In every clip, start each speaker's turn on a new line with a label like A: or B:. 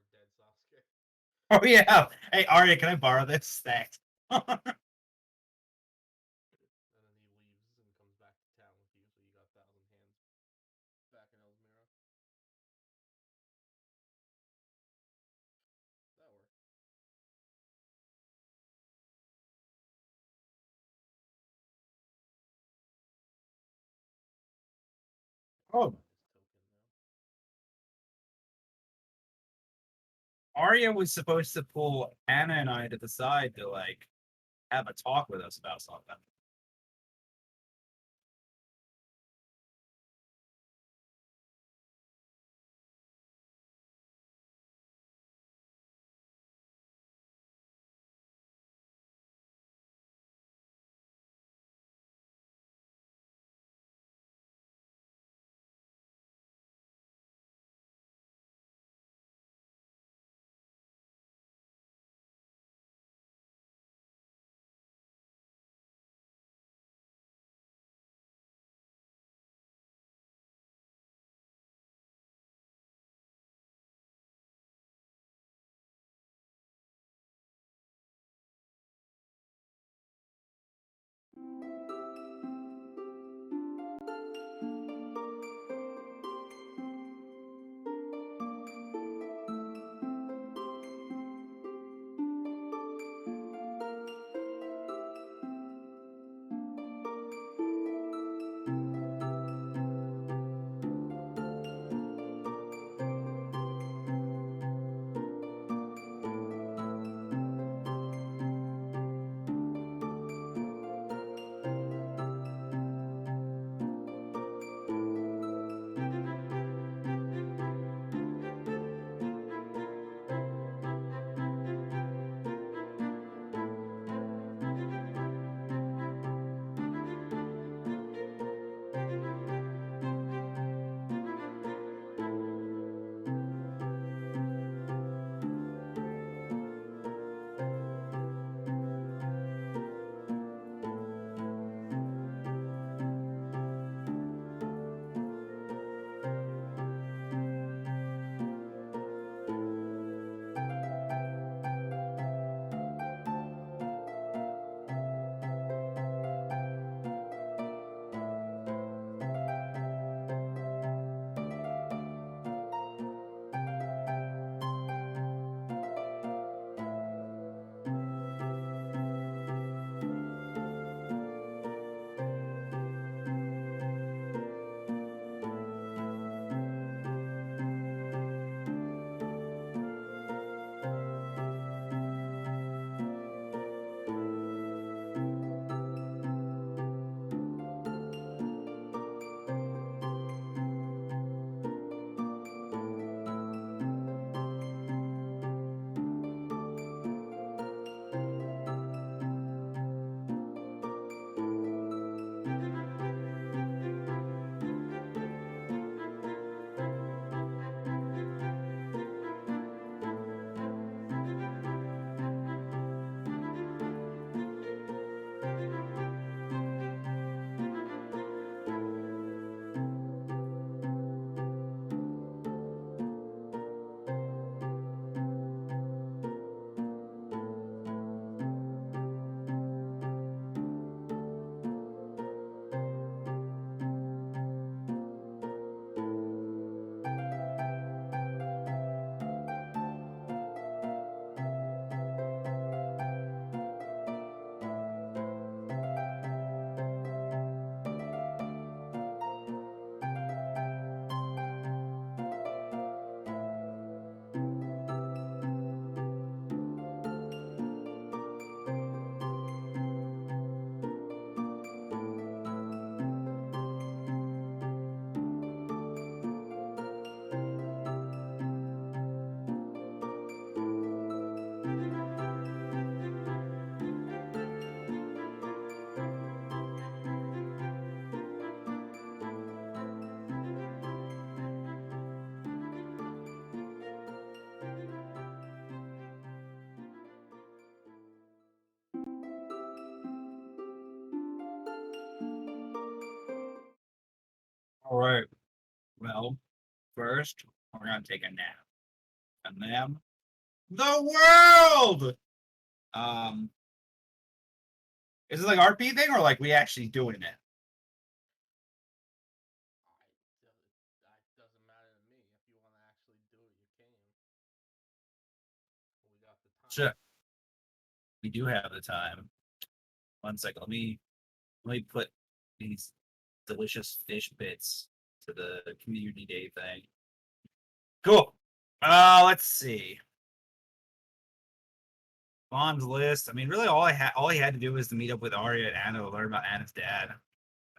A: more dead Sasuke.
B: Oh yeah. Hey Arya, can I borrow this? Thanks.
A: And then he leaves and comes back to town with you, so you got 1,000 hands back in Elsmira. That worked.
B: Oh,
A: Find his token now.
B: Arya was supposed to pull Anna and I to the side to like have a talk with us about something. All right. Well, first we're gonna take a nap. and them. The world! Is it like RP thing or like we actually doing it?
A: It doesn't matter to me. If you want to actually do it, you can. We got the time.
B: Sure. We do have the time. 1 second. Let me put these delicious fish bits to the community day thing. Cool. Let's see. Bond's list. I mean, really, all he had to do was to meet up with Arya and Anna to learn about Anna's dad.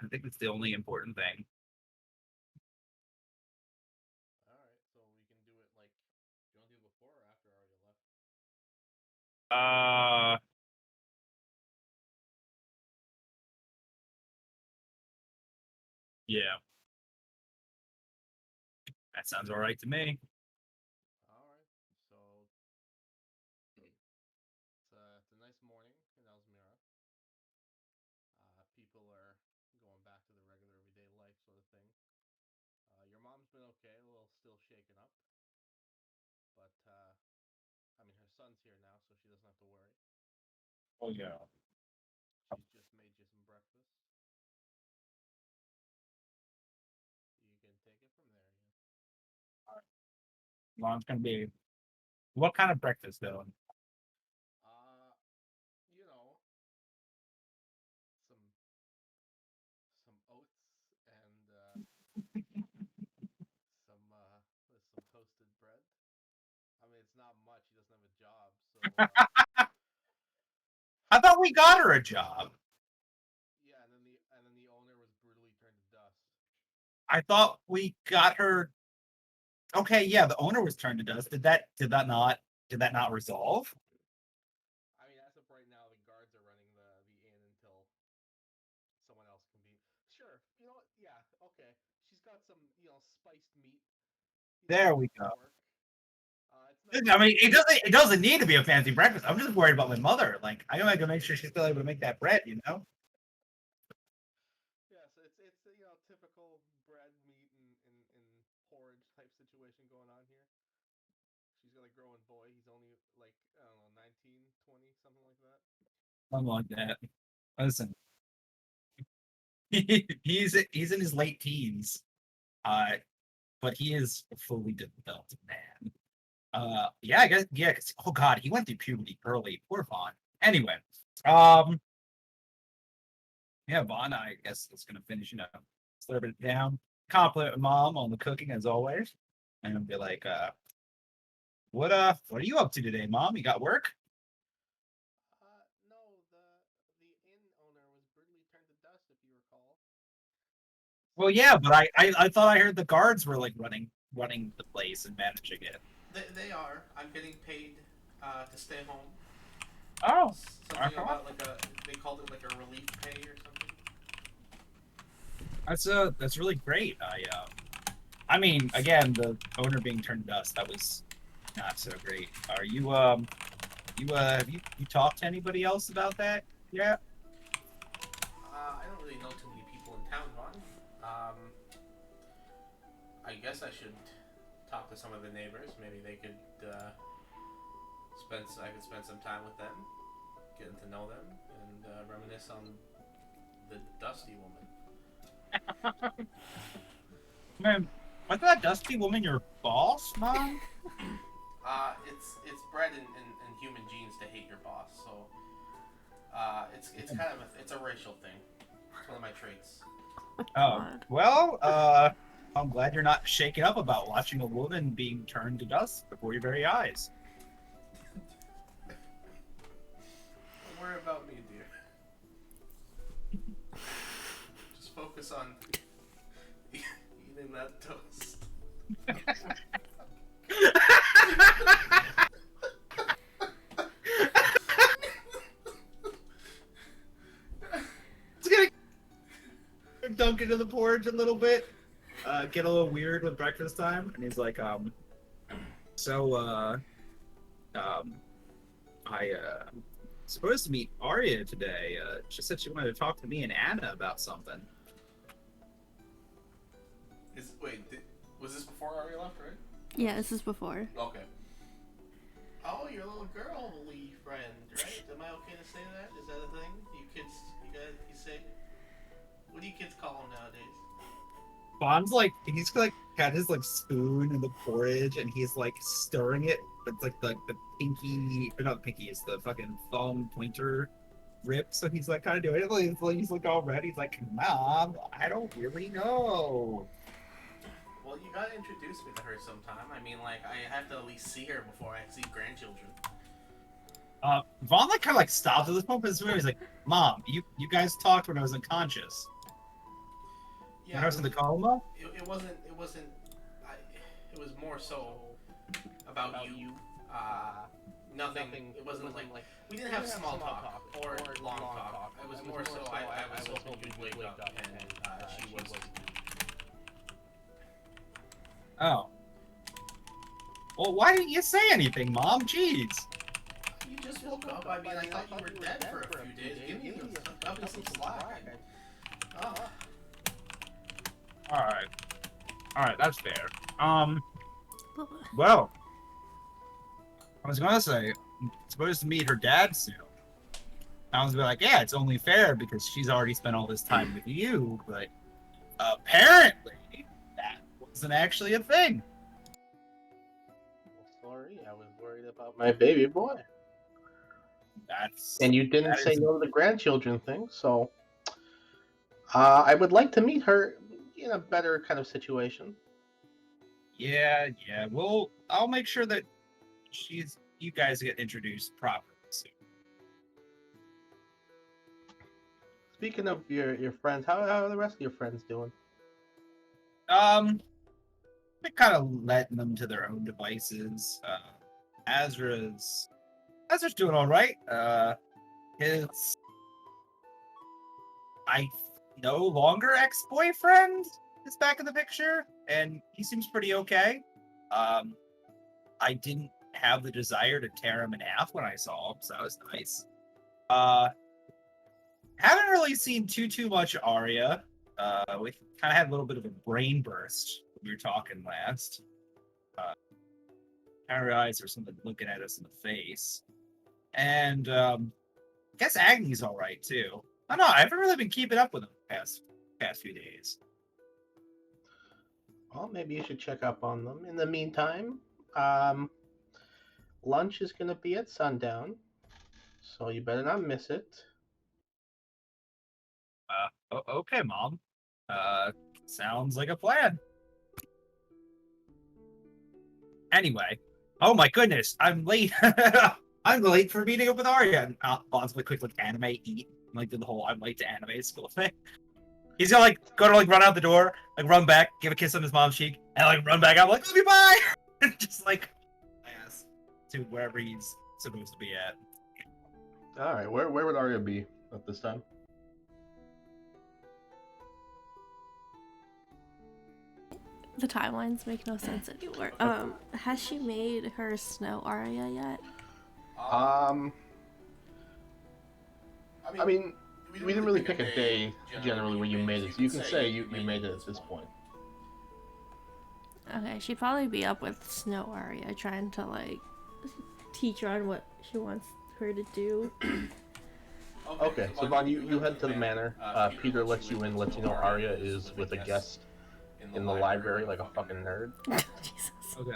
B: I think that's the only important thing.
A: All right, so we can do it like. Do you want to do it before or after Arya left?
B: Yeah. That sounds all right to me.
A: All right, so it's a nice morning in Elsmira. People are going back to the regular everyday life sort of thing. Your mom's been okay, a little still shaken up, but I mean her son's here now, so she doesn't have to worry.
B: Oh yeah.
A: She's just made you some breakfast. You can take it from there.
B: Mom's gonna be. What kind of breakfast though?
A: Uh, you know, some oats and some toasted bread. I mean, it's not much. He doesn't have a job, so
B: I thought we got her a job.
A: yeah. And then the owner was brutally turned to dust.
B: I thought we got her. Okay, yeah, the owner was turned to dust. Did that not resolve?
A: I mean, as of right now, the guards are running the inn until someone else can be. Sure, you know what? Yeah, okay. She's got some spiced meat.
B: There we
A: That'll
B: go.
A: work. It's nice.
B: I mean, it doesn't need to be a fancy breakfast. I'm just worried about my mother. Like, I gotta make sure she's still able to make that bread.
A: Yeah, so it's typical bread, meat, and porridge type situation going on here. She's got a growing boy. He's only like I don't know, 19, 20, something like that.
B: Something like that. Listen, he's in his late teens, but he is a fully developed man. Yeah, I guess yeah. Oh God, he went through puberty early. Poor Vaughn. Anyway, um, yeah, Vaughn, I guess it's gonna finish, slurp it down. Compliment mom on the cooking as always, and be like, what are you up to today, mom? You got work?
A: No, the inn owner was brutally turned to dust, if you recall.
B: Well, yeah, but I thought I heard the guards were like running the place and managing it.
A: They are. I'm getting paid to stay home.
B: Oh,
A: Something about like they called it like a relief pay or something.
B: that's really great. I mean, again, the owner being turned to dust, that was not so great. Are have you talked to anybody else about that? Yeah.
A: I don't really know too many people in town, Vaughn. I guess I should talk to some of the neighbors. Maybe they could I could spend some time with them, getting to know them, and reminisce on the Dusty woman.
B: Man, was that dusty woman your boss, mom?
A: It's bred in human genes to hate your boss, so it's kind of it's a racial thing. It's one of my traits.
B: Oh, well, I'm glad you're not shaken up about watching a woman being turned to dust before your very eyes.
A: Don't worry about me, dear. Just focus on eating that toast.
B: It's gonna dunk into the porridge a little bit, get a little weird with breakfast time, and he's like, so, I, supposed to meet Arya today. She said she wanted to talk to me and Anna about something.
A: Was this before Arya left, right?
C: Yeah, this is before.
A: Okay. your little girly friend, right? Am I okay to say that? Is that a thing? You say, what do you kids call them nowadays?
B: Bond's like he's like got his like spoon in the porridge and he's like stirring it. It's like the pinky, or not the pinky, it's the fucking thumb pointer grip. So he's like kind of doing it. He's like all ready. He's like, Mom, I don't really know.
A: Well, you gotta introduce me to her sometime. I mean, like, I have to at least see her before I see grandchildren.
B: Vaughn like kind of like stops at this point, but he's like, Mom, you guys talked when I was unconscious.
A: Yeah,
B: when I was in the coma.
A: It wasn't. It was more so about you. Nothing. It wasn't like we didn't have small talk or long talk. It was more so I was hoping you'd wake up and she was.
B: Oh. Well, why didn't you say anything, Mom? Jeez.
A: You just woke up. I mean, I thought you were dead for a few days. Give me some slack. Oh.
B: All right, that's fair. Well, I was gonna say, I'm supposed to meet her dad soon. I was like, yeah, it's only fair because she's already spent all this time with you, but apparently that wasn't actually a thing.
A: Sorry, I was worried about my baby boy.
B: That's
A: and you didn't say no to the grandchildren thing, so I would like to meet her in a better kind of situation.
B: Yeah. Well, I'll make sure that you guys get introduced properly soon.
A: Speaking of your friends, how are the rest of your friends doing?
B: They're kind of letting them to their own devices. Azra's doing all right. His no longer ex-boyfriend is back in the picture, and he seems pretty okay. I didn't have the desire to tear him in half when I saw him, so that was nice. Haven't really seen too much Arya. We kind of had a little bit of a brain burst when we were talking last. Our eyes or something looking at us in the face. And I guess Agni's all right too. I don't know. I haven't really been keeping up with him the past few days.
A: Well, maybe you should check up on them. In the meantime, lunch is going to be at sundown, so you better not miss it.
B: Okay, Mom. Sounds like a plan. Anyway, oh my goodness, I'm late. I'm late for meeting up with Arya. And Bond's like quick, like anime eat, like do the whole I'm late to anime school thing. He's gonna like go to like run out the door, like run back, give a kiss on his mom's cheek, and like run back out, like love you, bye. Just like ass to wherever he's supposed to be at.
A: All right, where would Arya be at this time?
C: The timelines make no sense anymore. Has she made her snow Arya yet?
A: I mean, we didn't really pick a day generally when you made it, so you can say you made it at this point.
C: Okay, she'd probably be up with Snow Arya, trying to like teach her on what she wants her to do.
A: Okay, so Vaughn, you head to the manor. Peter lets you in, lets you know Arya is with a guest in the library like a fucking nerd.
C: Jesus.
B: Okay.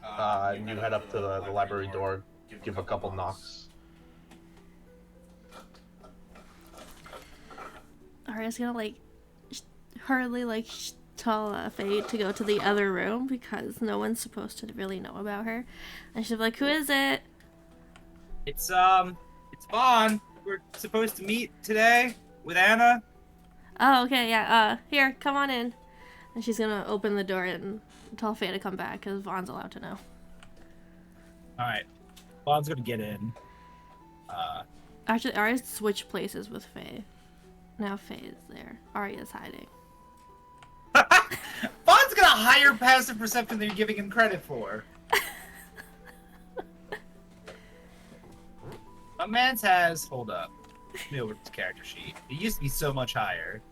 A: And you head up to the library door, give a couple knocks.
C: Arya's gonna like hurriedly like tell Faye to go to the other room because no one's supposed to really know about her, and she'll be like, "Who is it?"
B: It's Vaughn. We're supposed to meet today with Anna.
C: Oh, okay, yeah. Here, come on in. And she's gonna open the door and tell Faye to come back because Vaughn's allowed to know.
B: All right, Vaughn's gonna get in.
C: Actually, Arya's switched places with Faye. Now Faye is there. Arya's hiding.
B: Vaughn's got a higher passive perception than you're giving him credit for. A man's has. Hold up. Let me over his character sheet. It used to be so much higher.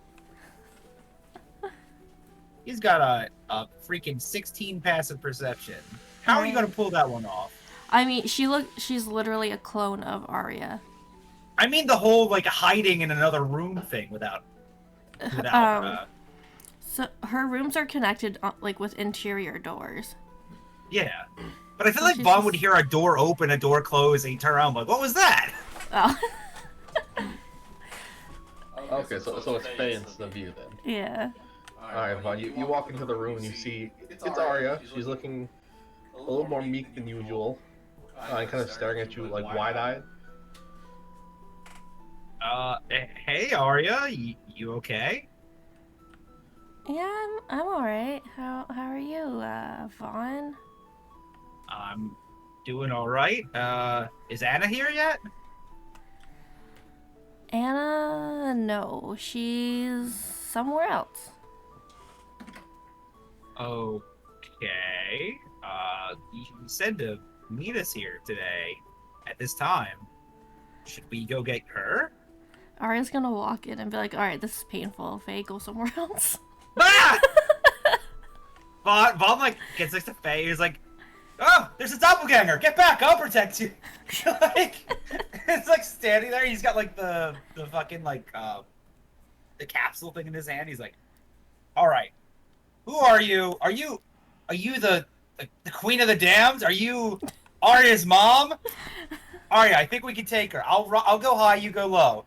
B: He's got a freaking 16 passive perception. How are you going to pull that one off?
C: I mean, she's literally a clone of Arya.
B: I mean the whole like hiding in another room thing without
C: Um, so her rooms are connected like with interior doors.
B: yeah. But I feel
C: So
B: like
C: she's
B: Vaughn
C: just-
B: would hear a door open, a door close, and he'd turn around like, what was that?
C: Oh,
A: Okay, so it's Faye instead of you then.
C: yeah.
A: Alright, Vaughn, you walk into the room and you see it's Arya. She's looking a little more meek than usual. And kind of staring at you like wide-eyed.
B: Hey Arya, you okay?
C: Yeah, I'm all right. How are you, Vaughn?
B: I'm doing all right. Is Anna here yet?
C: Anna, no, she's somewhere else.
B: Okay. You said to meet us here today at this time. Should we go get her?
C: Arya's gonna walk in and be like, "All right, this is painful. Faye, go somewhere else."
B: Ah! Vaughn like gets next to Faye. He's like, "Oh, there's a doppelganger. Get back. I'll protect you." Like, it's like standing there. He's got like the fucking like the capsule thing in his hand. He's like, "All right, who are you? Are you the queen of the damned? Are you Arya's mom? Arya, I think we can take her. I'll go high. You go low."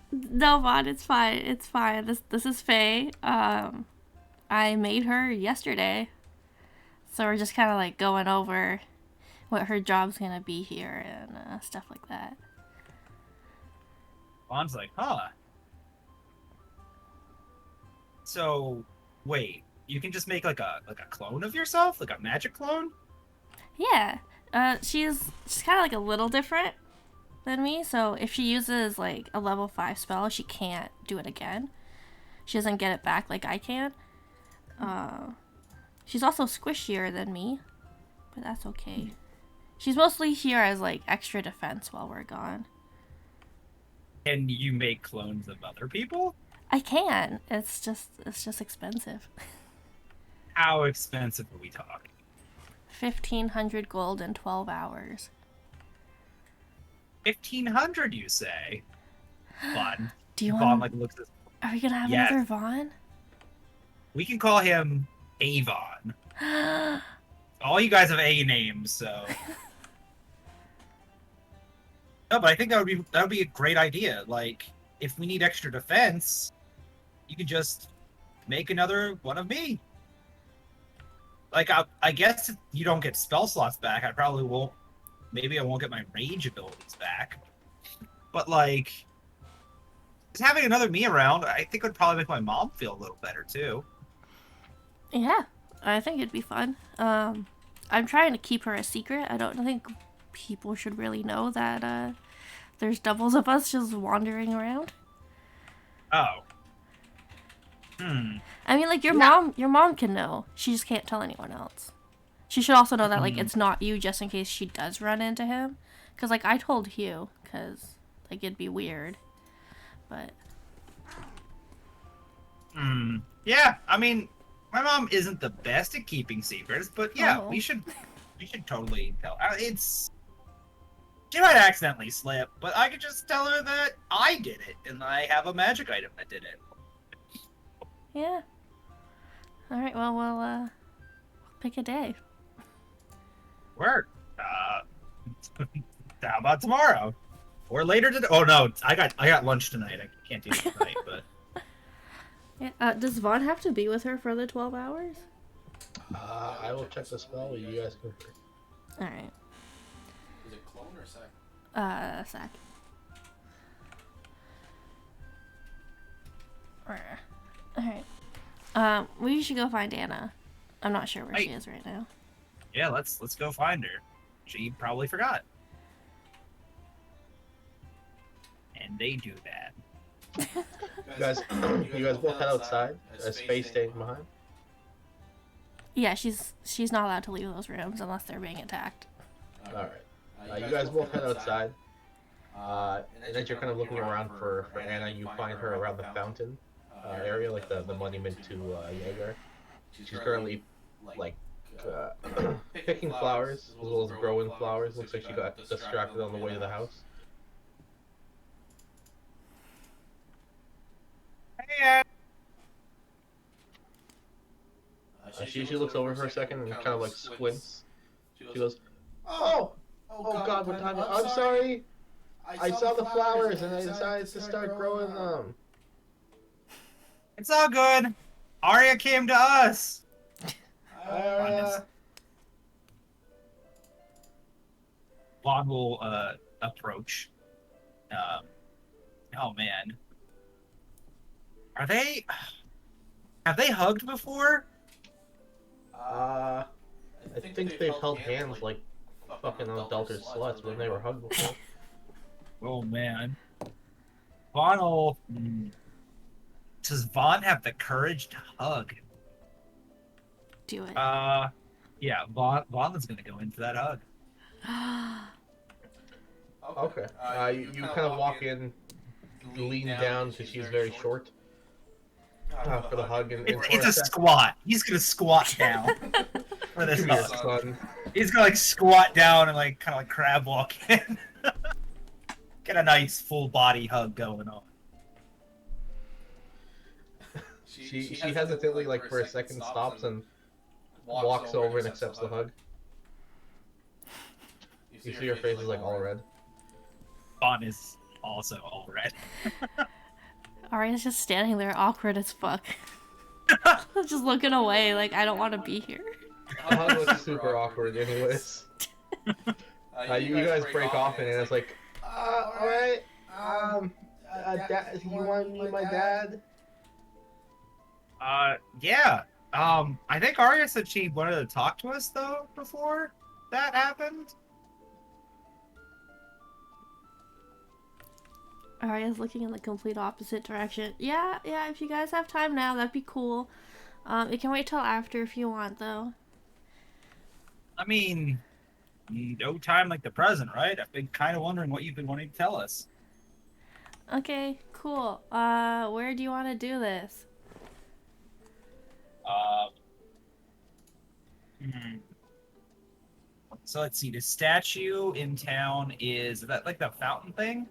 C: No, Vaughn, it's fine. It's fine. This is Faye. I made her yesterday, so we're just kind of like going over what her job's gonna be here and stuff like that.
B: Vaughn's like, "Huh. So, wait, you can just make like a clone of yourself, like a magic clone?"
C: Yeah. She's kind of like a little different than me. So if she uses like a level 5 spell, she can't do it again. She doesn't get it back like I can. She's also squishier than me, but that's okay. She's mostly here as like extra defense while we're gone.
B: Can you make clones of other people?
C: I can. It's just expensive.
B: How expensive are we talking?
C: 1,500 gold in 12 hours.
B: 1,500, you say? Fun.
C: Do you
B: Vaughn
C: want?
B: like looks at.
C: Are we gonna have
B: Yes.
C: another Vaughn?
B: We can call him Avon. All you guys have A names, so. No, but I think that would be a great idea. Like, if we need extra defense, you could just make another one of me. Like, I guess you don't get spell slots back. I probably won't. Maybe I won't get my rage abilities back. But like, just having another me around, I think would probably make my mom feel a little better too.
C: Yeah, I think it'd be fun. I'm trying to keep her a secret. I don't think people should really know that there's doubles of us just wandering around.
B: Oh.
C: I mean, like your mom can know. She just can't tell anyone else. She should also know that like it's not you, just in case she does run into him. Cause like I told Hugh, cause like it'd be weird. But
B: Yeah, I mean, my mom isn't the best at keeping secrets, but yeah,
C: Oh.
B: we should totally tell. She might accidentally slip, but I could just tell her that I did it, and I have a magic item that did it.
C: yeah. All right. Well, we'll pick a day.
B: Work. How about tomorrow? Or later today? Oh no, I got lunch tonight. I can't do it tonight, but.
C: Yeah. Does Vaughn have to be with her for the 12 hours?
A: I will check the spell. You guys can.
C: All right.
D: Is it clone or sack?
C: Sack. Alright. We should go find Anna. I'm not sure where she is right now.
B: Yeah, let's go find her. She probably forgot. And they do that.
A: You guys both head outside. As Faye staying behind.
C: Yeah, she's not allowed to leave those rooms unless they're being attacked.
A: All right. You guys both head outside. And as you're kind of looking around for Anna, you find her around the fountain area, like the monument to Jaeger. She's currently like picking flowers as well as growing flowers. Looks like she got distracted on the way to the house.
B: Hey,
A: She looks over for a second and kind of like squints. She goes, "Oh, oh God, what time? I'm sorry. I saw the flowers and I decided to start growing them."
B: it's all good. Arya came to us. Vaughn will approach. Oh man, have they hugged before?
A: I think they've held hands like fucking unadulterated sluts, but they were hugged before.
B: Oh man, Vaughn will. Does Vaughn have the courage to hug?
C: Do it.
B: Yeah, Vaughn is gonna go in for that hug.
A: Okay. You kind of walk in, lean down because she's very short. For the hug and
B: It's a squat. He's gonna squat down for this
A: Come here,
B: hug.
A: son.
B: He's gonna like squat down and like kind of like crab walk in. Get a nice full body hug going on.
A: She hesitantly like for a second stops and walks over and accepts the hug. You see her face is like all red.
B: Vaughn is also all red.
C: Arya's just standing there awkward as fuck. Just looking away like I don't want to be here.
A: The hug looks super awkward anyways. You guys break off and it's like, alright, dad, you want to meet my dad?
B: Yeah. I think Arya said she wanted to talk to us though before that happened.
C: Arya's looking in the complete opposite direction. Yeah, if you guys have time now, that'd be cool. It can wait till after if you want, though.
B: I mean, no time like the present, right? I've been kind of wondering what you've been wanting to tell us.
C: Okay, cool. Where do you want to do this?
B: So let's see. The statue in town is that like the fountain thing?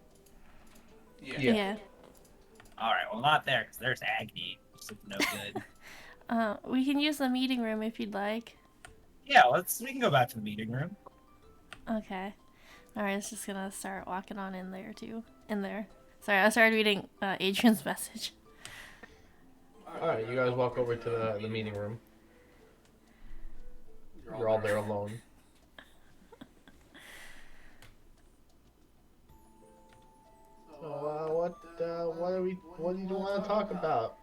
C: Yeah.
B: All right. Well, not there because there's Agni, which is no good.
C: We can use the meeting room if you'd like.
B: Yeah, we can go back to the meeting room.
C: Okay. Alright, it's just gonna start walking on in there too. In there. Sorry, I started reading Adrian's message.
A: Alright, you guys walk over to the meeting room. You're all there alone. So, what do you want to talk about?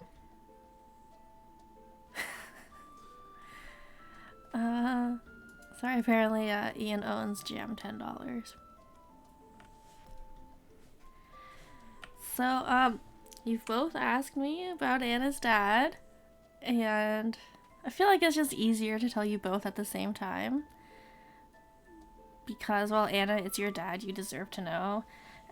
C: Sorry, apparently, Ian owns Jam $10. So, you've both asked me about Anna's dad, and I feel like it's just easier to tell you both at the same time. Because, well, Anna, it's your dad, you deserve to know.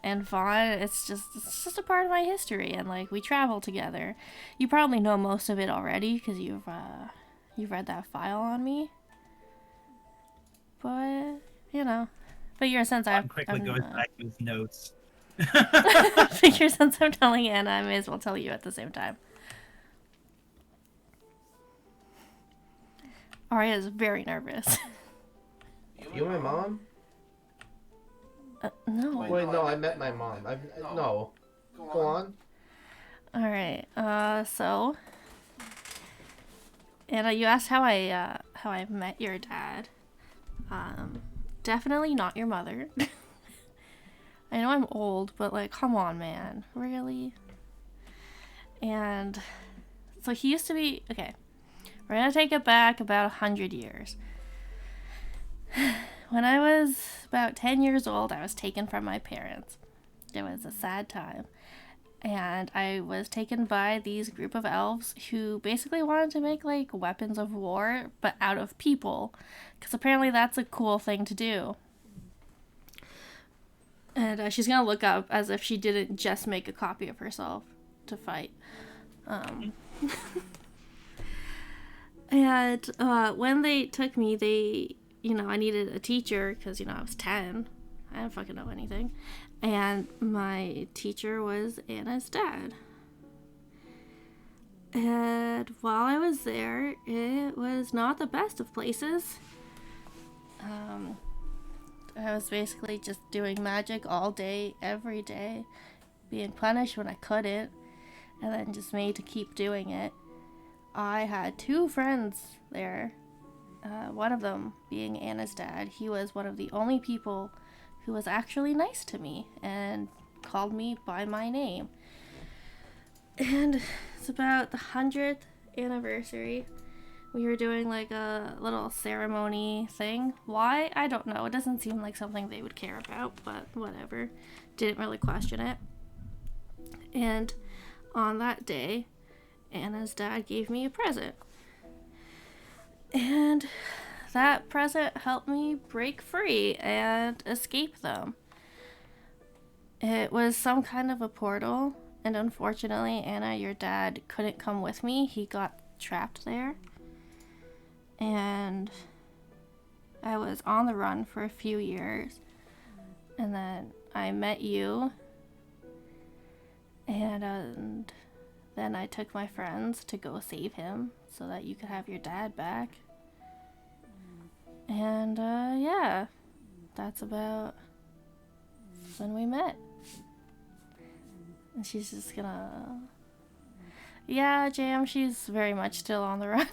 C: And Vaughn, it's just a part of my history, and, like, we travel together. You probably know most of it already, because you've read that file on me. But, you know, figure since
B: I'm quickly going back to his notes.
C: figure since I'm telling Anna, I may as well tell you at the same time. Arya is very nervous.
A: You my mom?
C: No.
A: Wait, no, I met my mom. No. Go on.
C: Alright, so... Anna, you asked how I met your dad. Definitely not your mother. I know I'm old, but like, come on, man. Really? And so he used to be, okay, we're gonna take it back about 100 years. When I was about 10 years old, I was taken from my parents. It was a sad time. And I was taken by these group of elves who basically wanted to make, like, weapons of war, but out of people. Because apparently that's a cool thing to do. And she's gonna look up as if she didn't just make a copy of herself to fight. And when they took me, they I needed a teacher because, I was 10. I didn't fucking know anything. And my teacher was Anna's dad. And while I was there, it was not the best of places. I was basically just doing magic all day, every day, being punished when I couldn't, and then just made to keep doing it. I had 2 friends there. One of them being Anna's dad. He was one of the only people who was actually nice to me and called me by my name. And it's about the 100th anniversary. We were doing like a little ceremony thing. Why? I don't know. It doesn't seem like something they would care about, but whatever. Didn't really question it. And on that day, Anna's dad gave me a present. And that present helped me break free and escape them. It was some kind of a portal, and unfortunately, Anna, your dad, couldn't come with me. He got trapped there. And I was on the run for a few years. And then I met you. And then I took my friends to go save him so that you could have your dad back. And yeah, that's about when we met. And she's just gonna... Yeah, Jam, she's very much still on the run.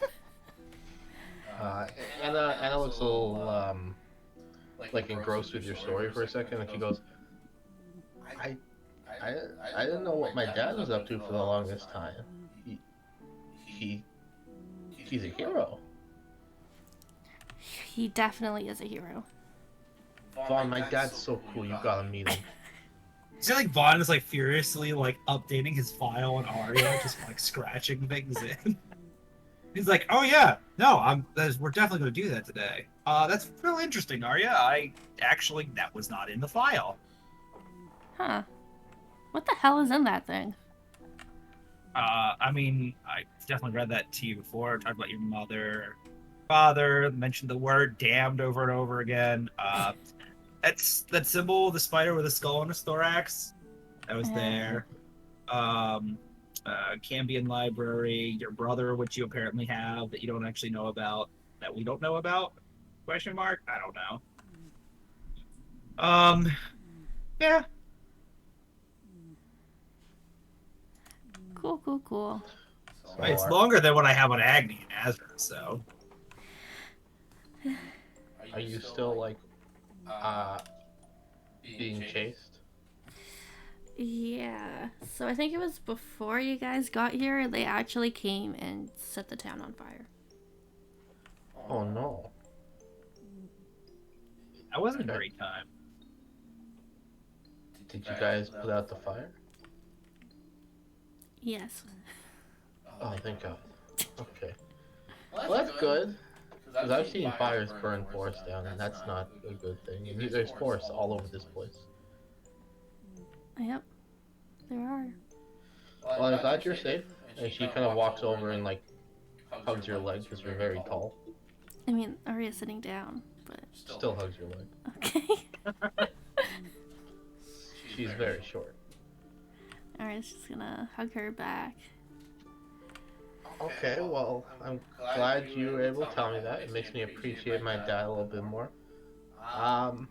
A: Anna looks a little like engrossed with your story for a second, and she goes, I I didn't know what my dad was up to for the longest time. He's a hero.
C: He definitely is a hero.
A: Vaughn, my dad's so cool. You gotta meet him.
B: See, like Vaughn is like furiously like updating his file on Arya, just like scratching things in. He's like, "Oh yeah, no, we're definitely going to do that today. That's really interesting, Arya. That was not in the file.
C: Huh? What the hell is in that thing?
B: I mean, I definitely read that to you before. Talked about your mother, father. Mentioned the word damned over and over again. That's that symbol, the spider with a skull on his thorax. That was there. Cambion library, your brother, which you apparently have that you don't actually know about, that we don't know about? Question mark? I don't know. Yeah.
C: Cool.
A: So
B: It's longer than what I have on Agni and Azrael, so.
A: Are you still like being chased?
C: Yeah. So I think it was before you guys got here, they actually came and set the town on fire.
A: Oh no.
B: That wasn't a great time.
A: Did you guys put out the fire?
C: Yes.
A: Oh, thank God. Okay. Well, that's good. Because I've seen fires burn forests down, and that's not a good thing. And there's forests all over this place.
C: Yep. There are.
A: Well, I'm glad you're safe. And she kind of walks over and like hugs your leg because you're very tall.
C: I mean, Arya's sitting down, but...
A: Still hugs your leg.
C: Okay.
A: She's very short.
C: Arya's just gonna hug her back.
A: Okay, well, I'm glad you were able to tell me that. It makes me appreciate my dad a little bit more. I'm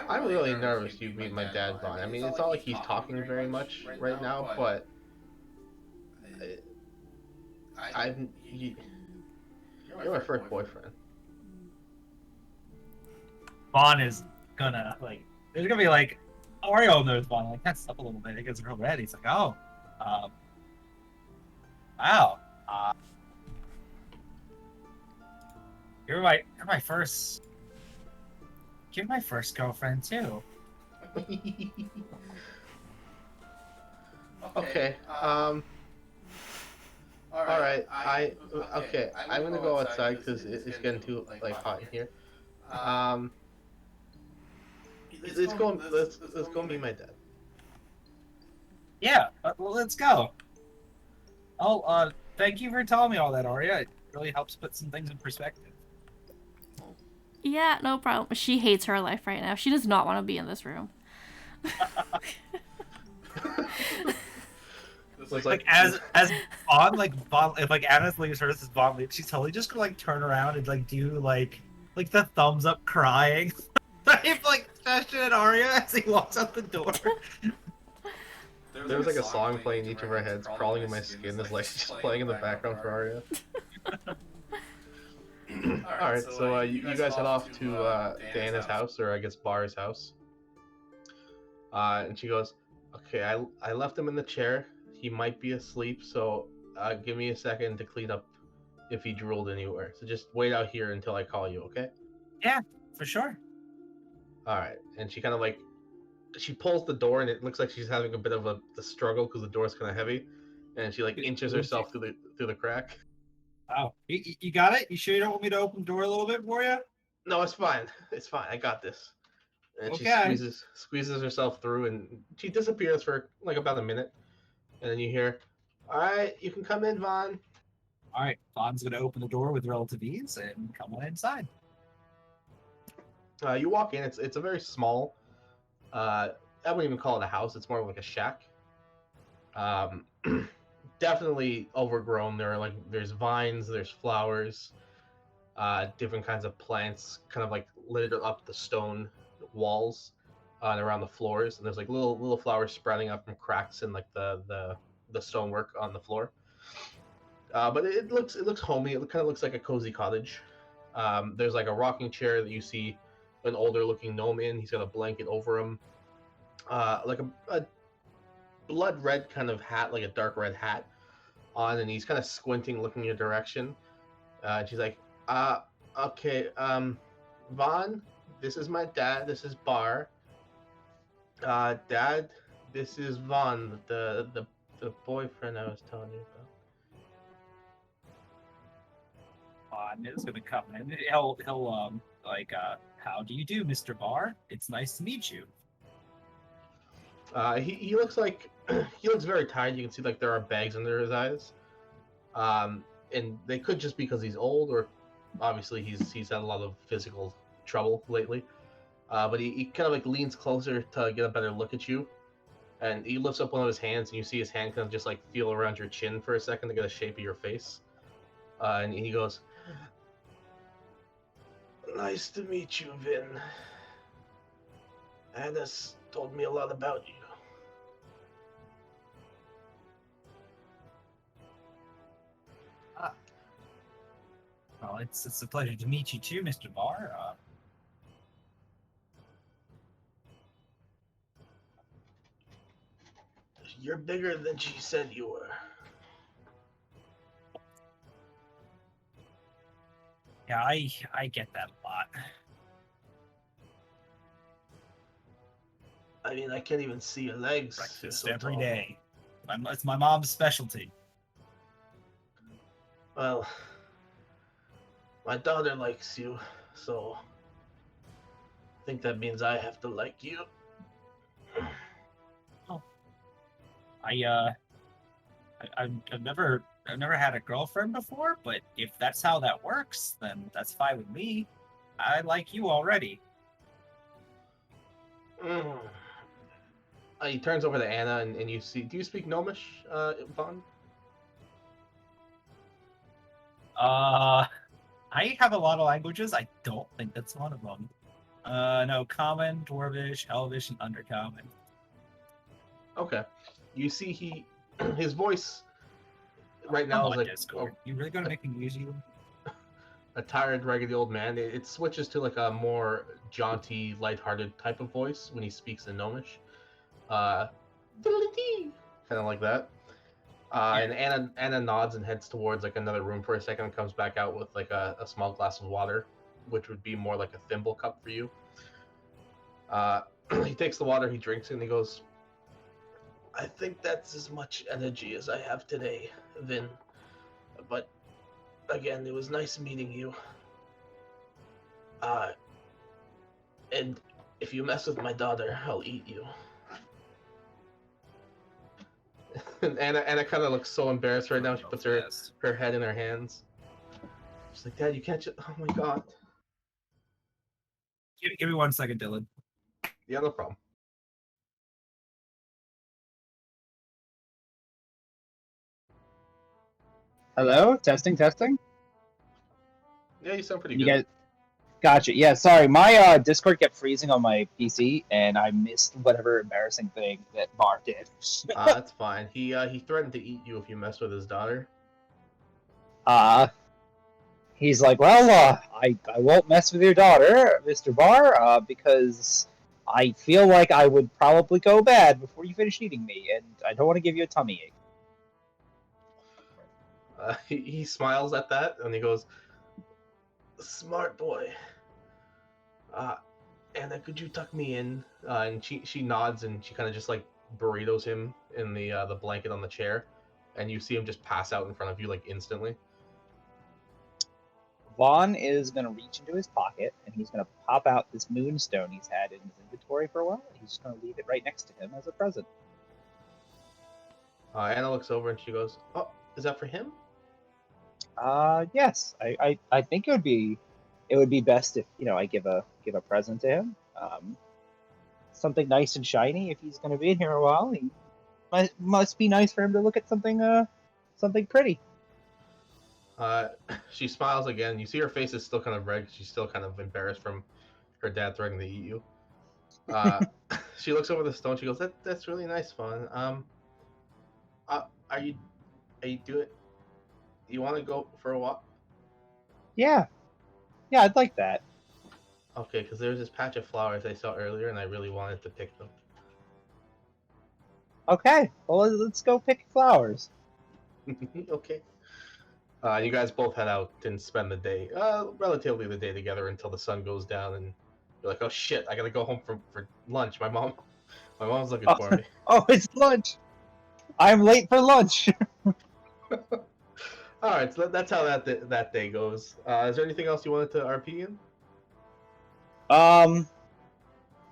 A: really nervous you meet my dad, Vaughn. I mean, it's not like he's talking very much right now, but you're my first boyfriend.
B: Vaughn is gonna, like, there's gonna be, like, Arya knows Vaughn, like, that's up a little bit. He gets real red. He's like, oh, wow. You're my first girlfriend, too.
A: Okay, alright, I'm gonna go outside because it's getting too, like, hot in here. Let's go meet my dad.
B: Yeah, well, let's go. Oh, thank you for telling me all that, Arya. It really helps put some things in perspective.
C: Yeah, no problem. She hates her life right now. She does not want to be in this room.
D: It's
A: Looks
B: Like as Vaughn if like Anna leaves her, this is Vaughn leaves, she's totally just gonna like turn around and like do like the thumbs up crying. Type like gesture at Arya as he walks out the door.
A: there was like a song playing in each of our heads, "Crawling in My Skin" is like just playing in the background for Arya. All right, so you guys head off to Anna's house, or I guess Bar's house. And she goes, "Okay, I left him in the chair. He might be asleep, so give me a second to clean up if he drooled anywhere. So just wait out here until I call you, okay?"
B: Yeah, for sure.
A: All right. And she kind of like she pulls the door, and it looks like she's having a bit of the struggle because the door is kind of heavy, and she like inches herself through the crack.
B: Oh, you got it? You sure you don't want me to open the door a little bit for you?
A: No, it's fine. It's fine. I got this. And she
B: Okay.
A: squeezes herself through, and she disappears for like about a minute, and then you hear, "All right, you can come in, Vaughn."
B: All right, Vaughn's gonna open the door with relative ease and come on inside.
A: You walk in. It's a very small. I wouldn't even call it a house. It's more like a shack. Um, definitely overgrown. There's vines, there's flowers, different kinds of plants, kind of like littered up the stone walls and around the floors. And there's like little flowers sprouting up from cracks in like the stonework on the floor. But it looks homey. It kind of looks like a cozy cottage. There's like a rocking chair that you see an older looking gnome in. He's got a blanket over him, like a blood red kind of hat, like a dark red hat on, and he's kind of squinting, looking your direction. And she's like, okay, Vaughn, this is my dad. This is Bar. Dad, this is Vaughn, the boyfriend I was telling you about."
B: Vaughn is gonna come in. He'll how do you do, Mr. Barr? It's nice to meet you.
A: He looks like he looks very tired. You can see like there are bags under his eyes, and they could just be because he's old, or obviously he's had a lot of physical trouble lately. But he kind of like leans closer to get a better look at you, and he lifts up one of his hands, and you see his hand kind of just like feel around your chin for a second to get a shape of your face, and he goes, "Nice to meet you, Vin. Anna's told me a lot about you."
B: Well, it's a pleasure to meet you too, Mr. Barr.
A: "You're bigger than she said you were."
B: Yeah, I get that a lot.
A: I mean, I can't even see your legs.
B: Breakfast
A: So
B: every
A: tall.
B: day. It's my mom's specialty.
A: Well, my daughter likes you, so I think that means I have to like you.
B: I've never had a girlfriend before, but if that's how that works, then that's fine with me. I like you already.
A: Mm. He turns over to Anna, and you see. Do you speak Gnomish, Vaughn?
B: I have a lot of languages. I don't think that's one of them. No, Common, Dwarvish, Elvish, and Undercommon.
A: Okay. You see, his voice right
B: I'm
A: now
B: on
A: is like
B: Discord. You really gonna make me use you?
A: a tired, raggedy old man. It switches to like a more jaunty, lighthearted type of voice when he speaks in Gnomish. Kind of like that.
B: Yeah.
A: And Anna nods and heads towards like another room for a second, and comes back out with like a small glass of water, which would be more like a thimble cup for you. He takes the water, he drinks it, and he goes, "I think that's as much energy as I have today, Vin. But again, it was nice meeting you. And if you mess with my daughter, I'll eat you." And Anna kind of looks so embarrassed right now. She puts her head in her hands. She's like, "Dad, you can't just... Oh my god."
B: Give me 1 second, Dillon.
A: Yeah, no problem.
E: Hello? Testing, testing?
A: Yeah, you sound pretty
E: You
A: good.
E: guys... Gotcha. Yeah, sorry. My Discord kept freezing on my PC, and I missed whatever embarrassing thing that Bar did.
A: That's fine. He threatened to eat you if you mess with his daughter.
E: He's like, well, I won't mess with your daughter, Mr. Bar, because I feel like I would probably go bad before you finish eating me, and I don't want to give you a tummy ache.
A: He smiles at that and he goes, "Smart boy. Anna, could you tuck me in?" And she nods and she kind of just like burritos him in the blanket on the chair, and you see him just pass out in front of you like instantly.
E: Vaughn is going to reach into his pocket, and he's going to pop out this moonstone he's had in his inventory for a while. He's just going to leave it right next to him as a present.
A: Anna looks over and she goes, "Oh, is that for him?"
E: Yes, I think it would be best if I give a present to him. Something nice and shiny. If he's going to be in here a while, he must be nice for him to look at something pretty.
A: She smiles again. You see her face is still kind of red. She's still kind of embarrassed from her dad threatening to eat you. She looks over the stone. She goes, "That's really nice, Fawn. Are you doing? You want to go for a walk?"
E: Yeah, I'd like that.
A: Okay, because there's this patch of flowers I saw earlier, and I really wanted to pick them.
E: Okay, well let's go pick flowers.
A: Okay. You guys both head out and spend the day, relatively the day together until the sun goes down, and you're like, "Oh shit, I gotta go home for lunch. My mom's looking for me."
E: Oh, it's lunch. I'm late for lunch.
A: All right, so that's how that day goes. Is there anything else you wanted to RP in?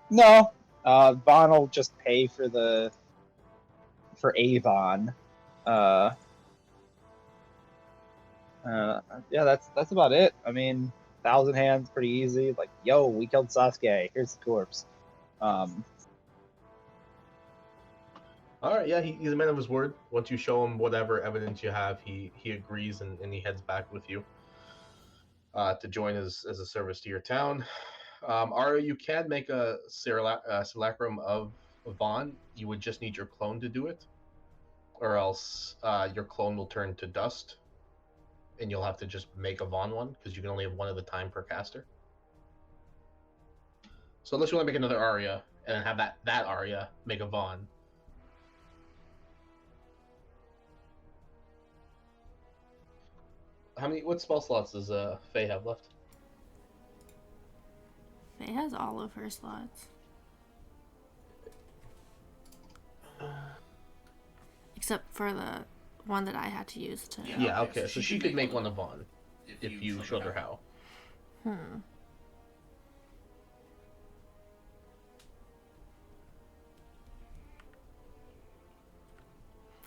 E: No. Vaughn will just pay for Avon. Yeah, that's about it. I mean, 1,000 hands, pretty easy. Like, yo, we killed Sasuke. Here's the corpse.
A: All right, yeah, he's a man of his word. Once you show him whatever evidence you have, he agrees and he heads back with you to join as a service to your town. Arya, you can make a simulacrum of Vaughn. You would just need your clone to do it, or else your clone will turn to dust, and you'll have to just make a Vaughn one because you can only have one at a time per caster. So unless you want to make another Arya and then have that Arya make a Vaughn. What spell slots does Faye have left?
C: Faye has all of her slots. Except for the one that I had to use to...
A: Yeah, okay, so she could make one of Vaughn if you showed her how.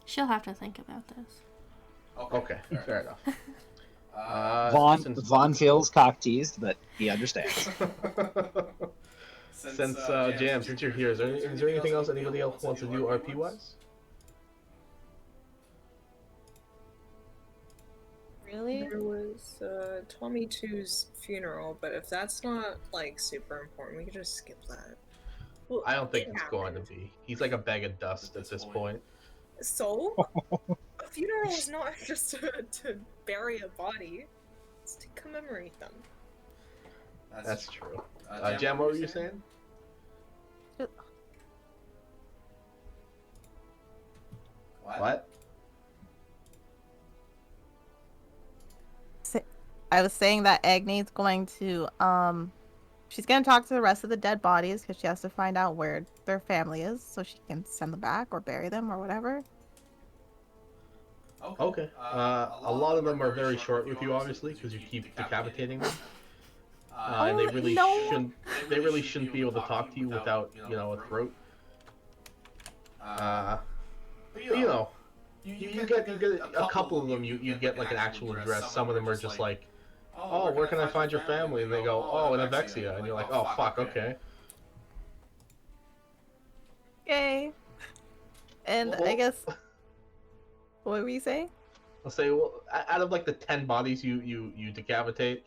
C: She'll have to think about this.
A: Okay, fair enough.
E: Vaughn feels cock-teased, but he understands.
A: Since Jam, since you're here, is there anything else anybody else wants to do RP-wise?
F: Really? There was Tommy 2's funeral, but if that's not like super important, we could just skip that. Well,
A: I don't think it's going to be. He's like a bag of dust at this point.
F: So? A funeral is not just to bury a body, it's to commemorate them.
A: That's true. Jam, what were you saying? What?
G: I was saying that Agni's going to, she's going to talk to the rest of the dead bodies because she has to find out where their family is so she can send them back or bury them or whatever.
A: Okay. A lot of them are very short with you, obviously, because you keep decapitating them. And they really shouldn't be able to talk to you without, a throat. But you get a couple of them. You get like an actual address. Some of them are just like, oh, where can I find your family? And they go, oh, in Avexia. And you're like, oh, fuck, okay.
G: Yay. And I
A: Well,
G: guess, what were you saying?
A: I'll say, well, out of like the 10 bodies you decapitate,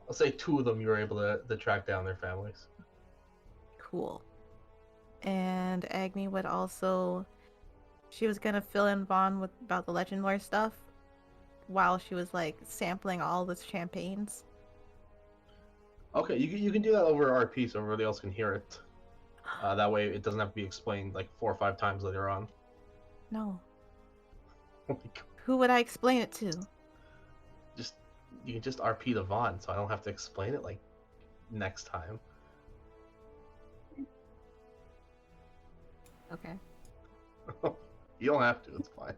A: I'll say 2 of them you were able to track down their families.
G: Cool. And Agni would also, she was gonna fill in Vaughn with about the legend lore stuff while she was like sampling all the champagnes.
A: Okay, you can do that over RP so everybody else can hear it. That way it doesn't have to be explained like 4 or 5 times later on.
G: No.
A: Oh my God.
G: Who would I explain it to?
A: You can just RP to Vaughn, so I don't have to explain it like next time.
G: Okay.
A: You don't have to, it's fine.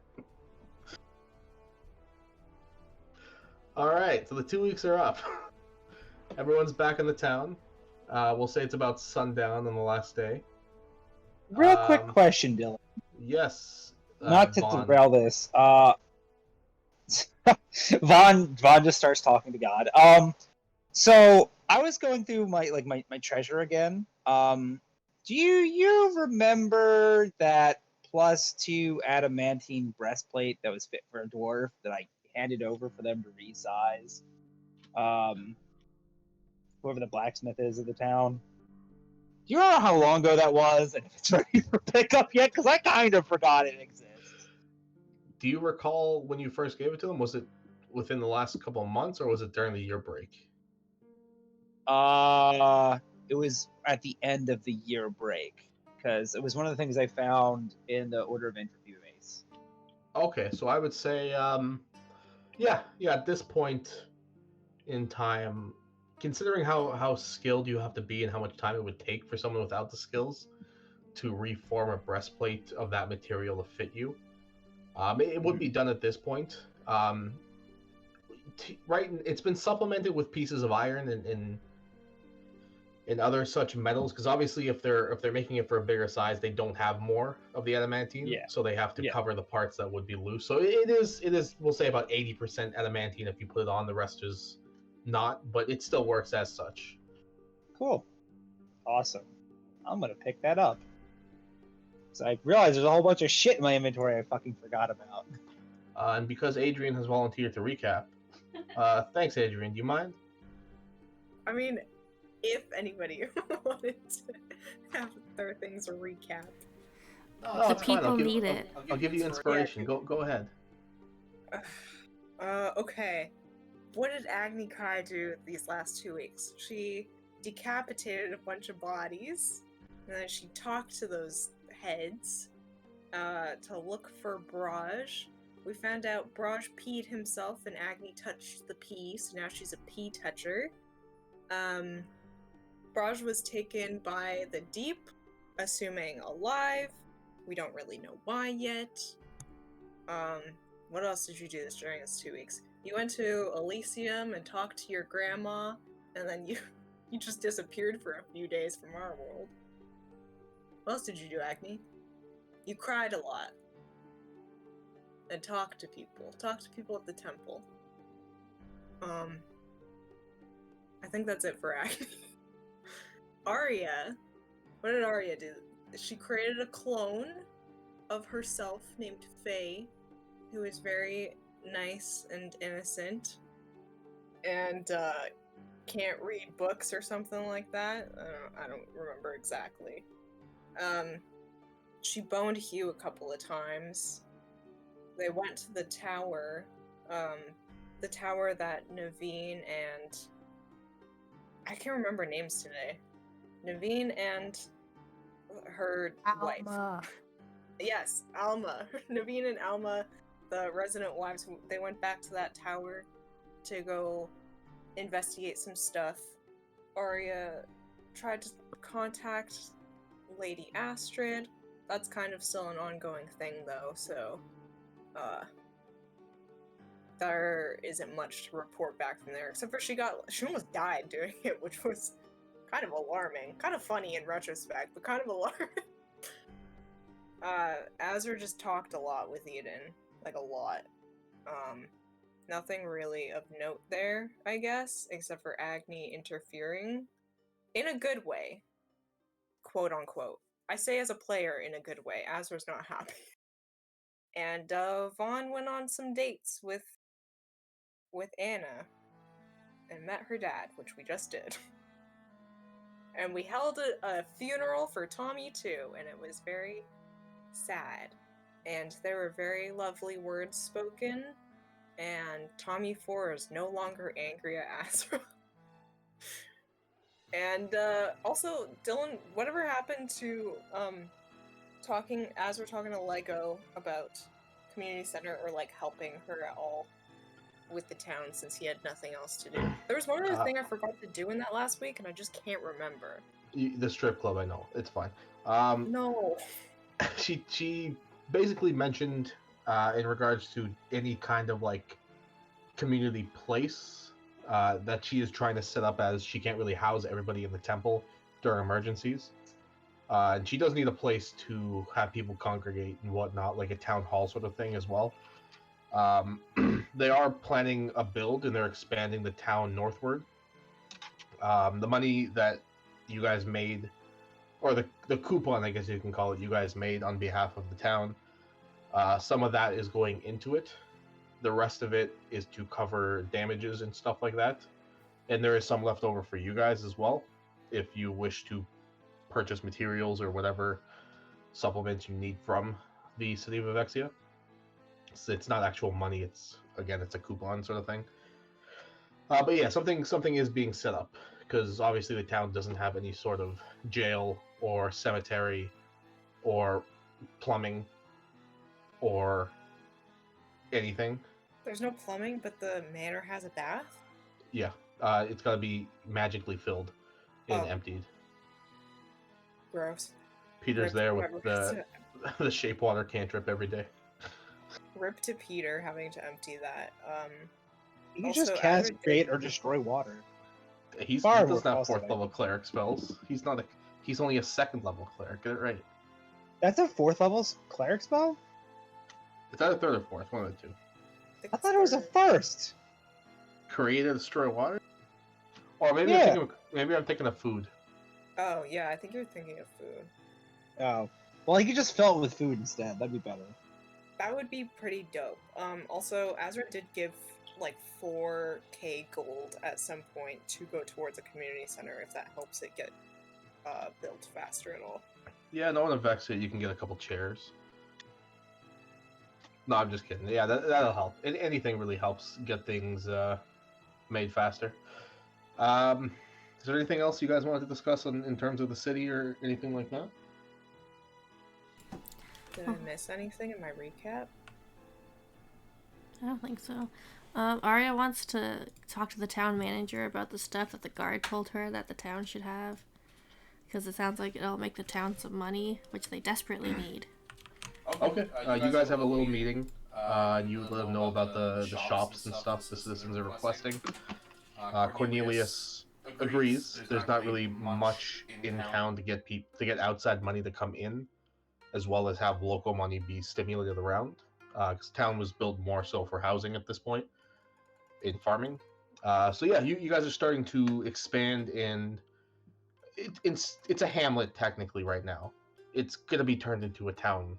A: Alright, so the 2 weeks are up. Everyone's back in the town. We'll say it's about sundown on the last day.
E: Real quick question, Dillon.
A: Yes.
E: Not to
A: Vaughn.
E: derail this. Vaughn just starts talking to God. So I was going through my treasure again. Do you remember that +2 adamantine breastplate that was fit for a dwarf that I handed over for them to resize? Whoever the blacksmith is of the town. Do you remember how long ago that was, and if it's ready for pickup yet? Because I kind of forgot it exists.
A: Do you recall when you first gave it to him? Was it within the last couple of months, or was it during the year break?
E: It was at the end of the year break, because it was one of the things I found in the Order of Interview Ace.
A: Okay, so I would say, yeah, at this point in time, considering how skilled you have to be and how much time it would take for someone without the skills to reform a breastplate of that material to fit you, it would be done at this point. Right, it's been supplemented with pieces of iron and other such metals, because obviously if they're making it for a bigger size, they don't have more of the adamantine,
E: Yeah.
A: so they have to
E: Yeah.
A: cover the parts that would be loose. So it is we'll say about 80% adamantine if you put it on, the rest is not, but it still works as such.
E: Cool. Awesome. I'm gonna pick that up. So I realize there's a whole bunch of shit in my inventory I fucking forgot about.
A: And because Adrian has volunteered to recap, thanks Adrian, do you mind?
F: I mean, if anybody wanted to have their things a recap.
A: No,
C: The
A: it's fine.
C: people need it.
A: I'll give you inspiration.
F: Yeah.
A: Go ahead.
F: Okay. What did Agni Kai do these last 2 weeks? She decapitated a bunch of bodies, and then she talked to those heads to look for Braj. We found out Braj peed himself, and Agni touched the pee, so now she's a pee toucher. Braj was taken by the Deep, assuming alive. We don't really know why yet. What else did you do during this 2 weeks? You went to Elysium and talked to your grandma, and then you just disappeared for a few days from our world. What else did you do, Agni? You cried a lot. And talked to people. Talked to people at the temple. I think that's it for Agni. Arya. What did Arya do? She created a clone of herself named Faye, who is very nice and innocent, and can't read books or something like that. I don't remember exactly. She boned Hugh a couple of times. They went to the tower that Naveen and... I can't remember names today. Naveen and her wife. Yes, Alma. Naveen and Alma, the resident wives, they went back to that tower to go investigate some stuff. Arya tried to contact Lady Astrid. That's kind of still an ongoing thing, though, so there isn't much to report back from there, except for she almost died doing it, which was kind of alarming. Kind of funny in retrospect, but kind of alarming. Azrael just talked a lot with Eden. Like, a lot. Nothing really of note there, I guess, except for Agni interfering in a good way, quote unquote. I say as a player in a good way. Azra's not happy. And Vaughn went on some dates with Anna and met her dad, which we just did. And we held a funeral for Tommy too, and it was very sad. And there were very lovely words spoken, and Tommy 4 is no longer angry at Azrael. And also, Dillon, whatever happened to as we're talking to Lego about community center or like helping her at all with the town since he had nothing else to do? There was one other thing I forgot to do in that last week, and I just can't remember.
A: The strip club, I know. It's fine.
F: No.
A: She basically mentioned in regards to any kind of like community place that she is trying to set up, as she can't really house everybody in the temple during emergencies. And she does need a place to have people congregate and whatnot, like a town hall sort of thing as well. They are planning a build and they're expanding the town northward. The money that you guys made, or the coupon, I guess you can call it, you guys made on behalf of the town, some of that is going into it. The rest of it is to cover damages and stuff like that. And there is some left over for you guys as well, if you wish to purchase materials or whatever supplements you need from the city of Avexia. It's not actual money, it's a coupon sort of thing. But yeah, something is being set up, because obviously the town doesn't have any sort of jail or cemetery or plumbing or anything.
F: There's no plumbing, but the manor has a bath?
A: Yeah, it's got to be magically filled and emptied.
F: Gross.
A: Peter's there with the shape water cantrip every day.
F: Rip to Peter having to empty that.
E: You can just cast, create, or destroy water.
A: He doesn't have 4th level cleric spells. He's only a 2nd level cleric. Get it right.
E: That's a 4th level cleric spell?
A: It's either 3rd or 4th, one of the two.
E: I thought it was a 1st.
A: Create or destroy water? Or maybe I'm thinking of food.
F: Oh yeah, I think you're thinking of food.
E: Oh. Well, he could just fill it with food instead. That'd be better.
F: That would be pretty dope. Also, Azrael did give like 4k gold at some point to go towards a community center if that helps it get built faster at all.
A: Yeah, no one affects it. You can get a couple chairs. No, I'm just kidding. Yeah, that'll help. Anything really helps get things made faster. Is there anything else you guys wanted to discuss in terms of the city or anything like that?
F: Did I miss anything in my recap?
C: I don't think so. Arya wants to talk to the town manager about the stuff that the guard told her that the town should have, because it sounds like it'll make the town some money, which they desperately need.
A: Okay. You guys have a little meeting, and you let them know about the shops and stuff the citizens are requesting. Cornelius agrees. There's not really much in town to get outside money to come in, as well as have local money be stimulated around. Because town was built more so for housing at this point, in farming. So yeah, you guys are starting to expand, and it's a hamlet technically right now. It's gonna be turned into a town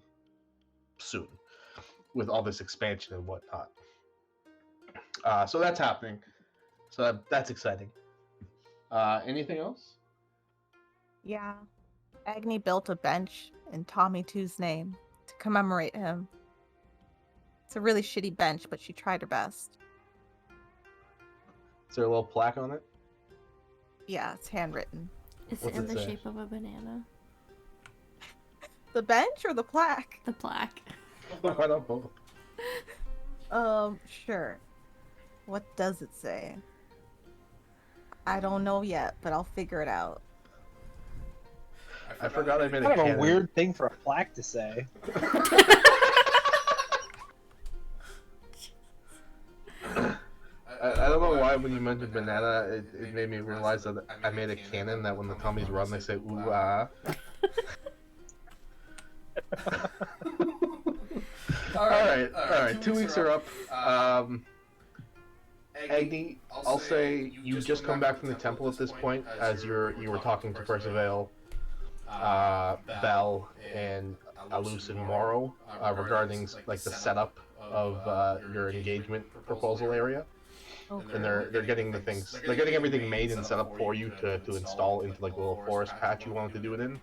A: soon, with all this expansion and whatnot. So that's happening. So that's exciting. Anything else?
G: Yeah. Agni built a bench in Tommy 2's name to commemorate him. It's a really shitty bench, but she tried her best.
A: Is there a little plaque on it?
G: Yeah, it's handwritten.
C: Is
A: What's
C: it in
A: it
C: the
A: say?
C: shape of a banana?
G: The bench or the plaque?
C: The plaque.
A: Why not both?
G: Sure. What does it say? I don't know yet, but I'll figure it out.
A: I forgot I made a
E: Kind of
A: cannon.
E: a weird thing for a plaque to say.
A: I don't know why when you mentioned banana, it made me realize that I made a cannon that when the Tommies run, they say ooh ah. All right. 2 weeks are up. Agni, I'll say you just come back from the temple at this point, as you were talking to Percival, Bell, and Alus and Morrow regarding like the setup of your engagement proposal area.
G: Okay.
A: And they're getting they're getting everything made and set up for you to install into like the little forest patch you wanted to do it in.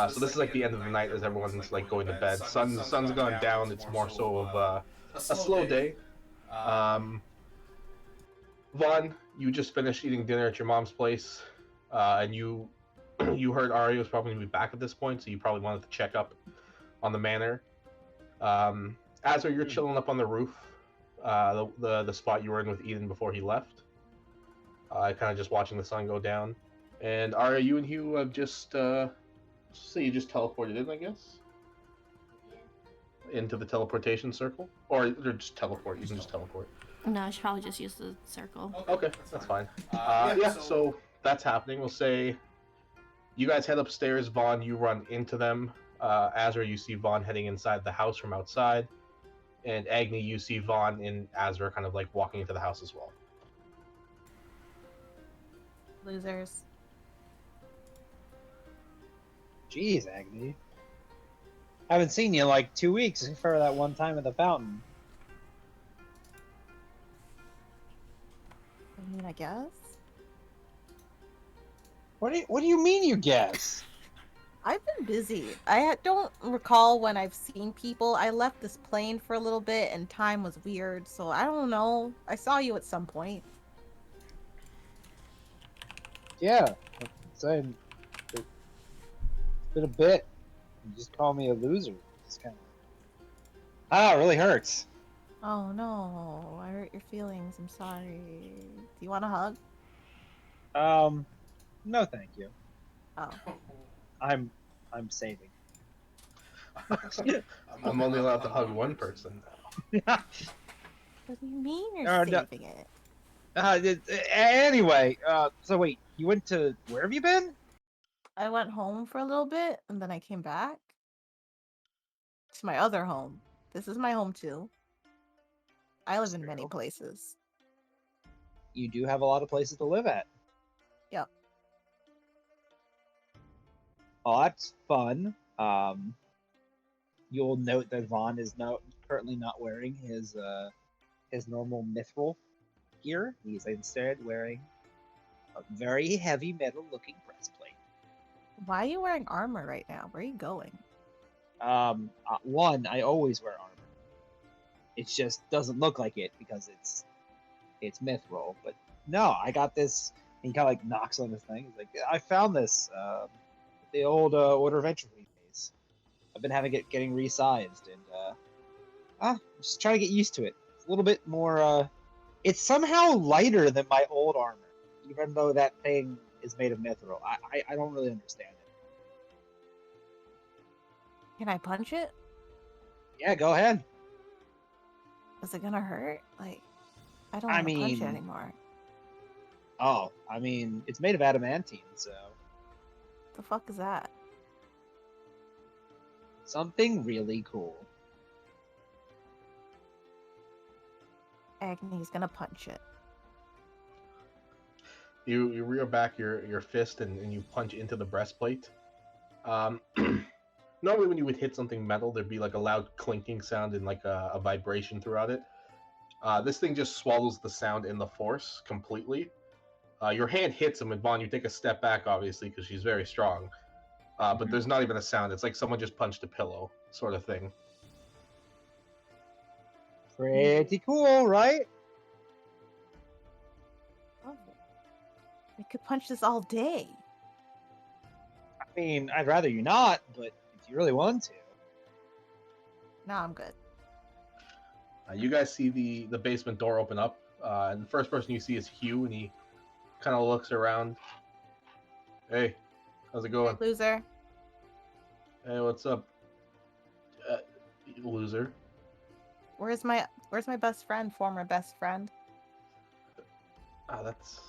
A: So this is like the end of the night as everyone's like going to bed. Sun's gone down. It's more so of a slow day. Vaughn, you just finished eating dinner at your mom's place, and you heard Arya was probably going to be back at this point, so you probably wanted to check up on the manor. Azrael, you're chilling up on the roof, the spot you were in with Eden before he left. Kind of just watching the sun go down. And Arya, you and Hugh have just say you just teleported in, I guess, into the teleportation circle, or just teleport. You can just teleport.
C: No, I should probably just use the circle.
A: Okay, that's fine. Yeah, so that's happening. We'll say you guys head upstairs. Vaughn, you run into them. Azra, you see Vaughn heading inside the house from outside. And Agni, you see Vaughn and Azra kind of like walking into the house as well.
G: Losers.
E: Jeez, Agni. Haven't seen you in like 2 weeks for that one time at the fountain.
G: I mean, I guess.
E: What do you mean you guess?
G: I've been busy. Don't recall when I've seen people. I left this plane for a little bit and time was weird, so I don't know. I saw you at some point.
E: Yeah, it's been a bit. You just call me a loser. It's kind of... it really hurts.
G: Oh no, I hurt your feelings. I'm sorry. Do you want a hug?
E: No, thank you.
G: Oh.
E: I'm saving.
A: I'm only allowed to hug one person now.
G: What do you mean you're saving it?
E: Anyway, so wait, you went to... Where have you been?
G: I went home for a little bit and then I came back to my other home. This is my home too. I live in many places.
E: You do have a lot of places to live at.
G: Yep.
E: Oh, that's fun. You'll note that Vaughn is currently not wearing his normal mithril gear. He's instead wearing a very heavy metal-looking breastplate.
G: Why are you wearing armor right now? Where are you going?
E: One, I always wear armor. It just doesn't look like it because it's mithril. But no, I got this. And he kind of like knocks on this thing. He's like, I found this. The old Order of Entropy days. I've been having it getting resized, and I'm just trying to get used to it. It's a little bit more. It's somehow lighter than my old armor, even though that thing is made of mithril. I don't really understand it.
G: Can I punch it?
E: Yeah, go ahead.
G: Is it gonna hurt? Like, I don't want to punch it anymore.
E: Oh, I mean, it's made of adamantine, so...
G: The fuck is that?
E: Something really cool.
G: Agni's gonna punch it.
A: You rear back your fist and you punch into the breastplate. Normally when you would hit something metal, there'd be like a loud clinking sound and like a vibration throughout it. This thing just swallows the sound in the force completely. Your hand hits him, and Vaughn, you take a step back, obviously, because she's very strong. But there's not even a sound. It's like someone just punched a pillow, sort of thing.
E: Pretty cool, right?
G: Oh. We could punch this all day.
E: I mean, I'd rather you not, but if you really want to.
G: No, I'm good.
A: You guys see the basement door open up, and the first person you see is Hugh, and he kind of looks around. Hey, how's it going?
G: Loser.
A: Hey, what's up, loser?
G: Where's my best friend, former best friend?
A: That's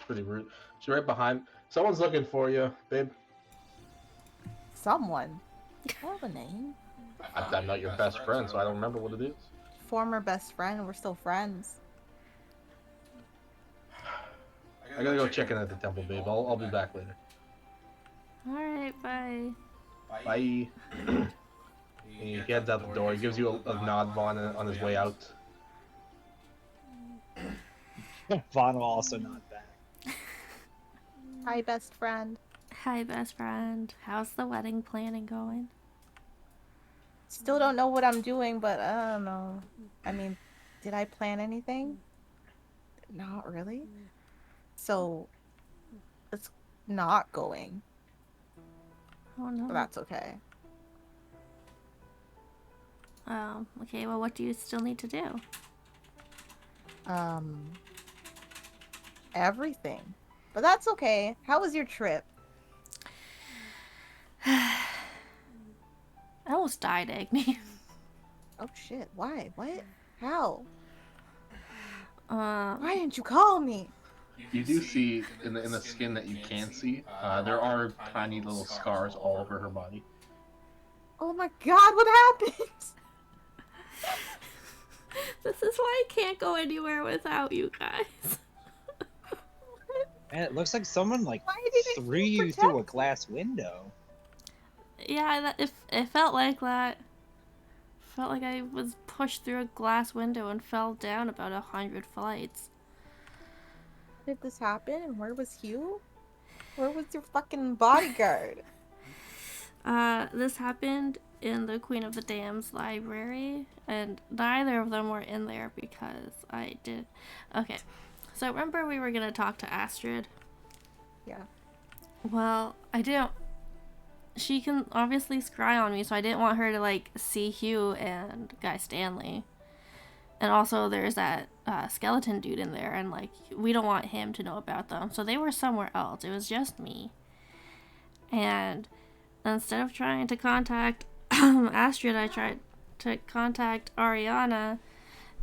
A: pretty rude. She's right behind. Someone's looking for you, babe.
G: Someone? I have a name.
A: I'm not your best friend, so I don't remember what it is.
G: Former best friend, we're still friends.
A: I gotta go check in at the temple, babe. I'll be back later.
C: Alright, bye.
A: Bye. He heads out the door. He gives you a nod, Vaughn, on his way out.
E: Vaughn will also nod back.
G: Hi, best friend.
C: Hi, best friend. How's the wedding planning going?
G: Still don't know what I'm doing, but I don't know. I mean, did I plan anything? Not really. So, it's not going.
C: Oh no.
G: But that's okay.
C: Okay, well, what do you still need to do?
G: Everything. But that's okay. How was your trip?
C: I almost died, Agni.
G: Oh shit, why? What? How?
C: Uh,
G: Why didn't you call me?
A: You do see in the skin that you can see, there are tiny little scars all over her body.
G: Oh my god, what happened?
C: this is why I can't go anywhere without you guys.
E: Man, it looks like someone like
G: Why didn't
E: threw you through a glass window.
C: Yeah, it felt like that. Felt like I was pushed through a glass window and fell down about 100 flights.
G: Did this happen? And where was Hugh? Where was your fucking bodyguard?
C: This happened in the Queen of the Dam's library, and neither of them were in there because I did. Okay, so remember we were gonna talk to Astrid?
G: Yeah.
C: Well, I didn't. She can obviously scry on me, so I didn't want her to like see Hugh and Guy Stanley. And also, there's that skeleton dude in there, and like we don't want him to know about them. So they were somewhere else. It was just me. And instead of trying to contact Astrid, I tried to contact Ariana.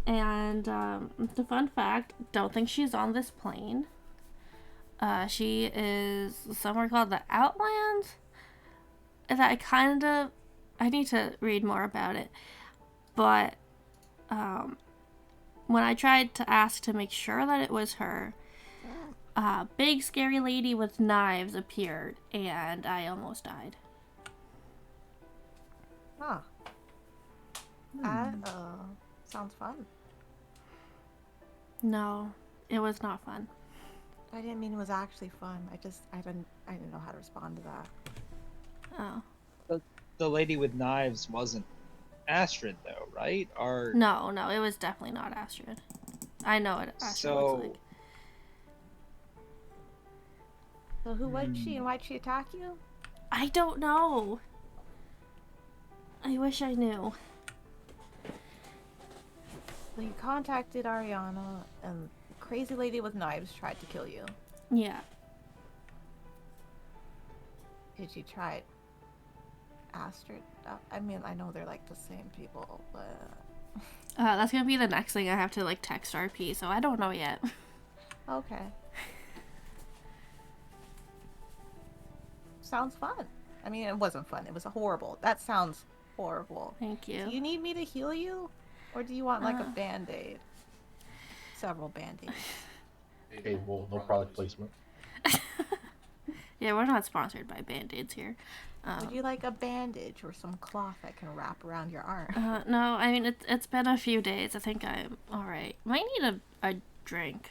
C: And the fun fact, don't think she's on this plane. She is somewhere called the Outlands. That I need to read more about it. But when I tried to ask to make sure that it was her, a big scary lady with knives appeared, and I almost died.
G: Huh. That sounds fun.
C: No, it was not fun.
G: I didn't mean it was actually fun. I didn't know how to respond to that.
C: Oh.
E: The lady with knives wasn't Astrid, though, right? Or
C: No, it was definitely not Astrid. I know what Astrid looks like.
G: So who was she and why'd she attack you?
C: I don't know. I wish I knew.
G: Well, you contacted Ariana, and crazy lady with knives tried to kill you.
C: Yeah.
G: Did you try Astrid? I mean, I know they're like the same people, but...
C: That's gonna be the next thing I have to like text RP, so I don't know yet.
G: Okay. Sounds fun. I mean, it wasn't fun. It was horrible. That sounds horrible.
C: Thank you.
G: Do you need me to heal you? Or do you want like a band-aid? Several band-aids.
A: Okay, well, no product placement.
C: Yeah, we're not sponsored by Band-Aids here.
G: Would you like a bandage or some cloth I can wrap around your arm?
C: No, I mean, it's been a few days. I think I'm alright. Might need a drink.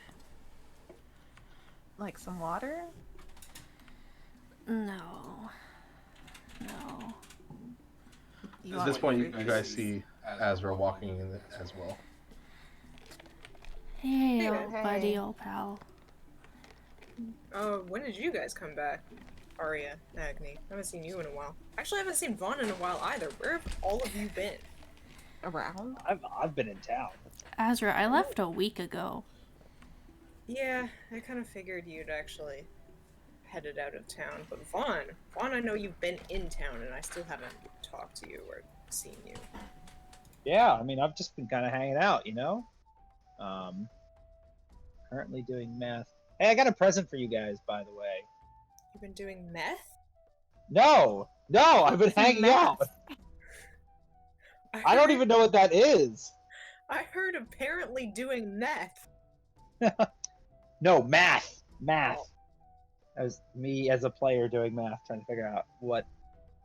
G: Like some water?
C: No.
A: At this point, you guys see Azrael walking in as well.
C: Hey,
F: Hey,
C: old buddy, old pal.
F: When did you guys come back? Arya, Agni. I haven't seen you in a while. Actually, I haven't seen Vaughn in a while either. Where have all of you been?
G: Around?
E: I've been in town.
C: Azra, I left a week ago.
F: Yeah, I kind of figured you'd actually headed out of town. But Vaughn, I know you've been in town, and I still haven't talked to you or seen you.
E: Yeah, I mean, I've just been kind of hanging out, you know? Currently doing math. Hey, I got a present for you guys, by the way.
F: You've been doing meth?
E: No, I've been hanging out. I don't even know what that is.
F: I heard apparently doing meth.
E: No, math. Math. That was me as a player doing math, trying to figure out what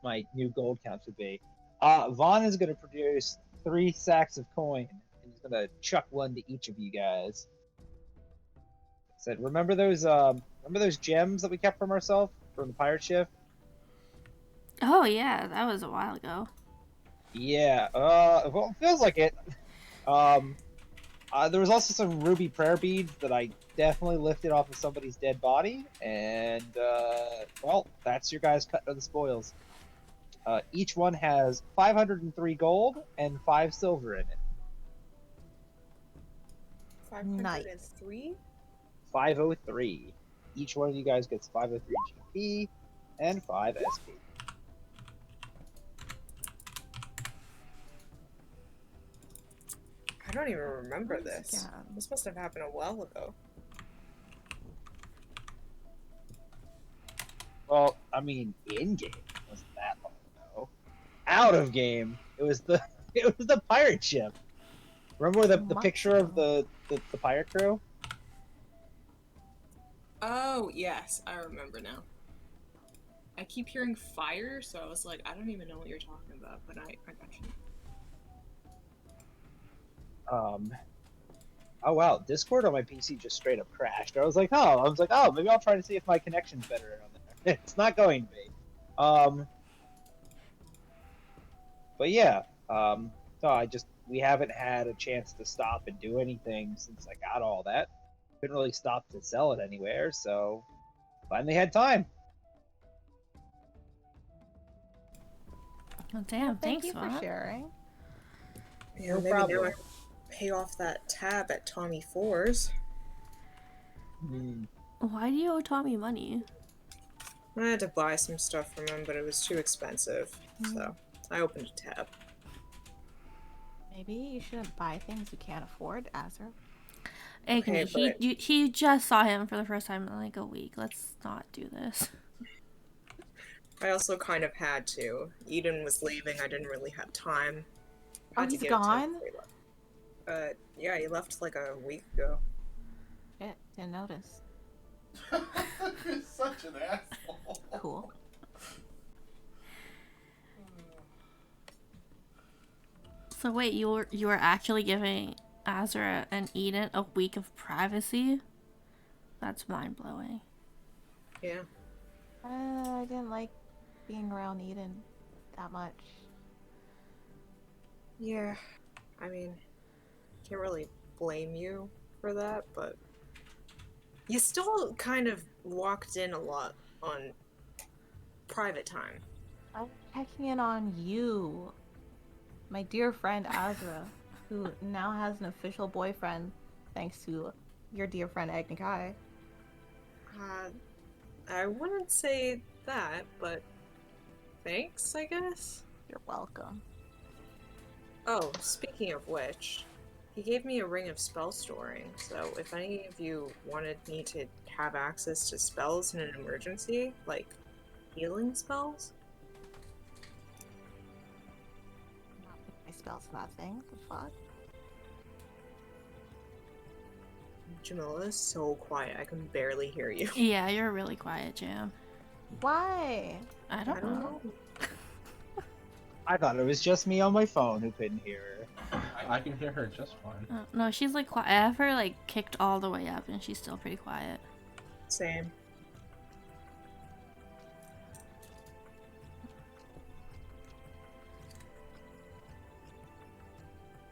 E: my new gold counts would be. Vaughn is going to produce 3 sacks of coin, and he's going to chuck one to each of you guys. Said, remember those gems that we kept from ourselves from the pirate ship?
C: Oh yeah, that was a while ago.
E: Yeah. Well, it feels like it. There was also some ruby prayer beads that I definitely lifted off of somebody's dead body, and well, that's your guys' cut of the spoils. Each one has 503 gold and 5 silver in it.
F: 503?
E: 503. Each one of you guys gets 503 GP and 5 SP.
F: I don't even remember
G: Nice
F: this.
G: job.
F: This must have happened a while ago.
E: Well, I mean, in game wasn't that long ago. Out of game, it was the pirate ship. Remember the
G: Months
E: picture of
G: ago.
E: the pirate crew?
H: Oh, yes, I remember now. I keep hearing fire, so I was like, I don't even know what you're talking about, but I got you.
E: Oh wow, Discord on my PC just straight up crashed. I was like, oh, maybe I'll try to see if my connection's better on there. It's not going to be. But yeah, so we haven't had a chance to stop and do anything since I got all that. Couldn't really stop to sell it anywhere, so finally had time.
C: Oh, damn,
G: Thank
C: thanks,
G: you for
C: Vaughn.
G: sharing.
F: Yeah,
E: No
F: maybe
E: problem.
F: now I can pay off that tab at Tommy Fours.
C: Why do you owe Tommy money?
F: I had to buy some stuff from him, but it was too expensive, so I opened a tab.
G: Maybe you shouldn't buy things you can't afford, Azrael.
C: Agni,
F: Okay,
C: he just saw him for the first time in like a week. Let's not do this.
F: I also kind of had to. Eden was leaving, I didn't really have time.
G: Oh,
F: Had to
G: he's
F: get it to him
G: gone?
F: before he left. Yeah, he left like a week ago.
G: Shit, didn't notice.
D: You're such an asshole.
G: Cool.
C: So wait, you were actually giving Azra and Eden a week of privacy? That's mind blowing.
F: Yeah.
G: I didn't like being around Eden that much.
F: Yeah. I mean, can't really blame you for that, but you still kind of walked in a lot on private time.
G: I'm checking in on you, my dear friend Azra, who now has an official boyfriend thanks to your dear friend Agni Kai.
F: I wouldn't say that, but thanks, I guess.
G: You're welcome.
F: Oh, speaking of which, he gave me a ring of spell storing, so if any of you wanted me to have access to spells in an emergency, like healing spells,
G: My spell's nothing. The fuck?
F: Jamila is so quiet, I can barely hear you.
C: Yeah, you're really quiet, Jam.
G: Why?
C: I don't know.
E: I thought it was just me on my phone who couldn't hear her.
A: I can hear her just fine.
C: No, she's like quiet. I have her like kicked all the way up, and she's still pretty quiet.
F: Same.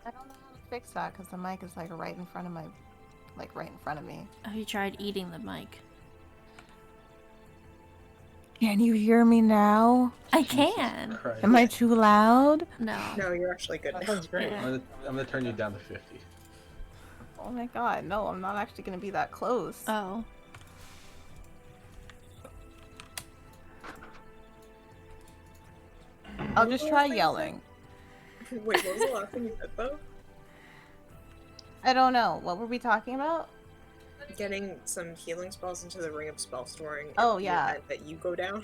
G: I don't know how to fix that because the mic is like right in front of me.
C: Have you tried eating the mic?
G: Can you hear me now?
C: I can.
A: Christ.
G: Am I too loud?
C: No.
F: No, you're actually good
E: That
F: now.
E: sounds great.
C: Yeah.
A: I'm gonna turn you down to 50.
G: Oh my god, no, I'm not actually gonna be that close.
C: Oh.
G: I'll just try yelling.
F: Wait, what was the last thing you said, though?
G: I don't know. What were we talking about?
F: Getting some healing spells into the ring of spell storing.
G: Oh,
F: in the
G: yeah.
F: event that you go down.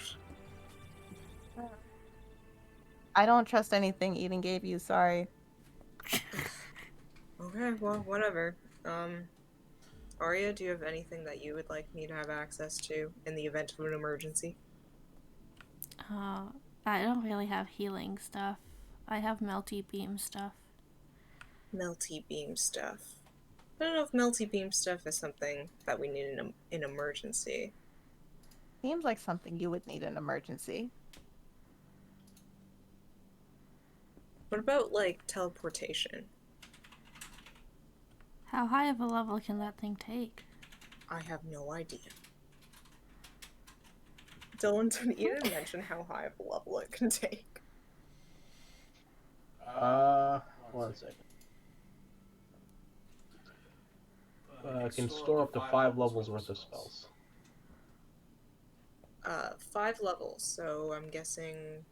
G: I don't trust anything Eden gave you, sorry.
F: Okay, well, whatever. Arya, do you have anything that you would like me to have access to in the event of an emergency?
C: I don't really have healing stuff. I have melty beam stuff.
F: Melty beam stuff. I don't know if melty beam stuff is something that we need in an emergency.
G: Seems like something you would need in an emergency.
F: What about, like, teleportation?
C: How high of a level can that thing take?
F: I have no idea. Dillon, didn't you mention how high of a level it can take?
A: One second. Can store up to 5 levels worth of spells.
F: 5 levels, so I'm guessing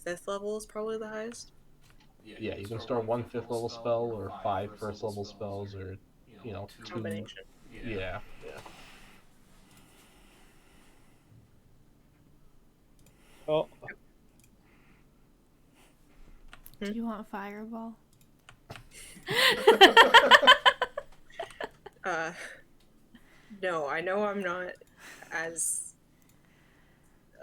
F: 5th level is probably the highest?
A: Yeah, you can store 1 5th level spell, or 5 first level spells, or, 2...
F: Combination.
A: Yeah.
E: Oh,
C: Do you want fireball?
F: No, I know I'm not as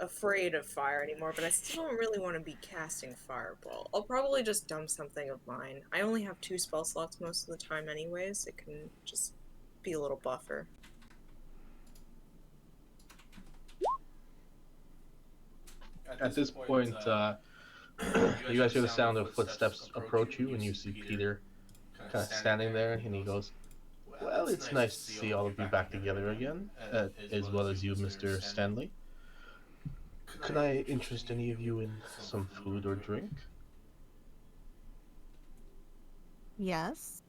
F: afraid of fire anymore, but I still don't really want to be casting fireball. I'll probably just dump something of mine. I only have 2 spell slots most of the time anyways. It can just be a little buffer.
A: At this point, you guys hear the sound of footsteps approach you, and you see Peter kind of standing there, and he goes, "Well, it's nice to see all of you back together again, as well as you, Mr. Stanley. Can I interest any of you in some food or drink?"
G: Yes.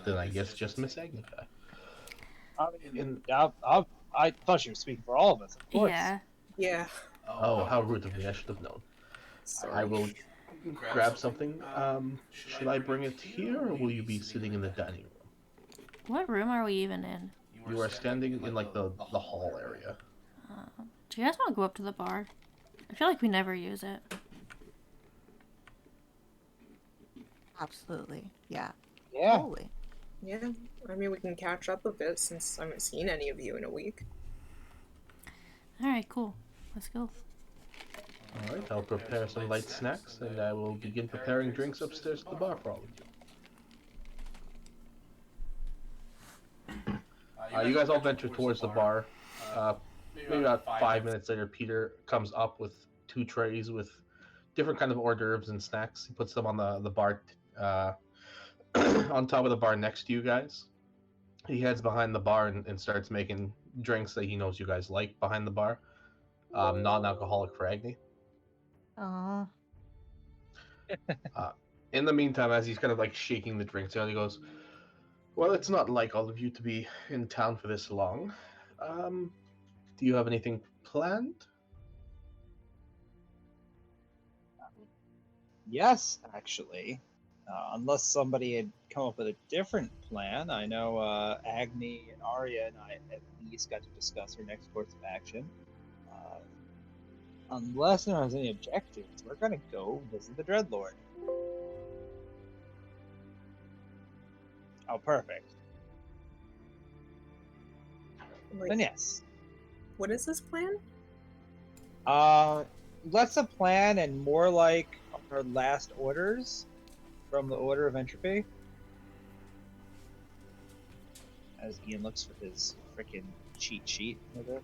A: Then I guess just Miss Agni Kai.
E: I thought you were speaking for all of us, of course.
C: Yeah.
F: Yeah.
A: Oh, how rude of me, I should have known.
F: Sorry.
A: I will grab something. Should I bring it here, or will you be sitting in the dining room?
C: What room are we even in?
A: You are standing in, like, the hall area.
C: Do you guys want to go up to the bar? I feel like we never use it.
G: Absolutely. Yeah.
E: Yeah.
G: Totally.
F: Yeah. I mean, we can catch up a bit since I haven't seen any of you in a week.
C: Alright, cool. Let's go.
A: Alright, I'll prepare some light snacks, and I will begin preparing drinks upstairs at the bar for all of you. You guys all venture towards the bar. Maybe about 5 minutes later, Peter comes up with 2 trays with different kind of hors d'oeuvres and snacks. He puts them on the bar, on top of the bar next to you guys. He heads behind the bar and starts making drinks that he knows you guys like behind the bar. Non-alcoholic for Agni.
G: Aw.
A: In the meantime, as he's kind of like shaking the drinks out, he goes, "Well, it's not like all of you to be in town for this long. Do you have anything planned?"
E: Yes, actually. Unless somebody had come up with a different plan. I know Agni and Arya and I at least got to discuss her next course of action. Unless there has any objectives, we're gonna go visit the Dreadlord. Oh, perfect.
F: Like,
E: Then yes.
F: what is this plan?
E: Less a plan and more like our last orders from the Order of Entropy. As Ian looks for his freaking cheat sheet with it.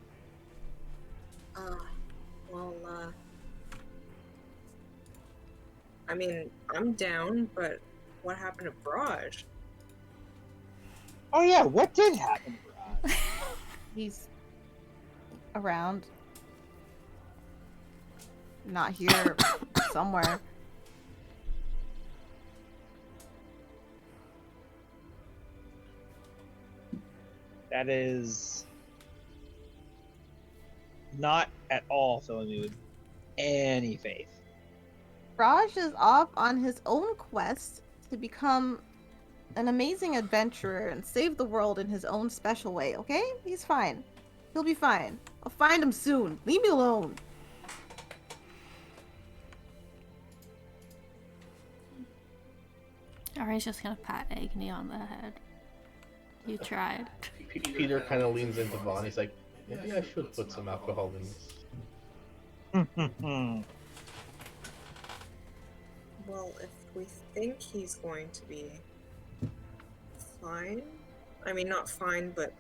F: Well, I mean, I'm down, but what happened to Braj?
E: Oh yeah, what did happen to Rod?
G: He's around. Not here. Somewhere.
E: That is not at all filling me with any faith.
G: Raj is off on his own quest to become an amazing adventurer and save the world in his own special way, okay? He's fine. He'll be fine. I'll find him soon. Leave me alone.
C: Arya's just gonna pat Agni on the head. You tried.
A: Peter kind of leans into Vaughn. He's like, maybe I should put some alcohol in this.
F: Well, if we think he's going to be fine, I mean, not fine, but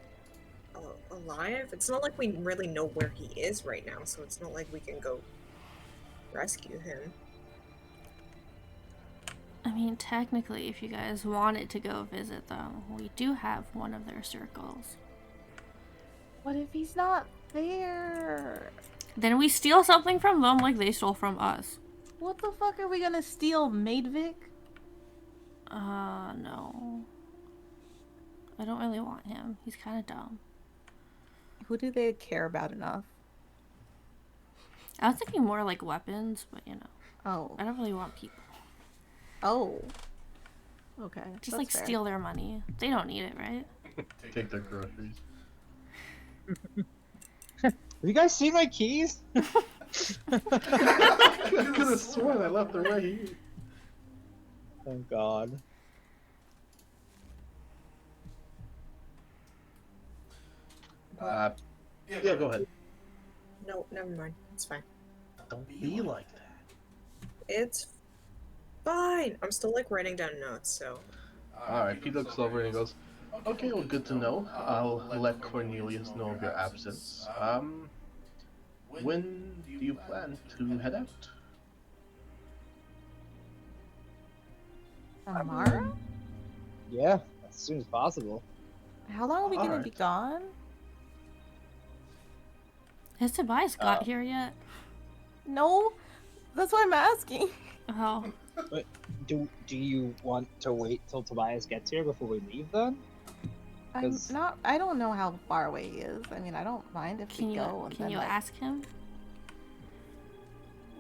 F: alive, it's not like we really know where he is right now, so it's not like we can go rescue him.
C: I mean, technically, if you guys wanted to go visit them, we do have one of their circles.
G: What if he's not there?
C: Then we steal something from them like they stole from us.
G: What the fuck are we gonna steal, Maidvic?
C: No. I don't really want him. He's kind of dumb.
G: Who do they care about enough?
C: I was thinking more like weapons, but you know.
G: Oh.
C: I don't really want people.
G: Oh. Okay.
C: Just like
G: fair.
C: steal their money. They don't need it, right?
A: Take their groceries.
E: Have you guys seen my keys?
A: I could have sworn I left them right here.
E: Oh God.
A: Yeah, go ahead.
F: No, never mind. It's fine.
A: Don't be like that.
F: It's fine. I'm still like writing down notes, so.
A: Alright, Pete looks over and he goes, okay, well, good to know. I'll let Cornelius know of your absence. When do you plan to head out?
G: Tomorrow?
E: Yeah, as soon as possible.
G: How long are we gonna be
A: Alright.
G: gone?
C: Has Tobias got here yet?
G: No, that's what I'm asking.
C: Oh.
E: But do you want to wait till Tobias gets here before we leave then?
G: I'm
E: 'Cause-
G: not. I don't know how far away he is. I mean, I don't mind if
C: Can
G: we
C: you
G: go. And
C: can
G: then,
C: you
G: like,
C: ask him?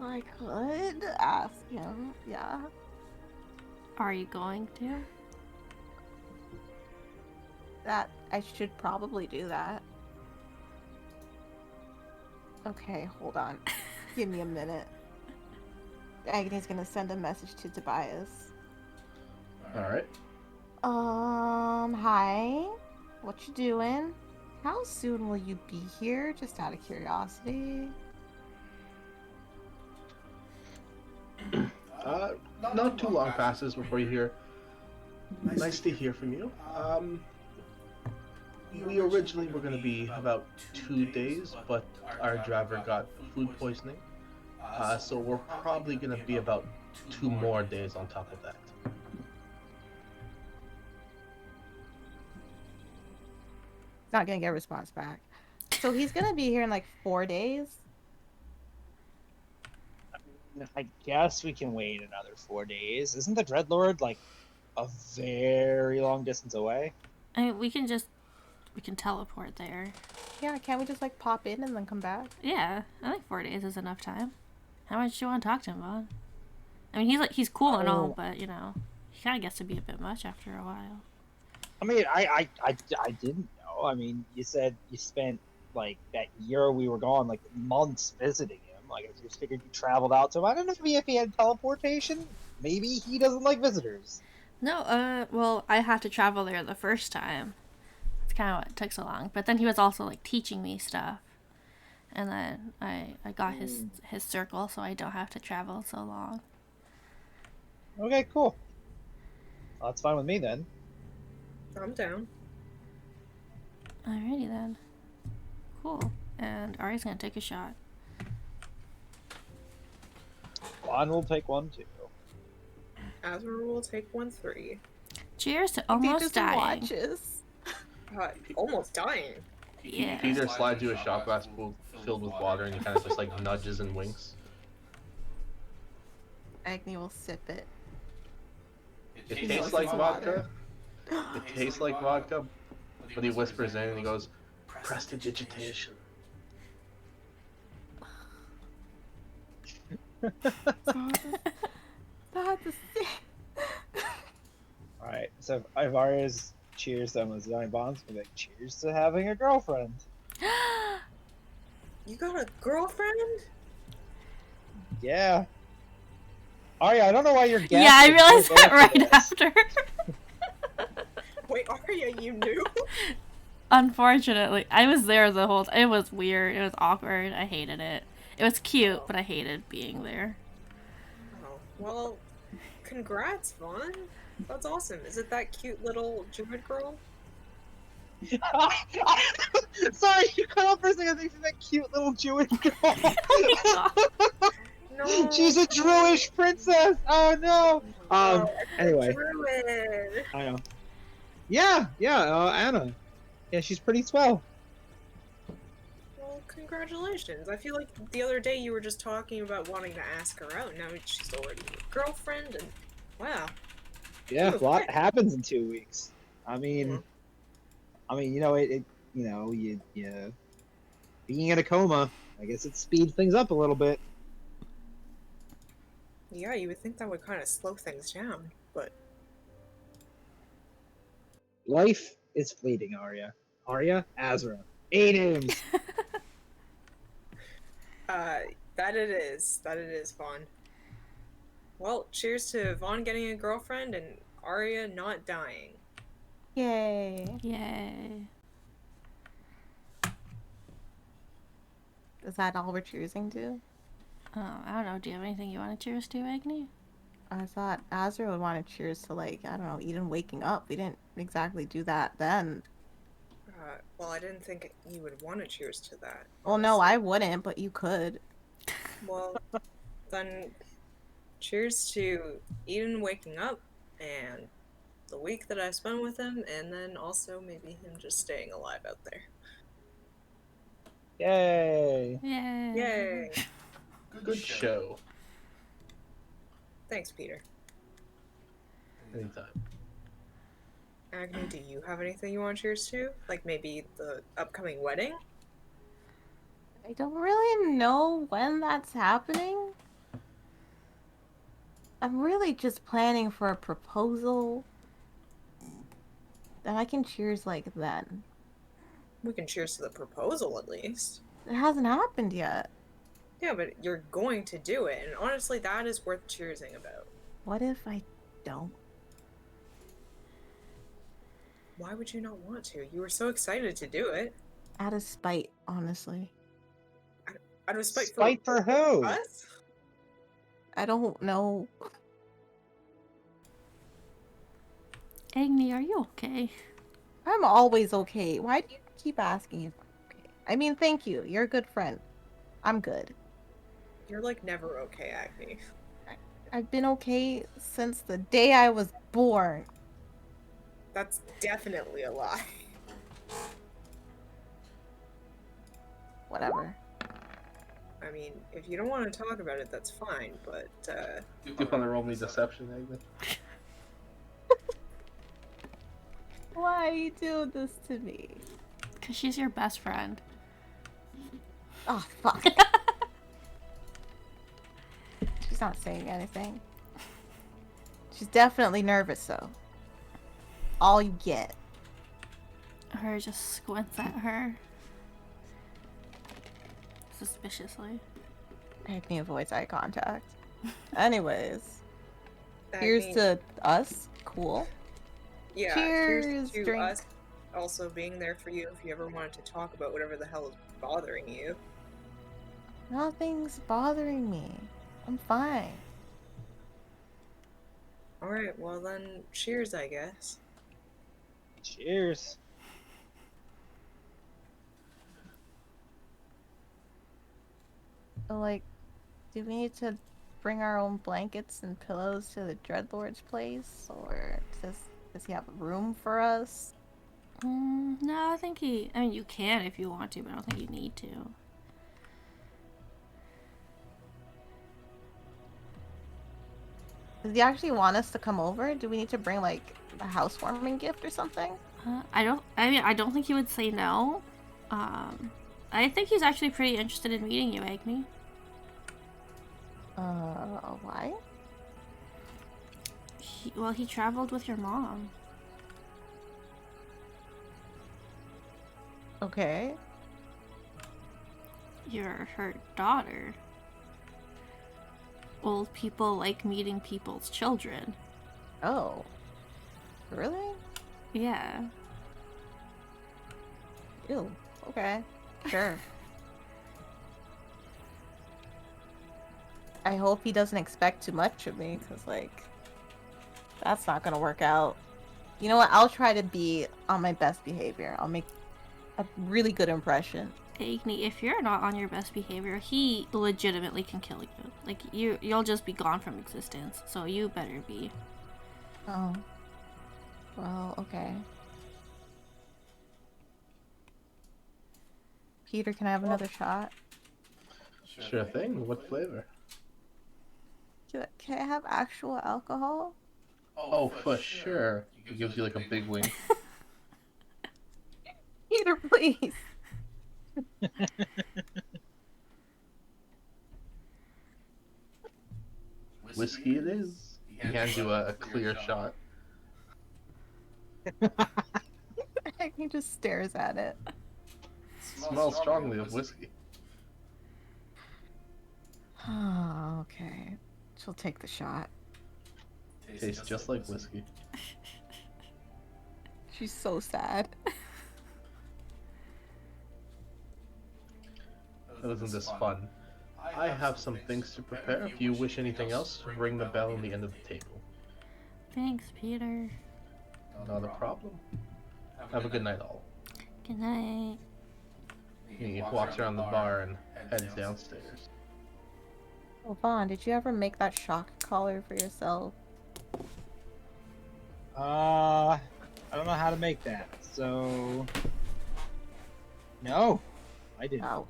G: I could ask him. Yeah.
C: Are you going to?
G: That I should probably do that. Okay, hold on. Give me a minute. Agni's gonna send a message to Tobias.
A: Alright.
G: Hi. What you doing? How soon will you be here? Just out of curiosity.
A: Not too long passes before you hear, nice to hear from you. We originally were going to be about 2 days, but our driver got food poisoning. So we're probably going to be about 2 more days on top of that.
G: Not gonna get a response back. So he's gonna be here in like 4 days.
E: I guess we can wait another 4 days. Isn't the Dreadlord like a very long distance away?
C: I mean, we can teleport there.
G: Yeah, can't we just like pop in and then come back?
C: Yeah, I think 4 days is enough time. How much do you want to talk to him about? I mean, he's cool and all, but you know, he kind of gets to be a bit much after a while.
E: I mean, I didn't know. I mean, you said you spent like that year we were gone, like months visiting him. Like I just figured you traveled out to him. I don't know if he had teleportation. Maybe he doesn't like visitors.
C: No, well, I had to travel there the first time. That's kind of what took so long. But then he was also like teaching me stuff, and then I got his circle, so I don't have to travel so long.
E: Okay, cool. Well, that's fine with me then.
F: I'm down.
C: Alrighty then. Cool. And Arya's gonna take a shot.
E: Juan will take one too.
F: Azrael will take 1-3.
C: Cheers to
G: He
C: almost
G: just
C: dying.
G: watches.
F: Almost dying.
C: Yeah.
A: Peter slides you a shot glass filled with water, and he kind of just like nudges and winks.
G: Agni will sip it.
A: It
G: He
A: tastes
G: knows
A: like
G: it's
A: vodka. It tastes like vodka, but he whispers in and he goes, "Prestidigitation."
E: Alright, so if Arya's cheers to Amazonian bonds, we're like, cheers to having a girlfriend.
F: You got a girlfriend?
E: Yeah. Arya, I don't know why you're gasping.
C: Yeah, I realized
E: so
C: that
E: bad
C: right
E: for this.
C: after.
F: Wait, Arya, you knew?
C: Unfortunately, I was there the whole time. It was weird. It was awkward. I hated it. It was cute, but I hated being there.
F: Oh, well, congrats, Vaughn. That's awesome. Is it that cute little Druid girl?
E: Sorry, you cut off for a second. I think she's that cute little Jewish girl.
F: No.
E: She's a Druish princess. Oh no.
F: Oh,
E: Anyway,
F: Druid.
E: I know. Yeah, Anna. Yeah, she's pretty swell.
F: Well, congratulations. I feel like the other day you were just talking about wanting to ask her out. Now she's already your girlfriend, and wow.
E: Yeah,
F: Ooh,
E: a lot
F: quick.
E: happens in 2 weeks. I mean,
F: Mhm.
E: you know, you being in a coma, I guess it speeds things up a little bit.
F: Yeah, you would think that would kind of slow things down, but
E: Life is fleeting, Arya. Arya, Azrael. 8 names.
F: that it is. That it is, Vaughn. Well, cheers to Vaughn getting a girlfriend and Arya not dying.
G: Yay.
C: Yay.
G: Is that all we're choosing to?
C: Oh, I don't know. Do you have anything you want to cheers to, Agni?
G: I thought Azrael would want to cheers to, like, I don't know, Eden waking up. We didn't exactly do that then.
F: Well, I didn't think you would want to cheers to that.
G: Well, no,
F: honestly.
G: I wouldn't, but you could.
F: Well, then cheers to Eden waking up and the week that I spent with him, and then also maybe him just staying alive out there.
E: Yay.
C: Yay.
F: Yay!
A: Good show.
F: Thanks, Peter.
A: Anytime.
F: Agni, do you have anything you want to cheers to? Like maybe the upcoming wedding?
G: I don't really know when that's happening. I'm really just planning for a proposal. And I can cheers like then.
F: We can cheers to the proposal at least.
G: It hasn't happened yet.
F: Yeah, but you're going to do it, and honestly, that is worth cheersing about.
G: What if I don't?
F: Why would you not want to? You were so excited to do it.
G: Out of spite, honestly.
F: Out of spite
E: Spite for who?
F: us?
G: I don't know.
C: Agni, are you okay?
G: I'm always okay. Why do you keep asking if I'm okay? I mean, thank you. You're a good friend. I'm good.
F: You're like never okay, Agni.
G: I've been okay since the day I was born.
F: That's definitely a lie.
G: Whatever.
F: I mean, if you don't want to talk about it, that's fine, but,
A: You want to roll me deception, Agni?
G: Why are you doing this to me?
C: Because she's your best friend.
G: Oh, fuck. She's not saying anything. She's definitely nervous, though. All you get.
C: Her just squints at her. Suspiciously.
G: Agni avoids eye contact. Anyways. Here's
F: Agni,
G: to us. Cool.
F: yeah,
G: cheers,
F: here's to
G: drink.
F: us also being there for you if you ever wanted to talk about whatever the hell is bothering you.
G: Nothing's bothering me. I'm fine.
F: Alright, well then, cheers, I guess.
E: Cheers.
G: So, like, do we need to bring our own blankets and pillows to the Dreadlord's place? Or does he have room for us?
C: No, I think I mean, you can if you want to, but I don't think you need to.
G: Does he actually want us to come over? Do we need to bring, like, a housewarming gift or something?
C: I don't think he would say no. I think he's actually pretty interested in meeting you, Agni.
G: Why?
C: He traveled with your mom.
G: Okay.
C: You're her daughter. old people like meeting people's children.
G: Oh. Really?
C: Yeah.
G: Ew. Okay. Sure. I hope he doesn't expect too much of me, because, like, that's not gonna work out. You know what? I'll try to be on my best behavior. I'll make a really good impression.
C: Agni, if you're not on your best behavior, he legitimately can kill you. Like, you'll just be gone from existence, so you better be.
G: Oh. Well, okay. Peter, can I have another shot?
A: Sure thing. What flavor?
G: Can I have actual alcohol?
A: Oh, for sure. He gives you like a big wink.
G: Peter, please.
A: Whiskey it is. He hands you a clear shot.
G: He just stares at it.
A: Smells strongly of whiskey.
G: Oh, okay. She'll take the shot.
A: Tastes just like whiskey.
G: She's so sad.
A: Isn't this fun? I have some things to prepare. If you wish anything else, ring the bell on the end of the table.
C: Thanks, Peter.
A: Not a problem. Have a good night, all.
C: Good night.
A: He walks around the bar and heads downstairs.
G: Oh, Vaughn, did you ever make that shock collar for yourself?
E: I don't know how to make that, so no, I didn't.
G: Oh.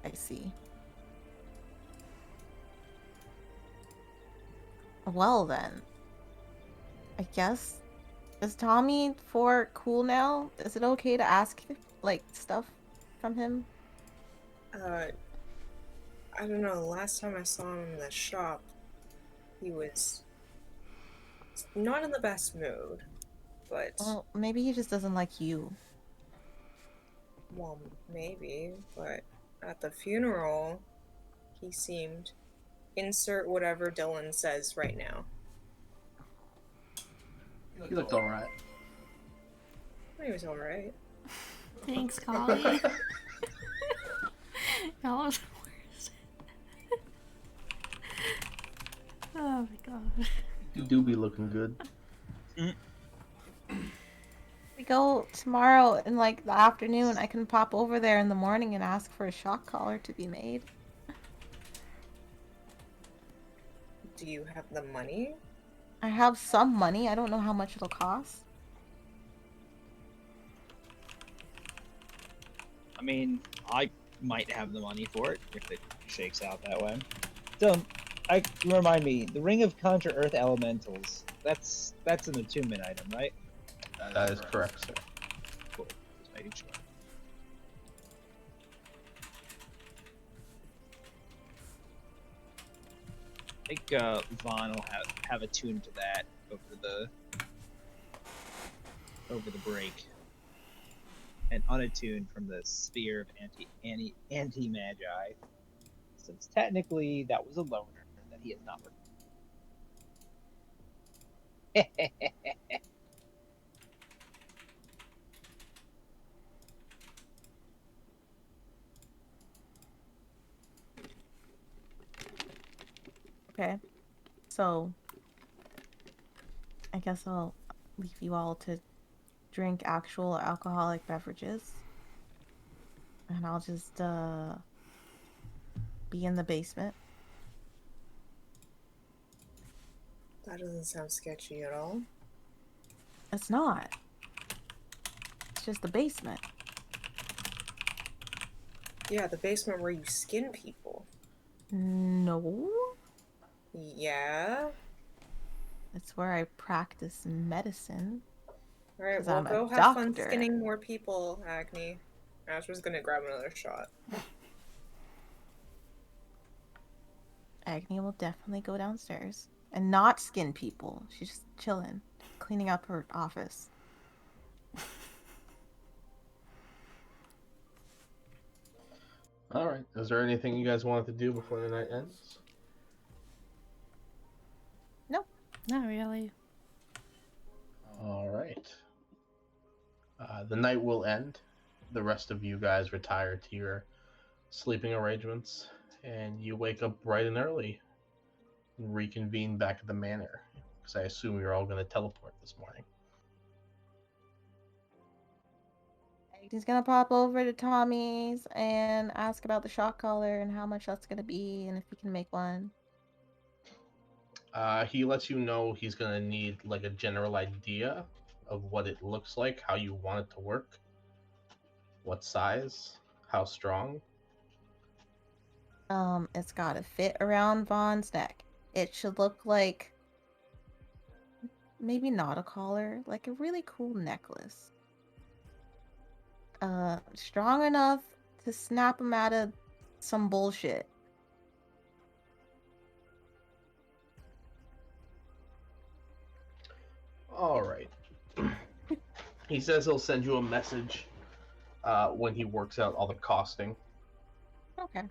G: I see. Well then. I guess. Is Tommy 4 cool now? Is it okay to ask, like, stuff from him?
F: I don't know. Last time I saw him in the shop, he was not in the best mood. But
G: Well, maybe he just doesn't like you.
F: well, maybe. But at the funeral, he seemed. Insert whatever Dillon says right now.
A: He looked alright.
F: He was alright.
C: Thanks, Collie. Y'all are the worst. Oh my god.
A: You do be looking good.
G: We go tomorrow in, like, the afternoon. I can pop over there in the morning and ask for a shock collar to be made.
F: Do you have the money?
G: I have some money. I don't know how much it'll cost.
E: I mean, I might have the money for it if it shakes out that way. So, remind me, the Ring of Conjure Earth Elementals. That's an attunement item, right?
A: That is correct, sir.
E: Cool. Just making sure. I think Vaughn will have attuned to that over the break, and unattuned from the sphere of anti magi, since technically that was a loner that he has not worked.
G: Okay. So, I guess I'll leave you all to drink actual alcoholic beverages. And I'll just, be in the basement.
F: That doesn't sound sketchy at all.
G: It's not. It's just the basement.
F: Yeah, the basement where you skin people.
G: No.
F: Yeah.
G: It's where I practice medicine.
F: Alright,
G: 'Cause
F: well,
G: I'm a
F: go have fun
G: doctor.
F: skinning more people, Agni. Asher's gonna grab another shot.
G: Agni will definitely go downstairs and not skin people. She's just chilling, cleaning up her office.
A: Alright. Is there anything you guys wanted to do before the night ends?
C: Not really.
A: All right. The night will end. The rest of you guys retire to your sleeping arrangements, and you wake up bright and early and reconvene back at the manor. Because I assume you're all going to teleport this morning.
G: He's gonna pop over to Tommy's and ask about the shock collar and how much that's gonna be and if he can make one.
A: He lets you know he's going to need like a general idea of what it looks like, how you want it to work, what size, how strong.
G: It's gotta fit around Vaughn's neck. It should look like maybe not a collar, like a really cool necklace. Strong enough to snap him out of some bullshit.
A: All right. He says he'll send you a message when he works out all the costing.
G: Okay.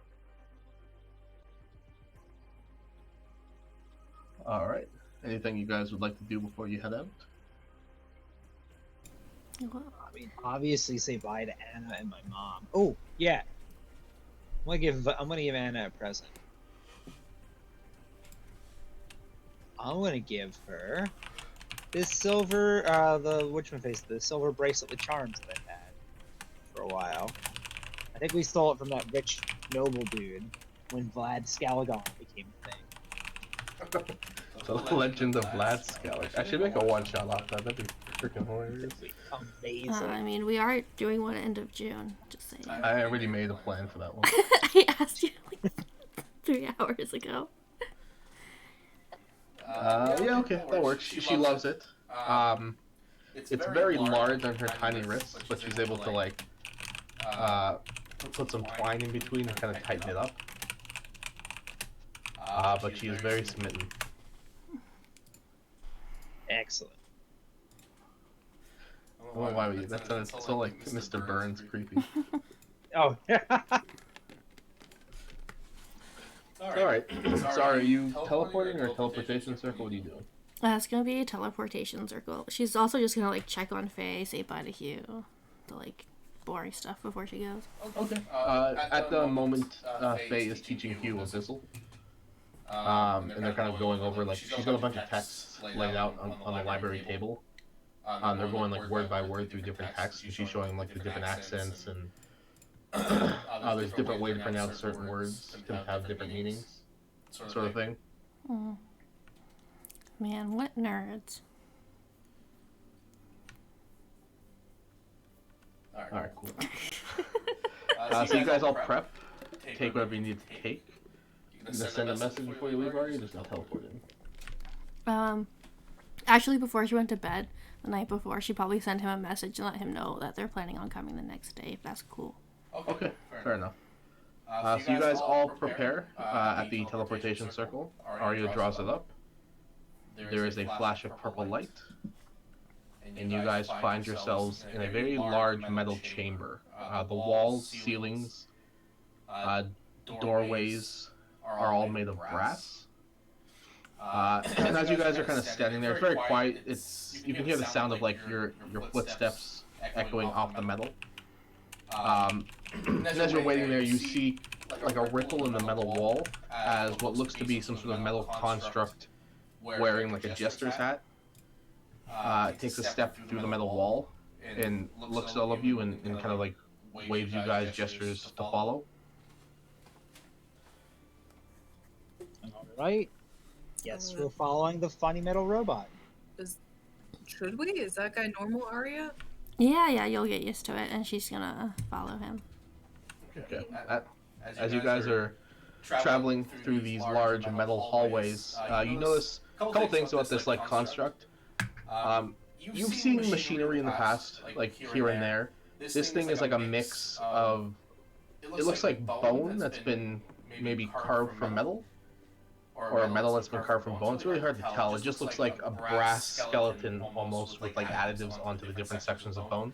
A: All right. Anything you guys would like to do before you head out?
C: Well,
E: I mean, obviously say bye to Anna and my mom. Oh yeah, I'm gonna give Anna a present. I'm gonna give her this silver, the silver bracelet with charms that I had for a while. I think we stole it from that rich noble dude when Vlad Scallion became a thing.
A: So the Legend of Vlad Scallion. I should make a one-shot off that. That'd be freaking hilarious.
E: Amazing.
C: I mean, we are doing one end of June. Just saying.
A: I already made a plan for that one.
C: I asked you like 3 hours ago.
A: Yeah, okay, that works. She loves it. It's very large on her tiny wrists, but she's able to like put some twine in between and kind of tighten it up. But she is very smitten.
E: Excellent.
A: Oh, why would you? That sounds so like Mr. Burns creepy.
E: Oh.
A: Alright. Sorry, are you teleporting or teleportation circle? What are you doing?
C: It's gonna be a teleportation circle. She's also just gonna like check on Faye, say bye to Hugh, the like boring stuff before she goes.
A: Okay. At the moment, Faye is teaching Hugh Abyssal. And they're kind of going over, like, she's got a bunch of texts laid out on the library table. They're going, like, word by word through different texts, and she's showing, like, the different accents, and there's different ways to pronounce certain words to have different meanings, sort of thing.
C: Mm. Man, what nerds.
A: Alright, cool. So you guys all prep, take whatever you need to take. You gonna send a message before you leave, Arya, or you just gonna teleport in?
C: Actually, before she went to bed, the night before, she probably sent him a message and let him know that they're planning on coming the next day, if that's cool.
A: Okay, fair enough. So you guys all prepare at the teleportation circle. Arya draws it up. There is a flash of purple light. And you guys find yourselves in a very large metal chamber. The walls, ceilings, doorways are all made of brass. And as you guys are kind of standing there, it's very quiet. You can hear the sound of like your footsteps echoing off the metal. And as you're waiting there, you see like a ripple in the metal wall as what looks to be some sort of metal construct wearing like a jester's hat. Takes a step through the metal wall and looks at all of you and kind of like waves you guys gestures to follow.
E: Alright. Yes, we're following the funny metal robot.
F: Should we? Is that guy normal, Arya?
C: Yeah, you'll get used to it, and she's gonna follow him.
A: Okay. As you guys are traveling through these large metal hallways, you notice a couple things about this like construct. You've seen machinery in the past, like here and there. This thing is like a mix of, it looks like bone that's been maybe carved from metal, or a metal that's been carved from bone. It's really hard to tell. It just looks like a brass skeleton almost with like additives onto the different sections of bone.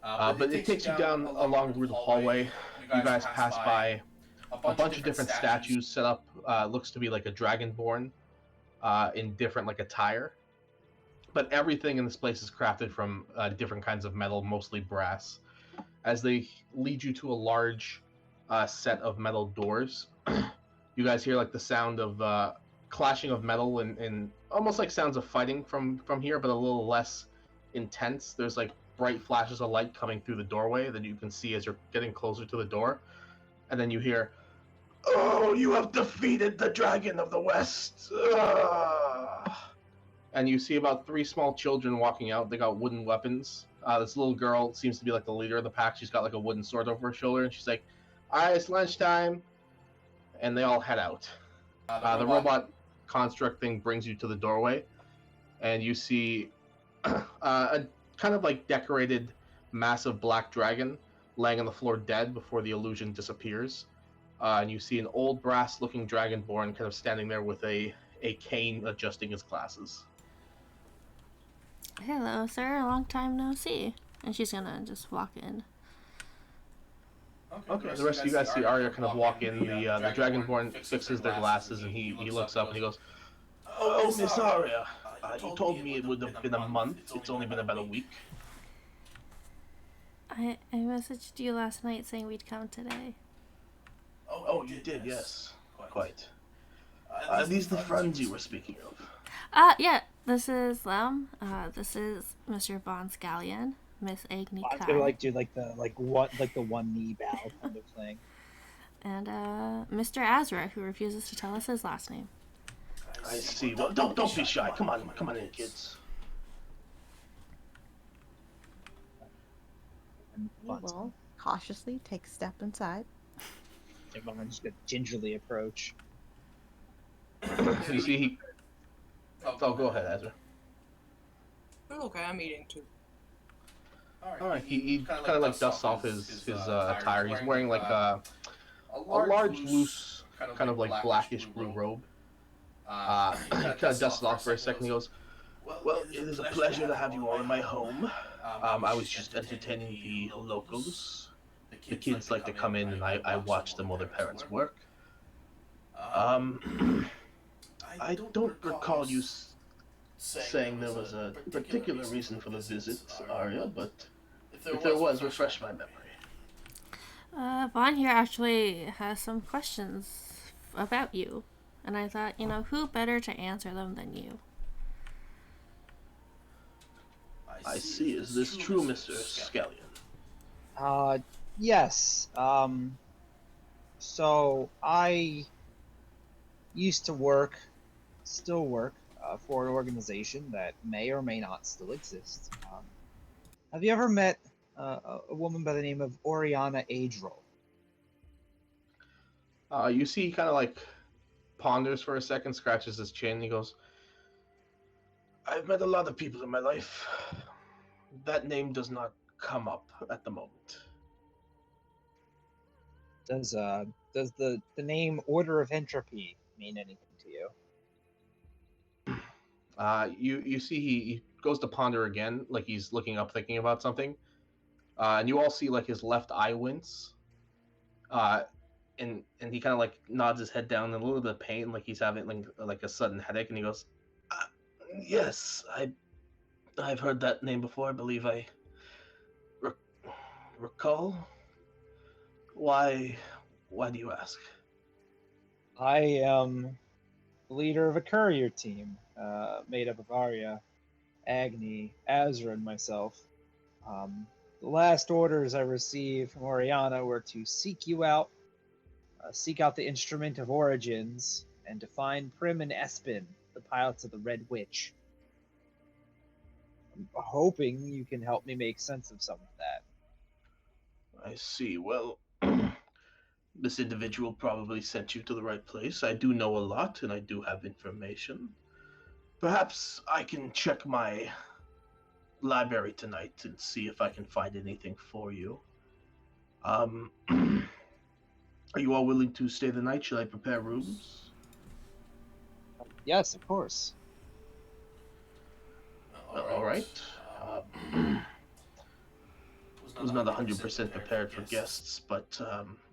A: But it takes you down along through the hallway. You guys pass by a bunch of different statues set up. Looks to be like a dragonborn. in different like attire. But everything in this place is crafted from different kinds of metal, mostly brass. As they lead you to a large set of metal doors, you guys hear like the sound of clashing of metal and almost like sounds of fighting from here, but a little less intense. There's like bright flashes of light coming through the doorway that you can see as you're getting closer to the door, and then you hear, "Oh, you have defeated the Dragon of the West!" And you see about 3 small children walking out. They got wooden weapons. This little girl seems to be like the leader of the pack. She's got like a wooden sword over her shoulder, and she's like, "All right, it's lunchtime," and they all head out. The robot construct thing brings you to the doorway, and you see a kind of like decorated, massive black dragon laying on the floor dead before the illusion disappears. And you see an old brass-looking dragonborn kind of standing there with a cane adjusting his glasses.
C: Hello, sir. Long time no see. And she's gonna just walk in.
A: Okay, the rest of you guys see Arya kind of walk in. The Dragonborn fixes their glasses, and he looks up and he goes, "Oh, Miss Arya, you told me it would have been a month. It's only been about a week."
C: I messaged you last night saying we'd come today.
A: Oh, you did, yes. Quite. Are these the friends you were speaking of?
C: Yeah, this is Lem. This is Mr. Von Scallion, Miss Agni
E: I was
C: Kai,
E: gonna like do like the one knee bow kind of thing.
C: and Mr. Azrael, who refuses to tell us his last name.
A: I see. Well, don't be shy. Come on in, kids.
G: We will cautiously take a step inside.
E: Everyone just gonna gingerly approach.
A: You see, he... Oh, go ahead, Azrael.
H: Okay, I'm eating too.
A: All right, he kind of like dusts off his attire. He's wearing like a large, loose, kind of like blackish blue robe. He kind of dusts it off for a second. He goes, "Well, it is a pleasure to have you all in my home. I was just entertaining the locals. The kids like to come in and I watch them while their parents work. I don't recall you saying there was a particular reason for the visit, Arya, but if there was, refresh my memory."
C: Vaughn here actually has some questions about you, and I thought, who better to answer them than you?
A: I see. Is this true, Mr. Scallion?
E: Yes. So I used to still work for an organization that may or may not still exist. Have you ever met a woman by the name of Oriana Adril?
A: You see, he kind of like ponders for a second, scratches his chin, and he goes, "I've met a lot of people in my life. That name does not come up at the moment."
E: Does the name Order of Entropy mean anything to you?
A: You see, he goes to ponder again, like he's looking up, thinking about something, and you all see like his left eye wince, and he kind of like nods his head down in a little bit of pain, like he's having like a sudden headache, and he goes, "Yes, I've heard that name before. I believe I recall. Why do you ask?"
E: I am the leader of a courier team made up of Arya, Agni, Azra, and myself. The last orders I received from Oriana were to seek you out, seek out the Instrument of Origins, and to find Prim and Espin, the pilots of the Red Witch. I'm hoping you can help me make sense of some of that.
A: I see. Well, this individual probably sent you to the right place. I do know a lot, and I do have information. Perhaps I can check my library tonight and see if I can find anything for you. Are you all willing to stay the night? Should I prepare rooms?
E: Yes, of course.
A: All right. Was not 100% prepared for guests, but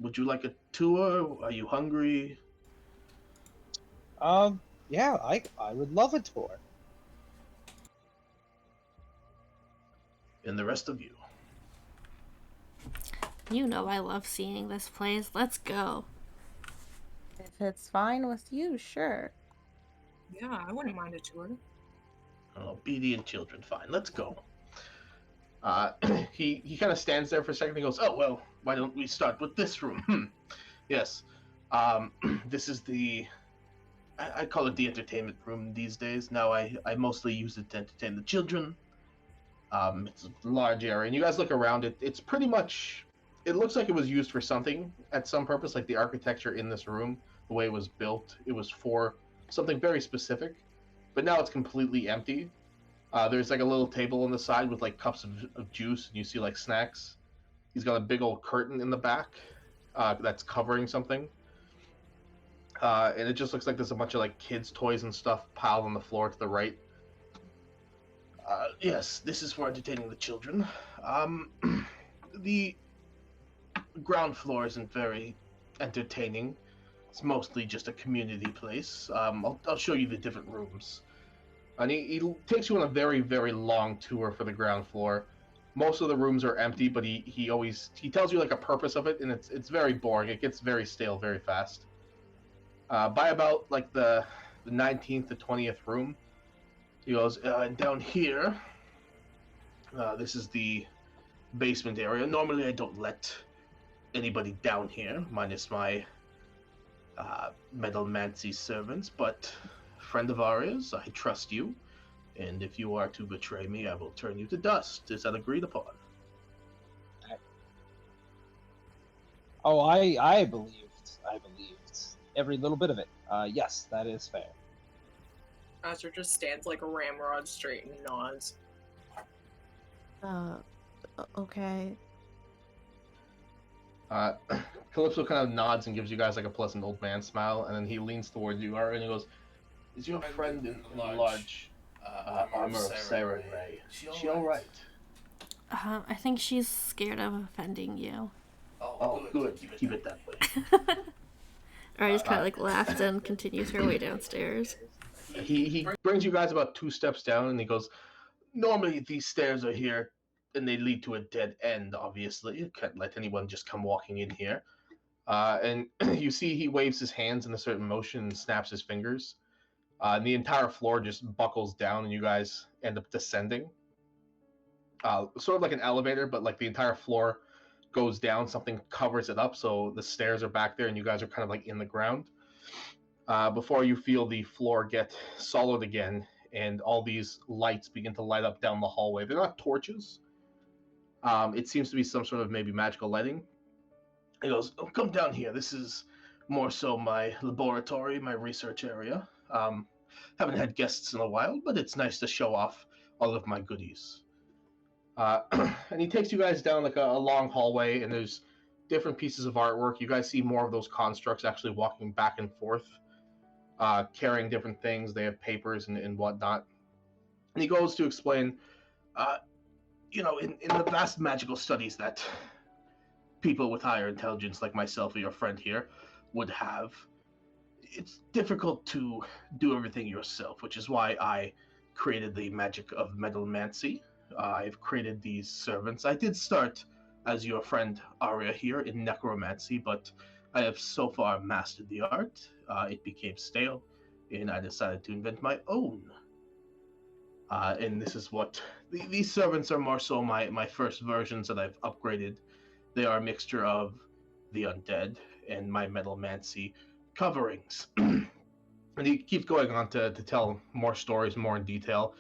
A: would you like a tour? Are you hungry?
E: Yeah, I would love a tour.
A: And the rest of you.
C: You know I love seeing this place. Let's go.
G: If it's fine with you, sure.
H: Yeah, I wouldn't mind a tour.
A: Obedient children, fine. Let's go. Uh, he kind of stands there for a second. He goes, "Oh well, why don't we start with this room?" Yes, this is the I call it the entertainment room these days. Now I mostly use it to entertain the children. It's a large area, and you guys look around it. It's pretty much. It looks like it was used for something at some purpose, like the architecture in this room, the way it was built. It was for something very specific, but now it's completely empty. There's like a little table on the side with like cups of juice, and you see like snacks. He's got a big old curtain in the back that's covering something. And it just looks like there's a bunch of like kids' toys and stuff piled on the floor to the right. Yes, this is for entertaining the children. The ground floor isn't very entertaining. It's mostly just a community place. I'll show you the different rooms. And he takes you on a very, very long tour for the ground floor. Most of the rooms are empty, but he tells you like a purpose of it, and it's very boring. It gets very stale very fast. By about like the 19th to 20th room, he goes, and down here, this is the basement area. Normally, I don't let anybody down here, minus my metalmancy servants, but friend of Arya's, I trust you, and if you are to betray me, I will turn you to dust. Is that agreed upon?
E: Oh, I believed every little bit of it. Yes, that is fair.
F: Azra just stands like a ramrod straight and nods.
G: Okay.
A: Calypso kind of nods and gives you guys like a pleasant old man smile, and then he leans towards you, Arya, and he goes, "Is your friend in the large armor of Sarah Ray? Is she all right?"
C: I think she's scared of offending you.
A: Oh, good. Keep it that way.
C: Arya just kind of like laughs and continues her way downstairs.
A: He brings you guys about 2 steps down, and he goes, "Normally these stairs are here, and they lead to a dead end. Obviously, you can't let anyone just come walking in here." And you see he waves his hands in a certain motion and snaps his fingers. And the entire floor just buckles down, and you guys end up descending. Sort of like an elevator, but like the entire floor goes down. Something covers it up, so the stairs are back there, and you guys are kind of like in the ground. Before you feel the floor get solid again, and all these lights begin to light up down the hallway. They're not torches. It seems to be some sort of maybe magical lighting. He goes, "Oh, come down here. This is more so my laboratory, my research area. Haven't had guests in a while, but it's nice to show off all of my goodies." And he takes you guys down like a long hallway, and there's different pieces of artwork. You guys see more of those constructs actually walking back and forth, carrying different things. They have papers and whatnot. And he goes to explain, in the vast magical studies that people with higher intelligence like myself or your friend here would have, it's difficult to do everything yourself, which is why I created the magic of metalmancy. I've created these servants. I did start as your friend Arya here in necromancy, but I have so far mastered the art. It became stale, and I decided to invent my own. And this is what these servants are more so my first versions that I've upgraded. They are a mixture of the undead and my metalmancy coverings. And he keeps going on to tell more stories, more in detail.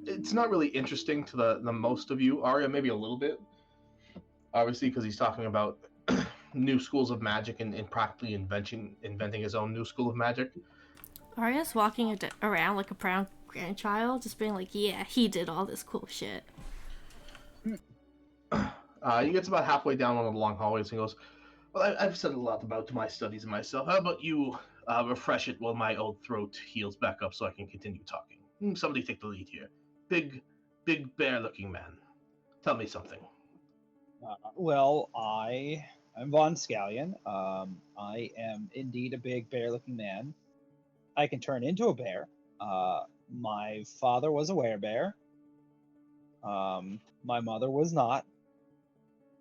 A: It's not really interesting to the most of you. Arya, maybe a little bit, obviously, because he's talking about new schools of magic and practically inventing his own new school of magic.
C: Arya's walking around like a proud grandchild, just being like, yeah, he did all this cool shit.
A: He gets about halfway down one of the long hallways and goes, "Well, I've said a lot about my studies and myself. How about you refresh it while my old throat heals back up so I can continue talking? Somebody take the lead here. Big bear-looking man. Tell me something."
E: Well, I'm von Scallion. I am indeed a big bear-looking man. I can turn into a bear. My father was a werebear. My mother was not.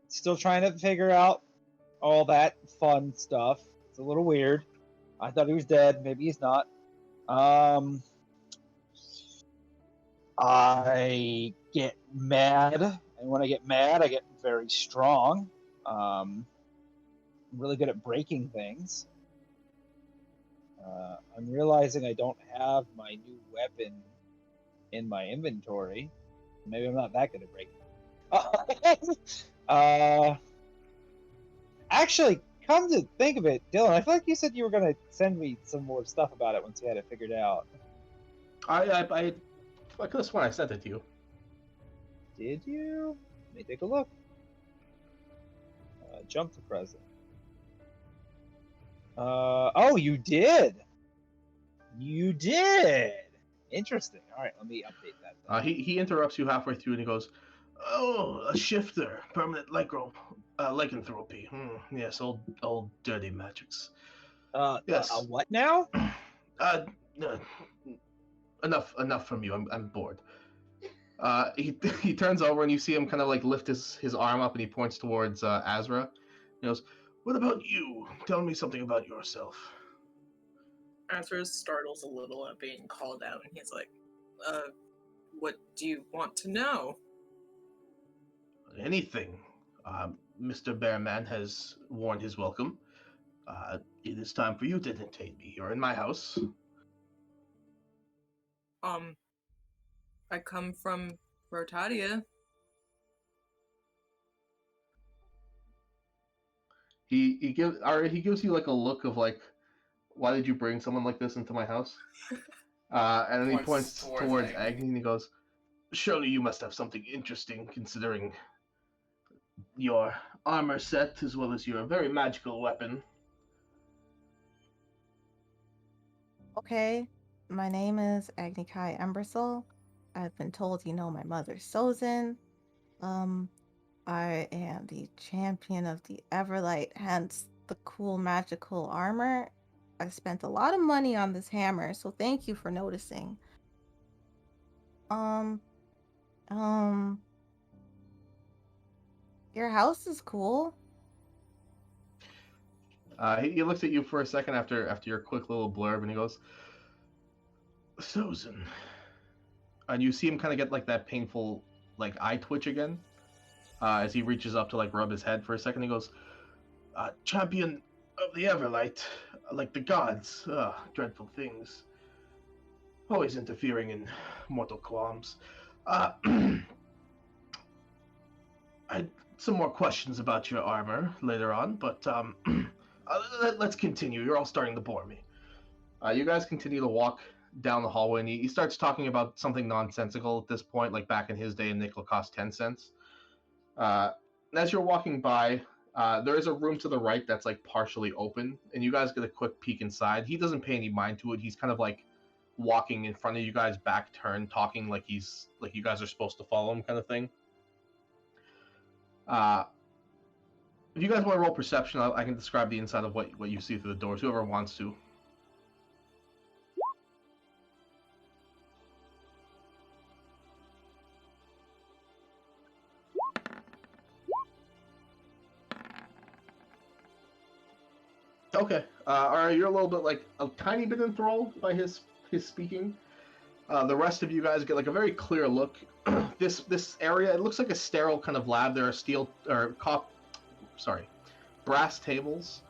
E: Still trying to figure out all that fun stuff. It's a little weird. I thought he was dead. Maybe he's not. I get mad, and when I get mad, I get very strong. I'm really good at breaking things. I'm realizing I don't have my new weapon in my inventory. Maybe I'm not that good at breaking. Actually, come to think of it, Dillon, I feel like you said you were gonna send me some more stuff about it once you had it figured out.
A: I could have sworn I sent it to you.
E: Did you? Let me take a look. Jump to present. Oh, you did. You did. Interesting. All right, let me update that. Then.
A: He interrupts you halfway through and he goes, "Oh, a shifter, permanent lycanthropy. Yes, old dirty magics. Yes.
E: What now?
A: No, enough from you. I'm bored." He turns over and you see him kind of like lift his arm up and he points towards Azra. He goes, "What about you? Tell me something about yourself."
F: Azra startles a little at being called out, and he's like, what do you want to know?"
A: Anything. Mr. Bearman has worn his welcome. It is time for you to entertain me. You're in my house.
F: I come from Rotadia.
A: He gives you like a look of like, why did you bring someone like this into my house? And then he points towards Agni and he goes, "Surely you must have something interesting, considering your armor set as well as your very magical weapon."
G: Okay, my name is Agni Kai Embersoul. I've been told you know my mother Sozin. I am the champion of the Everlight, hence the cool magical armor. I spent a lot of money on this hammer, so thank you for noticing. Um, your house is cool.
A: He looks at you for a second after your quick little blurb, and he goes, "Sozin," and you see him kind of get like that painful like eye twitch again as he reaches up to like rub his head for a second. He goes, "Champion of the Everlight, like the gods, dreadful things, always interfering in mortal qualms. I had some more questions about your armor later on, but let's continue. You're all starting to bore me." You guys continue to walk down the hallway, and he starts talking about something nonsensical at this point, like back in his day, a nickel cost 10 cents. As you're walking by, there is a room to the right that's like partially open, and you guys get a quick peek inside. He doesn't pay any mind to it. He's kind of like walking in front of you guys, back turned, talking like you guys are supposed to follow him, kind of thing. If you guys want to roll perception, I can describe the inside of what you see through the doors. Whoever wants to. Okay. Alright, you're a little bit like a tiny bit enthralled by his speaking. The rest of you guys get like a very clear look. This area, it looks like a sterile kind of lab. There are brass tables.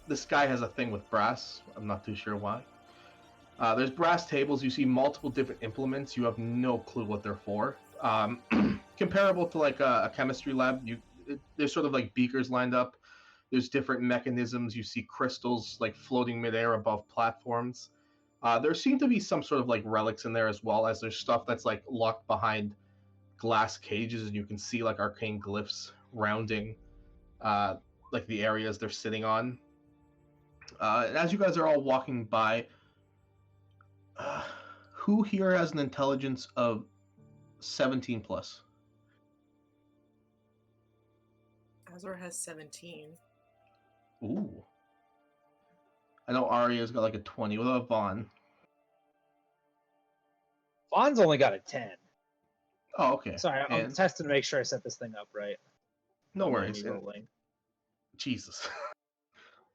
A: This guy has a thing with brass. I'm not too sure why. There's brass tables. You see multiple different implements. You have no clue what they're for. Comparable to like a chemistry lab. There's sort of like beakers lined up. There's different mechanisms. You see crystals like floating midair above platforms. There seem to be some sort of like relics in there, as well as there's stuff that's like locked behind glass cages, and you can see like arcane glyphs rounding like the areas they're sitting on. And as you guys are all walking by, who here has an intelligence of 17 plus?
F: Azra has 17.
A: Ooh. I know Arya's got like a 20. What about Vaughn?
E: Vaughn's only got a 10.
A: Oh, okay.
E: Sorry, I'm
A: And
E: testing to make sure I set this thing up right.
A: no
E: Don't mind
A: worries.
E: me
A: And
E: rolling.
A: Jesus,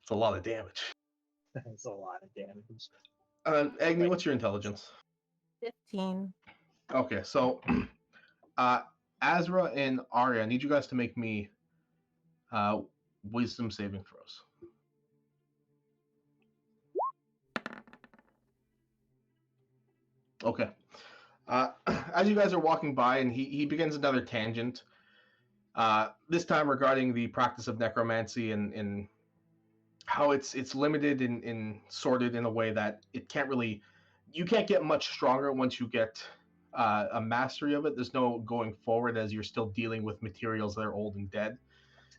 A: it's a lot of damage.
E: That's a lot of damage.
A: Agni, what's your intelligence?
G: 15.
A: Okay, so Azra and Arya, I need you guys to make me wisdom saving throws. Okay. As you guys are walking by, and he begins another tangent, this time regarding the practice of necromancy and how it's limited and sorted in a way that you can't get much stronger once you get a mastery of it. There's no going forward as you're still dealing with materials that are old and dead,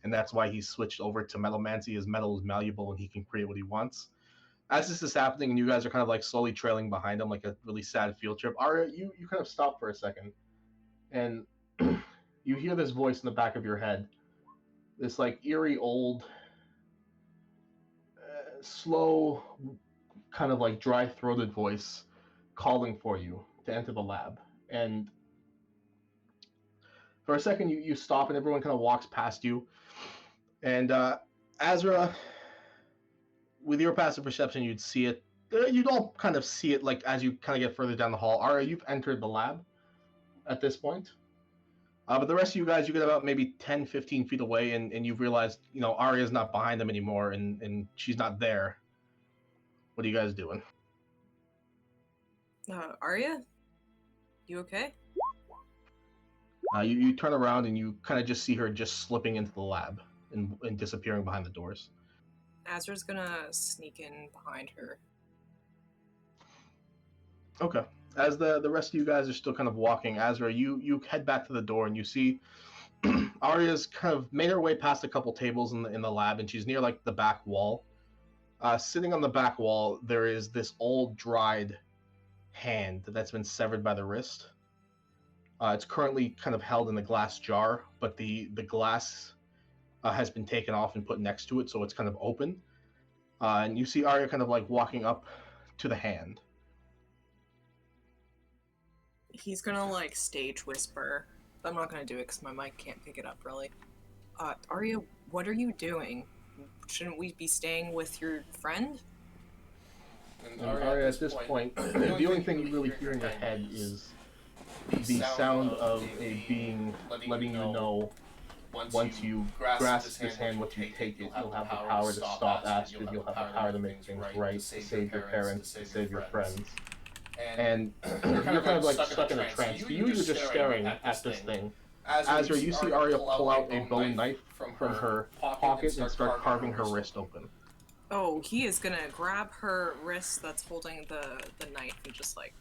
A: and that's why he switched over to metalmancy, as metal is malleable and he can create what he wants. As this is happening and you guys are kind of like slowly trailing behind him like a really sad field trip, Arya, you kind of stop for a second and you hear this voice in the back of your head, this like eerie old slow kind of like dry-throated voice calling for you to enter the lab. And for a second you stop and everyone kind of walks past you, and Azra, with your passive perception, you'd see it. You don't kind of see it like as you kind of get further down the hall. Arya, you've entered the lab at this point. But the rest of you guys, you get about maybe 10, 15 feet away, and you've realized, Arya's not behind them anymore, and she's not there. What are you guys doing?
F: Arya? You okay?
A: You turn around, and you kind of just see her just slipping into the lab and disappearing behind the doors.
F: Azra's gonna sneak in behind her.
A: Okay. As the rest of you guys are still kind of walking, Azra, you head back to the door and you see Arya's kind of made her way past a couple tables in the lab, and she's near like the back wall. Sitting on the back wall, there is this old dried hand that's been severed by the wrist. It's currently kind of held in a glass jar, but the glass has been taken off and put next to it, so it's kind of open. And you see Arya kind of like walking up to the hand.
F: He's gonna like stage whisper. I'm not gonna do it because my mic can't pick it up really. Arya, what are you doing? Shouldn't we be staying with your friend?
A: And Arya, at this point, the only thing you really hear in your head is the sound of a being letting you know once you grasp this hand, once you take it, you'll have the power to stop Astrid, you'll have the power to make things right, to save your parents, to save your friends. And you're kind of like stuck in a trance. You're just staring at this thing. Azra, you see Arya pull out a bone knife from her pocket and start carving her wrist open.
F: Oh, he is gonna grab her wrist that's holding the knife and just like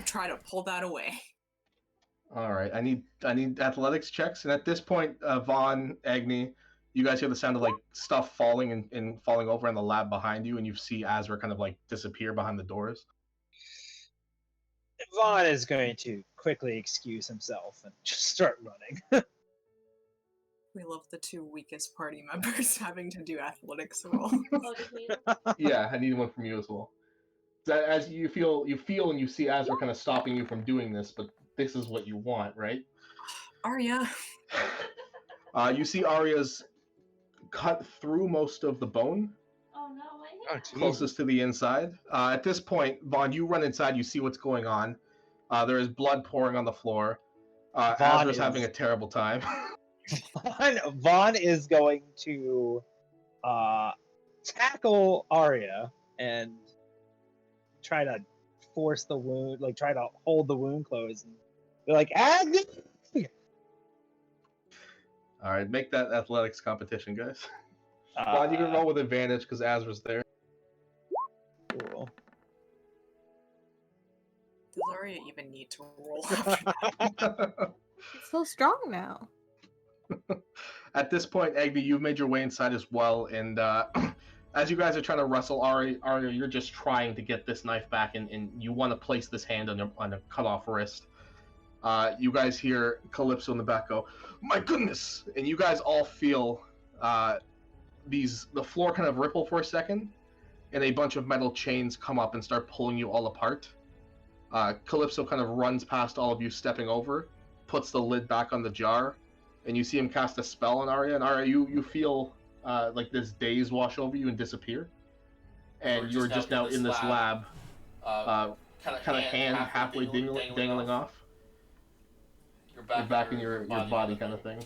F: try to pull that away.
A: All right, I need athletics checks, and at this point, Vaughn, Agni, you guys hear the sound of like stuff falling and falling over in the lab behind you, and you see Azra kind of like disappear behind the doors.
E: Vaughn is going to quickly excuse himself and just start running.
F: We love the two weakest party members having to do athletics roll.
A: Yeah, I need one from you as well. As you feel and you see Azra kind of stopping you from doing this, but this is what you want, right?
F: Arya.
A: You see Arya's cut through most of the bone.
C: Oh no,
A: Closest to the inside. At this point, Vaughn, you run inside, you see what's going on. There is blood pouring on the floor. Azra's having a terrible time.
E: Vaughn is going to tackle Arya and try to force the wound, like try to hold the wound closed. And be like, Agni!
A: All right, make that athletics competition, guys. Vaughn, you can roll with advantage because Azra's there.
E: Cool.
F: Does Arya even need to roll?
G: It's so strong now.
A: At this point, Agni, you've made your way inside as well, and as you guys are trying to wrestle Arya, you're just trying to get this knife back, and you want to place this hand on a cut-off wrist. You guys hear Calypso in the back go, "My goodness!" And you guys all feel the floor kind of ripple for a second, and a bunch of metal chains come up and start pulling you all apart. Calypso kind of runs past all of you, stepping over, puts the lid back on the jar, and you see him cast a spell on Arya. And Arya, you feel like this daze wash over you and disappear, and you're just now in this lab, kind of hand halfway dangling off. You're back in your body kind of thing.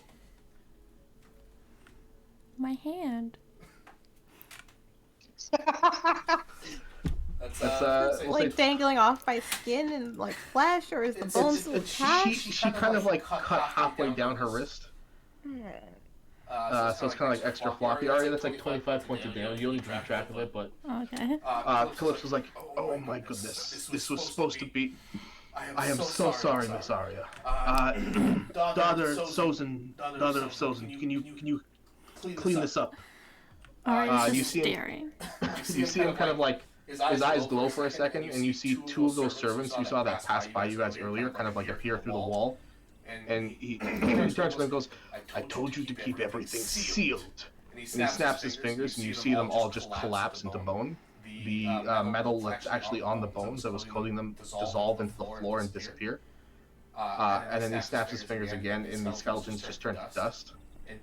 C: My hand.
D: That's
A: we'll
G: Like
A: say-
G: dangling off by skin and like flesh, or is the bone still attached?
A: She kind of like cut halfway down her wrist. So it's kind of like extra floppy. Arya, that's like 25 points of damage. You don't need to keep track of it, but
C: Okay.
A: Calypso's like, oh my goodness, this was supposed to be. I am so sorry, Miss Arya. Daughter of Sozin, can you clean this up?
C: Arya's
A: you
C: just
A: see him-
C: staring.
A: You see him kind of like, his eyes glow for a second, and you see two of those servants you saw that passed by you guys earlier kind of like appear through the wall. And he turns to them and goes, I told you to keep everything sealed. And he snaps his fingers, and you see them all just collapse into bone. The metal that's actually on the bones that was coating them dissolve into the floor and disappear. And then he snaps his fingers again, and the skeletons just turn to dust.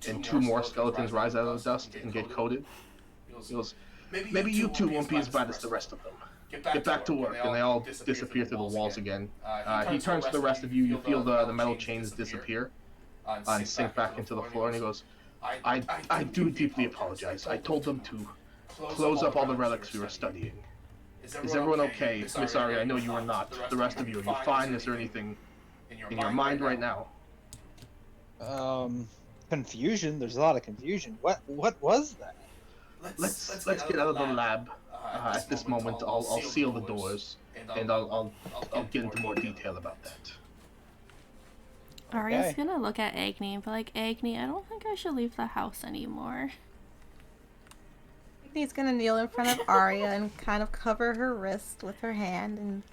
A: And two more skeletons rise out of the dust and get coated. He goes, maybe you two won't be as bad as the rest of them. Get back to work, and they all disappear through the walls again. He turns to the rest of you. You feel the metal chains disappear and sink back into the floor, and he goes, I do deeply apologize. I told them to close up all the relics we were studying. Is everyone okay? Miss Arya, I know you are not. The rest of you, are you fine? Is there anything in your mind right now?
E: Confusion. There's a lot of confusion. What was that?
A: Let's get out of the lab at this moment. I'll seal the doors, and I'll get into more detail about that.
C: Arya's
E: Okay.
C: gonna look at Agni and be like, Agni, I don't think I should leave the house anymore.
G: Agni's gonna kneel in front of Arya and kind of cover her wrist with her hand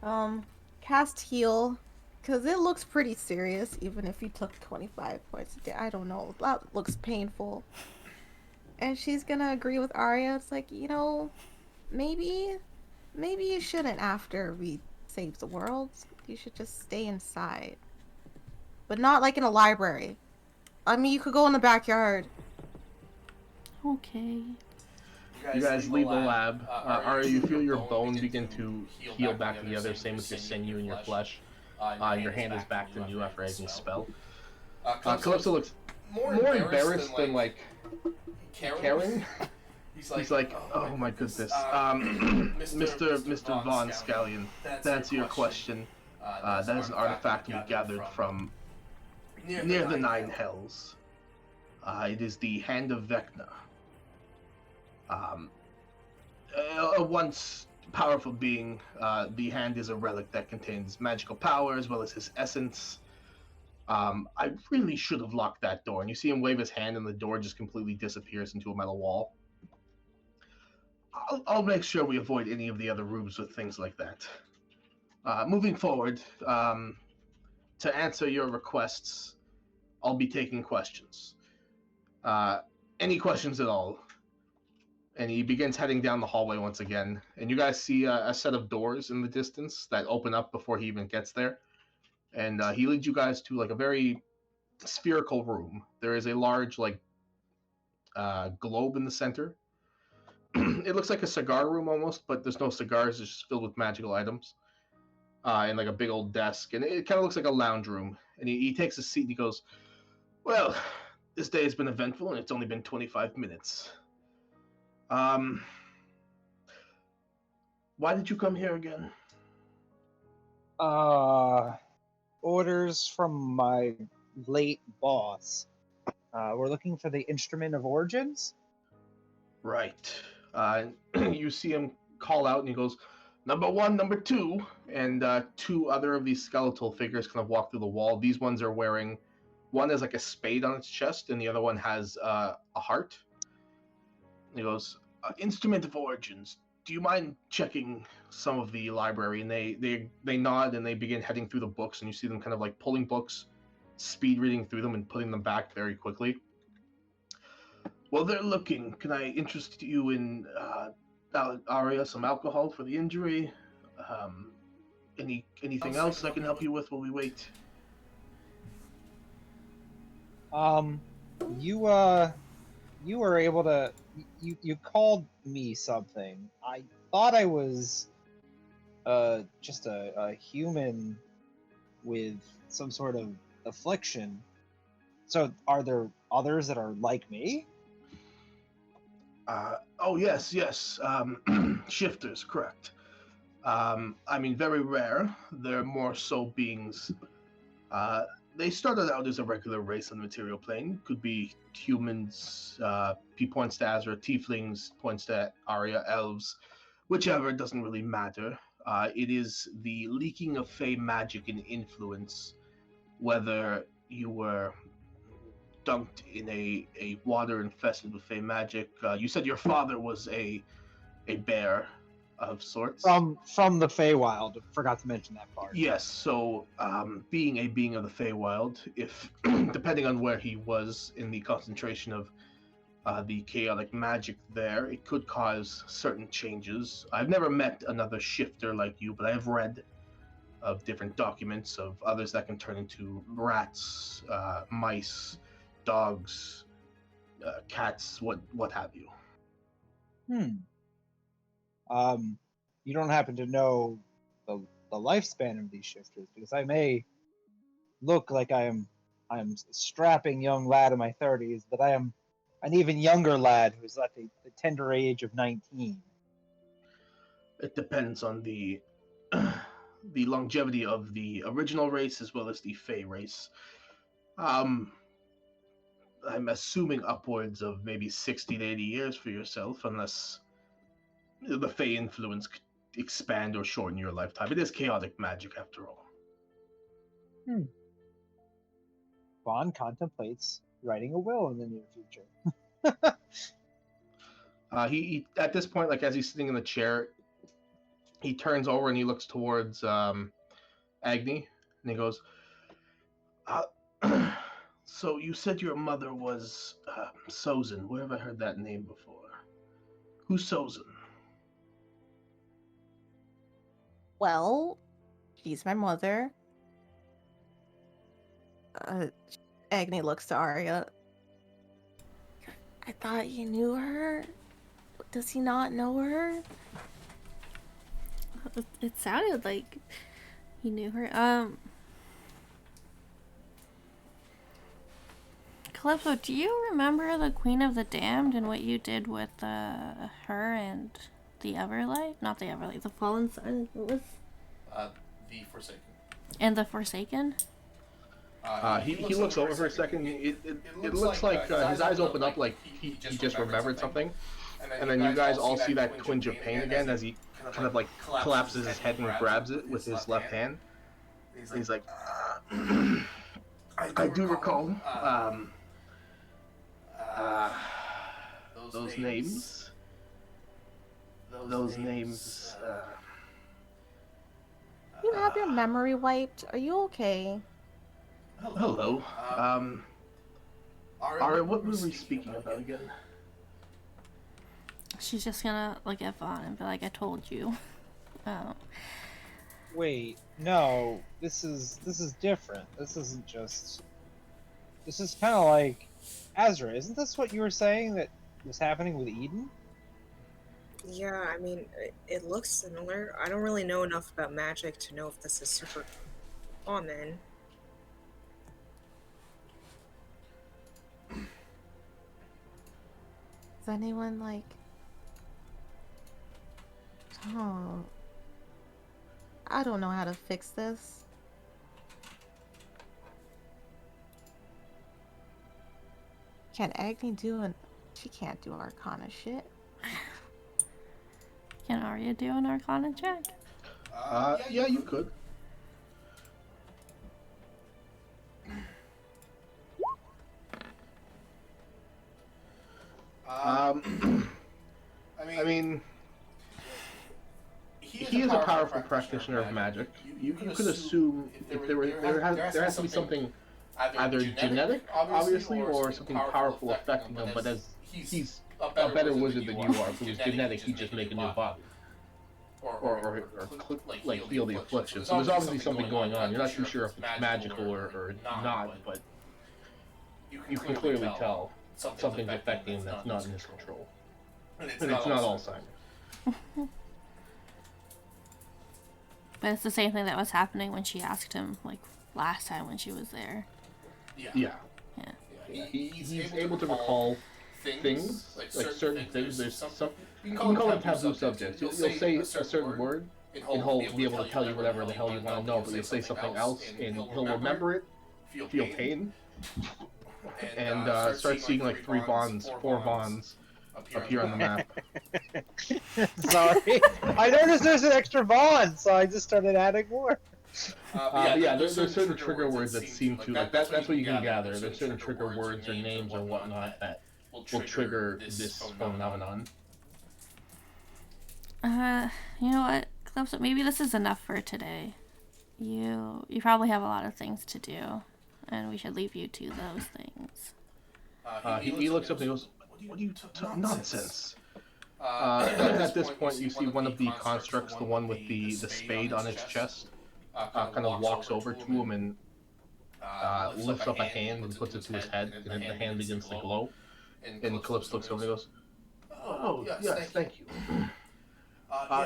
G: and cast heal, because it looks pretty serious. Even if you took 25 points a day, I don't know. That looks painful. And she's gonna agree with Arya. It's like, maybe you shouldn't after we save the world. You should just stay inside. But not like in a library. I mean, you could go in the backyard.
C: Okay.
A: You guys leave the lab. Arya, you feel your bone begin to heal back together, same with your sinew and your flesh. Your hand is back to new after Agni's spell. Calypso looks more embarrassed than, like, caring. He's like, oh my goodness. Mr. Von Scallion, to answer your question, that is an artifact we gathered from near the Nine Hells. It is the Hand of Vecna. A once powerful being. The hand is a relic that contains magical power as well as his essence. I really should have locked that door. And you see him wave his hand, and the door just completely disappears into a metal wall. I'll make sure we avoid any of the other rooms with things like that. Moving forward, to answer your requests, I'll be taking questions. Any questions at all? And he begins heading down the hallway once again. And you guys see a set of doors in the distance that open up before he even gets there. And he leads you guys to like a very spherical room. There is a large like globe in the center. It looks like a cigar room almost, but there's no cigars. It's just filled with magical items. And like a big old desk. And it kind of looks like a lounge room. And he takes a seat and he goes, well, this day has been eventful and it's only been 25 minutes. Why did you come here again?
E: Orders from my late boss. We're looking for the Instrument of Origins.
A: Right. You see him call out and he goes, number 1, number 2, and 2 other of these skeletal figures kind of walk through the wall. These ones are wearing, one has like a spade on its chest and the other one has a heart. And he goes, Instrument of Origins, do you mind checking some of the library? And they nod and they begin heading through the books, and you see them kind of like pulling books, speed reading through them and putting them back very quickly. Well, they're looking. Can I interest you in Arya some alcohol for the injury. Um, anything else I can help you with while we wait?
E: You were able to. You called me something. I thought I was just a human with some sort of affliction. So are there others that are like me?
A: Oh yes, yes. Shifters, correct. I mean, very rare. They're more so beings. Uh, they started out as a regular race on the material plane. Could be humans. He points to Azrael. Tieflings points to Arya. Elves, whichever doesn't really matter. It is the leaking of Fey magic and influence. Whether you were dunked in a water infested with Fey magic. You said your father was a bear of sorts.
E: From the Feywild. Forgot to mention that part.
A: Yes, so being a being of the Feywild, if depending on where he was in the concentration of the chaotic magic there, it could cause certain changes. I've never met another shifter like you, but I have read of different documents of others that can turn into rats, mice, dogs, cats, what have you.
E: You don't happen to know the lifespan of these shifters, because I may look like I am a strapping young lad in my 30s, but I am an even younger lad who's at the tender age of 19.
A: It depends on the the longevity of the original race as well as the Fey race. I'm assuming upwards of maybe 60 to 80 years for yourself, unless the Fey influence could expand or shorten your lifetime. It is chaotic magic after all.
E: Vaughn contemplates writing a will in the near future.
A: He at this point, like as he's sitting in the chair, he turns over and he looks towards Agni, and he goes, "So you said your mother was Sozin. Where have I heard that name before? Who's Sozin?"
G: Well, she's my mother. Agni looks to Arya. I thought you knew her. Does he not know her?
C: It sounded like you knew her. Calypso, do you remember the Queen of the Damned and what you did with her and the Everlight? Not the Everlight, the Fallen Sun. What was?
D: The Forsaken.
C: And the Forsaken?
A: He looks over for a second. It looks like his eyes open up like he just remembered something. And then you guys all see that twinge of pain again as he kind of like collapses his head and grabs it with his left hand. He's like, I do recall those names. Those names.
G: You have your memory wiped. Are you okay?
A: Hello. Arya, what were we speaking about again?
C: She's just gonna look at Vaughn and be like, I told you. Oh.
E: Wait, no. This is different. This isn't just. This is kind of like Azrael. Isn't this what you were saying that was happening with Eden?
F: Yeah, I mean, it looks similar. I don't really know enough about magic to know if this is super common.
G: Is anyone like... Oh... I don't know how to fix this. Can Agni do an... She can't do Arcana shit.
C: Can Arya do an Arcana check?
A: Yeah, you could. I mean, he is a powerful practitioner of magic. You could assume if there has to be something either genetic, obviously, or something powerful affecting him. But as he's
D: a better wizard than you are. If it was genetic, he'd just make a new body. Or heal the affliction. So there's obviously something going on. You're not too sure if it's magical or not, but you can clearly tell something's affecting him that's not in his control. And it's not Alzheimer's.
C: But it's the same thing that was happening when she asked him, like, last time when she was there.
D: Yeah. He's able to recall things, like certain things. There's some, you can call them taboo subjects. You'll say a certain word, and he'll be able to tell you whatever the hell you want to know, but you'll say something else, and he'll remember it, feel pain, and start seeing like 4 bonds appear on the map.
E: Sorry, I noticed there's an extra bond, so I just started adding more.
D: There's certain trigger words that seem to, like, that's what you can gather. There's certain trigger words or names or whatnot that will trigger this phenomenon.
C: You know what, Calypso, maybe this is enough for today. You probably have a lot of things to do, and we should leave you to those things.
D: He looks up and he goes, "What are you talking nonsense?" At this point, you see one of the constructs, the one with the spade on its chest, kind of walks over to him and lifts up a hand and puts it to his head, and then the hand begins to glow. And Calypso looks over and goes, "Oh, yes, thank you.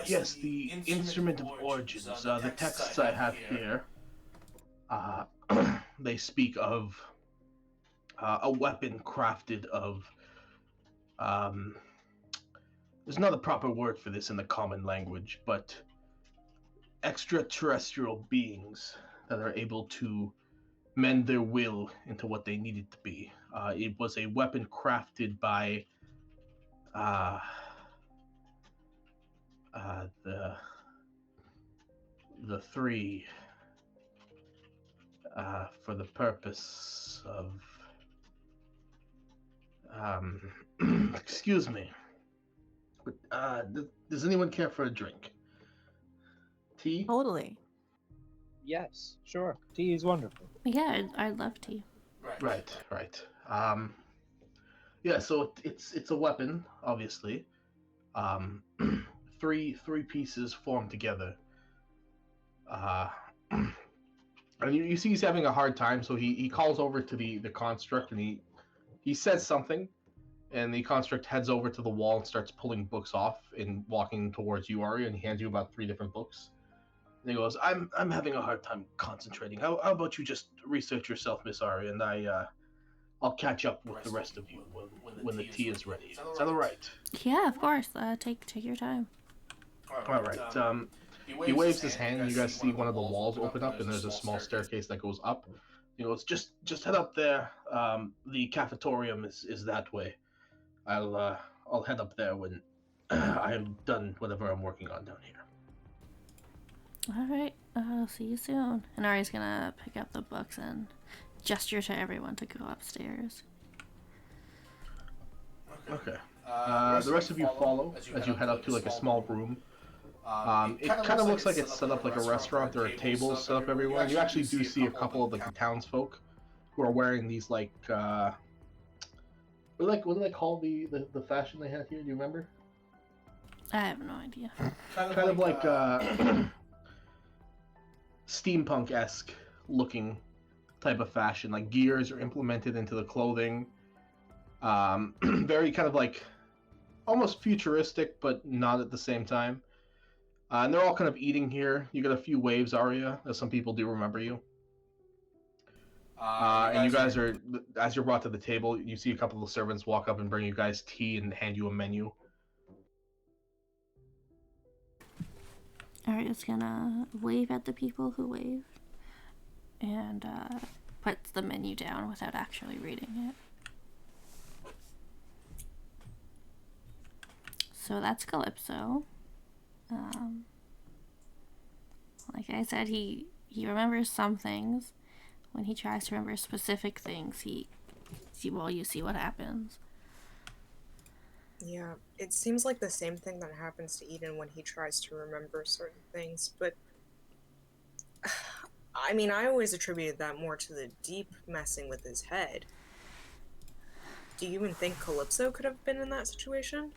D: Yes, the instrument of origins, the texts I have here, they speak of a weapon crafted of, there's not a proper word for this in the common language, but extraterrestrial beings that are able to mend their will into what they need it to be. It was a weapon crafted by the three for the purpose of excuse me, but does anyone care for a drink? Tea?
G: Totally.
E: Yes, sure. Tea is wonderful.
C: Yeah, I'd love tea.
D: Right. Yeah, so it's a weapon, obviously. Three pieces formed together. And you see he's having a hard time, so he calls over to the construct, and he says something, and the construct heads over to the wall and starts pulling books off and walking towards you, Arya, and he hands you about 3 different books. And he goes, I'm having a hard time concentrating. How about you just research yourself, Miss Arya, and I'll catch up with the rest of you when the tea is ready. Is that all right?
C: Yeah, of course. Take your time.
D: All right. He waves his hand, and you guys see one of the walls open up, and there's a small staircase that goes up. He goes, just head up there. The cafetorium is that way. I'll head up there when I'm done whatever I'm working on down here.
C: All right. I'll see you soon. And Arya's gonna pick up the books and gesture to everyone to go upstairs.
D: Okay. The rest of you follow as you head up to like a small room. It kind of looks like it's set up like a restaurant. There are tables set up everywhere. You actually do see a couple of like the townsfolk who are wearing these like what do they call the fashion they had here? Do you remember?
C: I have no idea.
D: Kind of like steampunk-esque looking type of fashion. Like gears are implemented into the clothing. Very kind of like almost futuristic, but not at the same time. And they're all kind of eating here. You get a few waves, Arya, as some people do remember you. And you guys are, as you're brought to the table, you see a couple of servants walk up and bring you guys tea and hand you a menu.
C: Arya's gonna wave at the people who wave and puts the menu down without actually reading it. So that's Calypso. Like I said, he remembers some things. When he tries to remember specific things, you see what happens.
F: Yeah, it seems like the same thing that happens to Eden when he tries to remember certain things, but I mean, I always attributed that more to the deep messing with his head. do you even think Calypso could have been in that situation?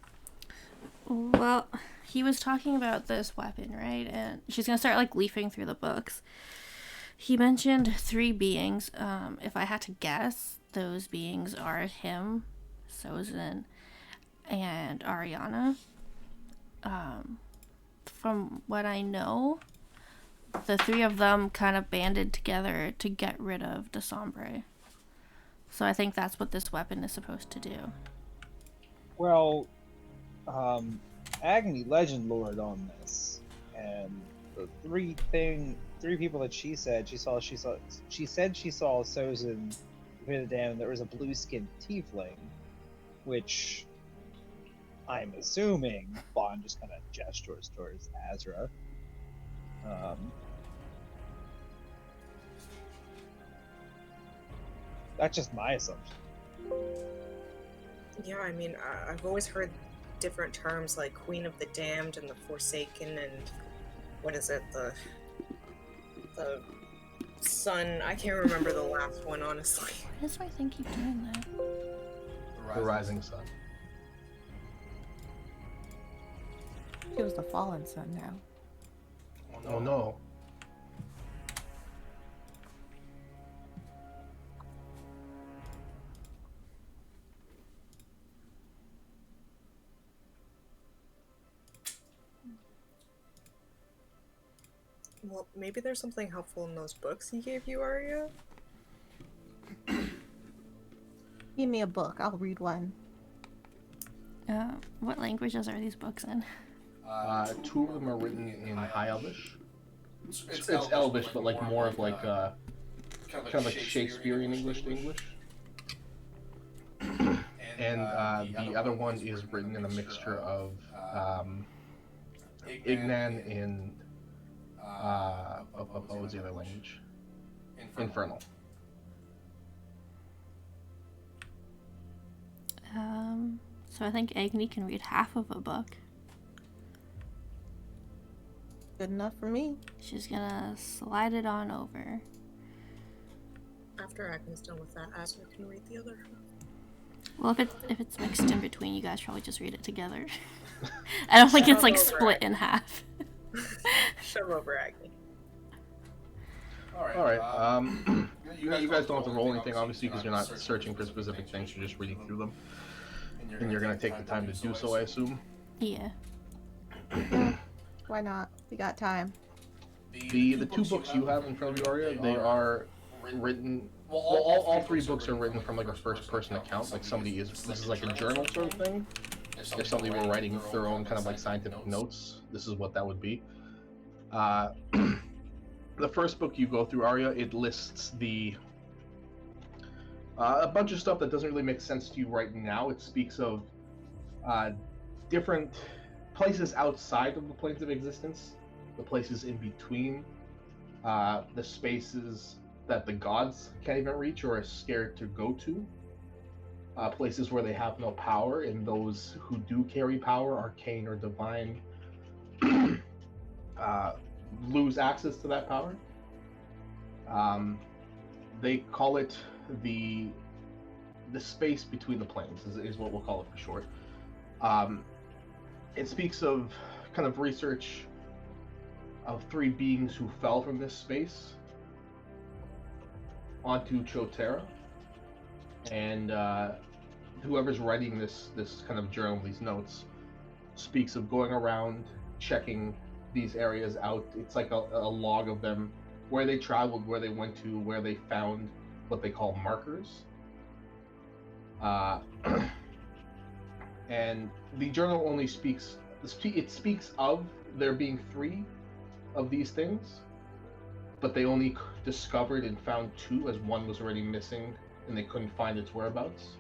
C: Well, he was talking about this weapon, right? And she's gonna start like leafing through the books. He mentioned 3 beings. If I had to guess, those beings are him, Sozin, and Ariana. From what I know, the 3 of them kind of banded together to get rid of the Sombre. So I think that's what this weapon is supposed to do.
E: Well, Agni Legend Lord on this, and the 3 people that she said she said she saw Sozin with the dam. There was a blue-skinned tiefling, which I'm assuming Bond just kind of gestures towards Azra. That's just my assumption.
F: Yeah, I mean, I've always heard different terms like Queen of the Damned and the Forsaken, and what is it, the Sun. I can't remember the last one, honestly.
C: Why does my thing keep doing that?
D: The Rising Sun.
G: It was the fallen sun now.
D: Oh no.
F: Well, maybe there's something helpful in those books he gave you, Arya?
G: Give me a book. I'll read one.
C: What languages are these books in?
D: 2 of them are written in High Elvish. It's Elvish, but like more of like kind of like Shakespearean English to English. And the other one is written in a mixture of Ignan and what was the other language? Infernal.
C: So I think Agni can read half of a book.
G: Good enough for me.
C: She's gonna slide it on over.
F: After Agni's done with that, Azra can read the other half.
C: Well, if it's mixed in between, you guys probably just read it together. I don't think it's like
F: Shove over
C: split
F: Agni.
C: in half.
F: Shove over Agni.
D: Alright, you guys don't have to roll anything, obviously, because you're not searching for specific things, you're just reading through them. And you're gonna take the time to do so, I assume?
C: Yeah.
G: Why not? We got time.
D: The 2 books you have in front of you, Arya, they are written... Well, all 3 books are written from like a first-person account, like somebody is... This is like a journal sort of thing. If somebody were writing their own kind of like scientific notes, this is what that would be. The first book you go through, Arya, it lists the... a bunch of stuff that doesn't really make sense to you right now. It speaks of different places outside of the planes of existence, the places in between, the spaces that the gods can't even reach or are scared to go to, places where they have no power, and those who do carry power, arcane or divine, lose access to that power. They call it the space between the planes is what we'll call it for short. It speaks of kind of research of 3 beings who fell from this space onto Cho'Terra, and whoever's writing this kind of journal, these notes, speaks of going around checking these areas out. It's like a log of them, where they traveled, where they went to, where they found what they call markers. And the journal only speaks of there being 3 of these things, but they only discovered and found 2, as 1 was already missing and they couldn't find its whereabouts.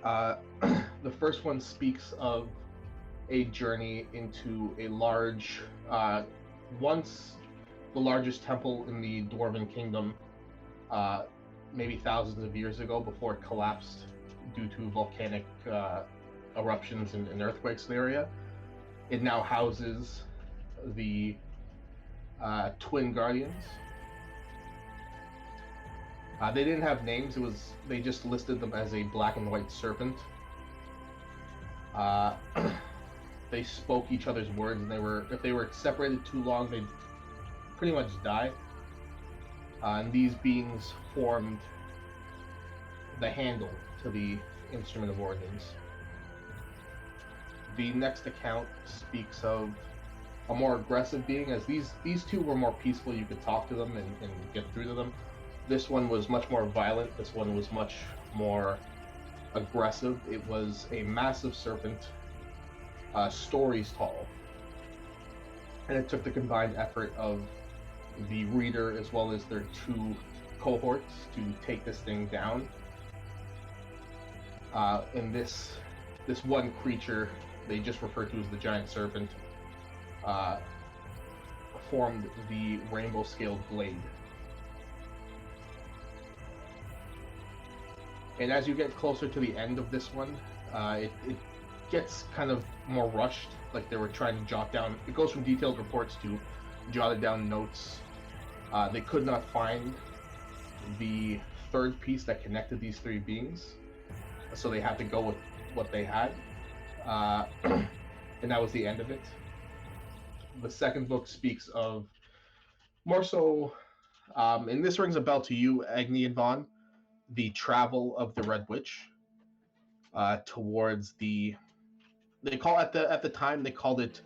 D: The first one speaks of a journey into a large, once the largest temple in the Dwarven Kingdom, maybe thousands of years ago, before it collapsed due to volcanic eruptions and earthquakes in the area. It now houses the Twin Guardians. They didn't have names. They just listed them as a black and white serpent. They spoke each other's words, and if they were separated too long, they'd pretty much die. And these beings formed the handle to the instrument of origins. The next account speaks of a more aggressive being, as these two were more peaceful. You could talk to them and get through to them. This one was much more violent. This one was much more aggressive. It was a massive serpent, stories tall. And it took the combined effort of the reader as well as their two cohorts to take this thing down. And this one creature, they just refer to as the giant serpent, formed the rainbow-scaled blade. And as you get closer to the end of this one, it gets kind of more rushed, like they were trying to jot down. It goes from detailed reports to jotted down notes. They could not find the third piece that connected these three beings, so they had to go with what they had, and that was the end of it. The second book speaks of more so, and this rings a bell to you, Agni and Vaughn, the travel of the Red Witch towards the. They call at the time they called it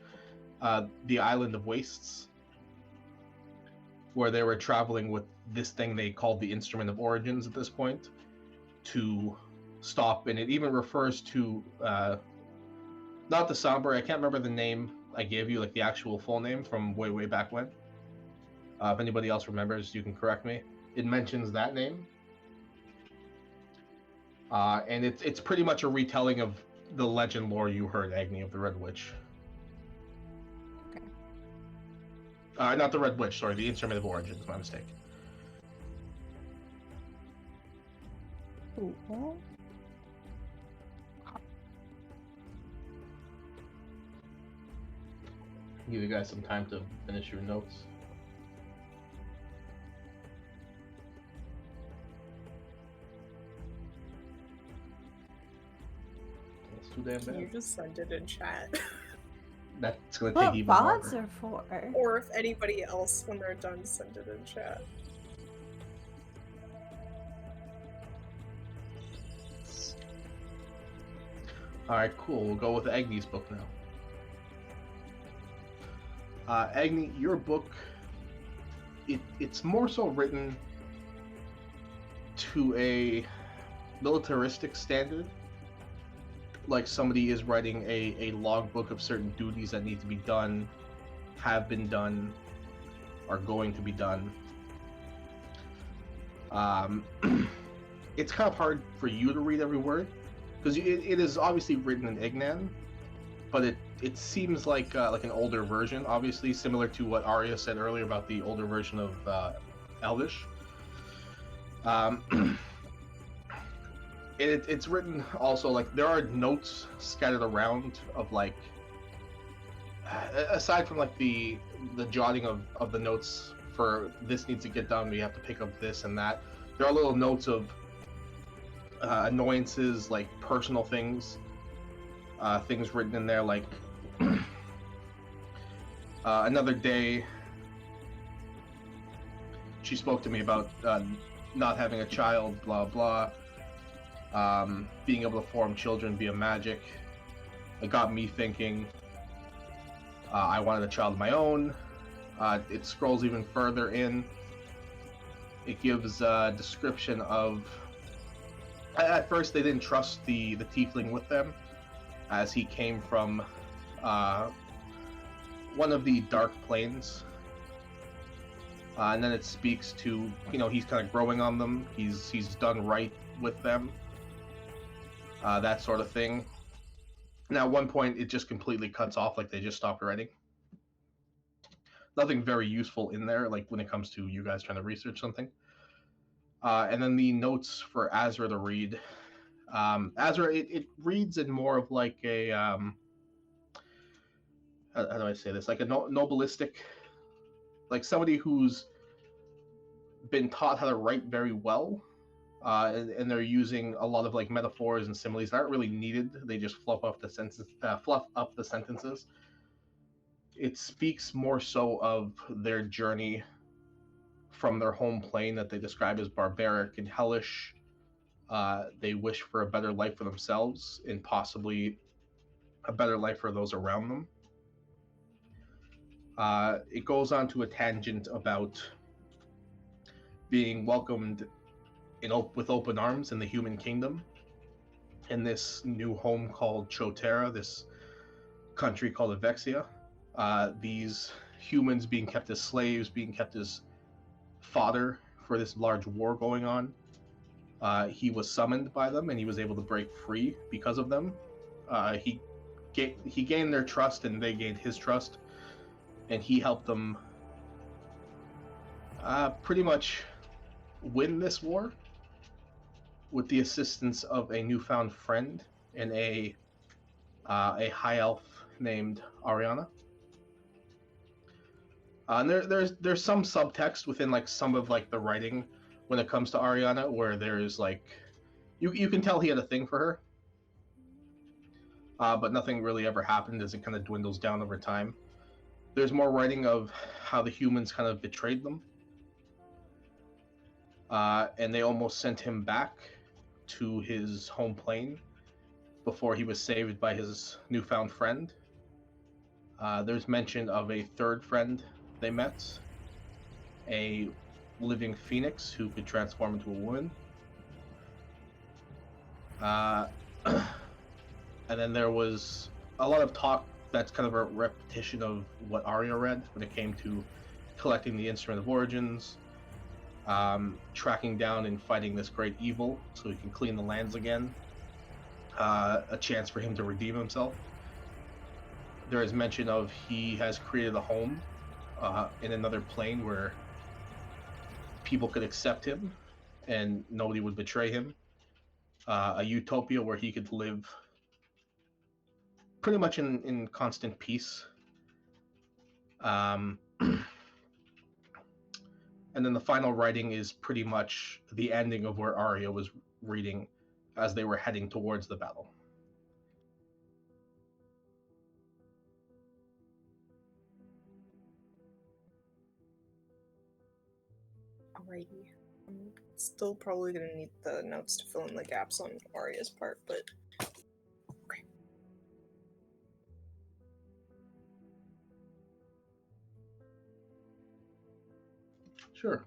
D: the Island of Wastes, where they were traveling with this thing they called the Instrument of Origins at this point to stop, and it even refers to not the Somber. I can't remember the name I gave you, like the actual full name from way back when. If anybody else remembers, you can correct me. It mentions that name. And it's pretty much a retelling of the legend lore you heard, Agni, of the Red Witch.
G: Okay.
D: Not the Red Witch, sorry, the Instrument of Origins, my mistake.
G: Cool.
D: Give you guys some time to finish your notes. That's too damn
F: Can you
D: bad.
F: just send it in chat?
D: That's gonna
G: What
D: take even
G: vods
D: longer.
G: are for?
F: Or if anybody else, when they're done, send it in chat.
D: Alright, cool. We'll go with Agni's book now. Agni, your book, it's more so written to a militaristic standard. Like somebody is writing a logbook of certain duties that need to be done, have been done, are going to be done. It's kind of hard for you to read every word, because it is obviously written in Ignan, but it seems like an older version, obviously similar to what Arya said earlier about the older version of Elvish. It's written also, like, there are notes scattered around of, like, aside from like the jotting of the notes for this needs to get done, we have to pick up this and that. There are little notes of annoyances, like personal things, things written in there, like another day she spoke to me about not having a child, blah blah, being able to form children via magic. It got me thinking. I wanted a child of my own. It scrolls even further in. It gives a description of. At first, they didn't trust the tiefling with them, as he came from one of the dark planes. And then it speaks to, he's kind of growing on them. He's done right with them. That sort of thing. Now, at one point, it just completely cuts off, like they just stopped writing. Nothing very useful in there, like when it comes to you guys trying to research something. And then the notes for Azrael to read. Azrael, it reads in more of like a, how do I say this? Like a nobilistic, like somebody who's been taught how to write very well, and they're using a lot of like metaphors and similes that aren't really needed. They just fluff up the sentences. It speaks more so of their journey from their home plane that they describe as barbaric and hellish. They wish for a better life for themselves and possibly a better life for those around them. It goes on to a tangent about being welcomed with open arms in the human kingdom, in this new home called Cho'Terra, this country called Avexia. These humans being kept as slaves, being kept as fodder for this large war going on. He was summoned by them, and he was able to break free because of them. He gained their trust, and they gained his trust, and he helped them pretty much win this war with the assistance of a newfound friend and a high elf named Ariana. And there's some subtext within like some of like the writing when it comes to Ariana, where there's like you can tell he had a thing for her, but nothing really ever happened as it kind of dwindles down over time. There's more writing of how the humans kind of betrayed them, and they almost sent him back to his home plane before he was saved by his newfound friend. There's mention of a third friend they met, a living phoenix who could transform into a woman. And then there was a lot of talk that's kind of a repetition of what Arya read when it came to collecting the Instrument of Origins, tracking down and fighting this great evil so he can clean the lands again, a chance for him to redeem himself. There is mention of he has created a home in another plane where people could accept him and nobody would betray him. A utopia where he could live pretty much in constant peace. And then the final writing is pretty much the ending of where Arya was reading as they were heading towards the battle.
F: Alrighty. I'm still probably gonna need the notes to fill in the gaps on Arya's part, but okay.
D: Sure.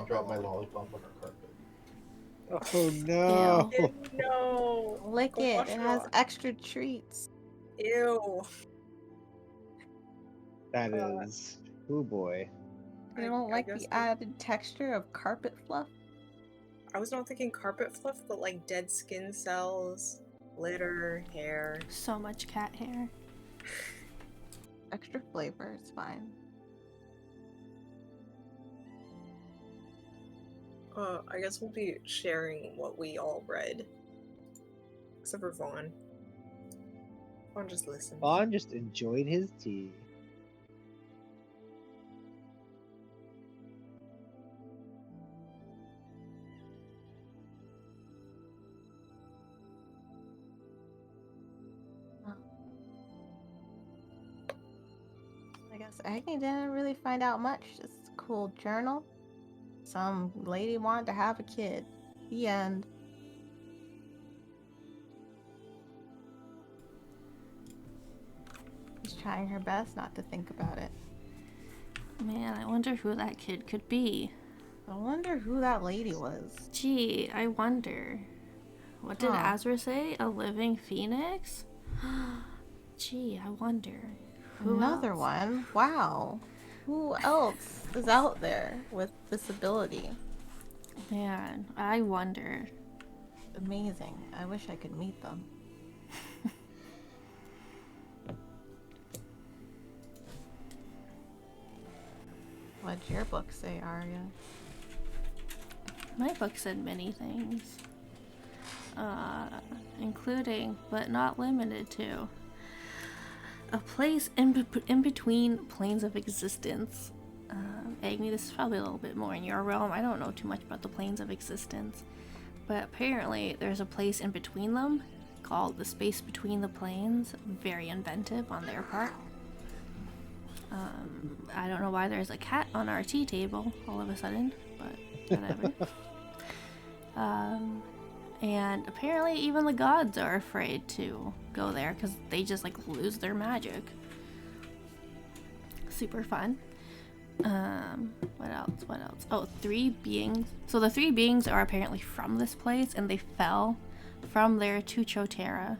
D: drop my lollipop on our carpet.
E: Oh no!
C: Ew.
F: No.
G: Lick
F: Go
G: it.
F: wash
G: It
F: it
G: has
F: off.
G: extra treats.
F: Ew.
E: That is. Oh boy.
G: You don't
F: I
G: like
F: guess
G: the added texture of carpet fluff?
F: I was not thinking carpet fluff, but like dead skin cells, litter, hair.
C: So much cat hair.
G: Extra flavor, it's fine.
F: I guess we'll be sharing what we all read. Except for Vaughn. Vaughn just listened.
E: Vaughn just enjoyed his tea.
G: I guess Agni didn't really find out much. Just a cool journal. Some lady wanted to have a kid. The end. She's trying her best not to think about it.
C: Man, I wonder who that kid could be.
G: I wonder who that lady was.
C: Gee, I wonder. What did
G: Huh.
C: Azrael say? A living phoenix? Gee, I wonder. Who
G: Another
C: else?
G: one? Wow. Who else is out there with this ability?
C: Man, I wonder.
G: Amazing. I wish I could meet them. What'd your book say, Arya?
C: My book said many things. Including, but not limited to, a place in between planes of existence. Agni, this is probably a little bit more in your realm. I don't know too much about the planes of existence. But apparently there's a place in between them called the space between the planes. Very inventive on their part. I don't know why there's a cat on our tea table all of a sudden, but whatever. And apparently even the gods are afraid to go there because they just like lose their magic. Super fun. What else? Oh, 3 beings. So the 3 beings are apparently from this place and they fell from there to Cho'Terra.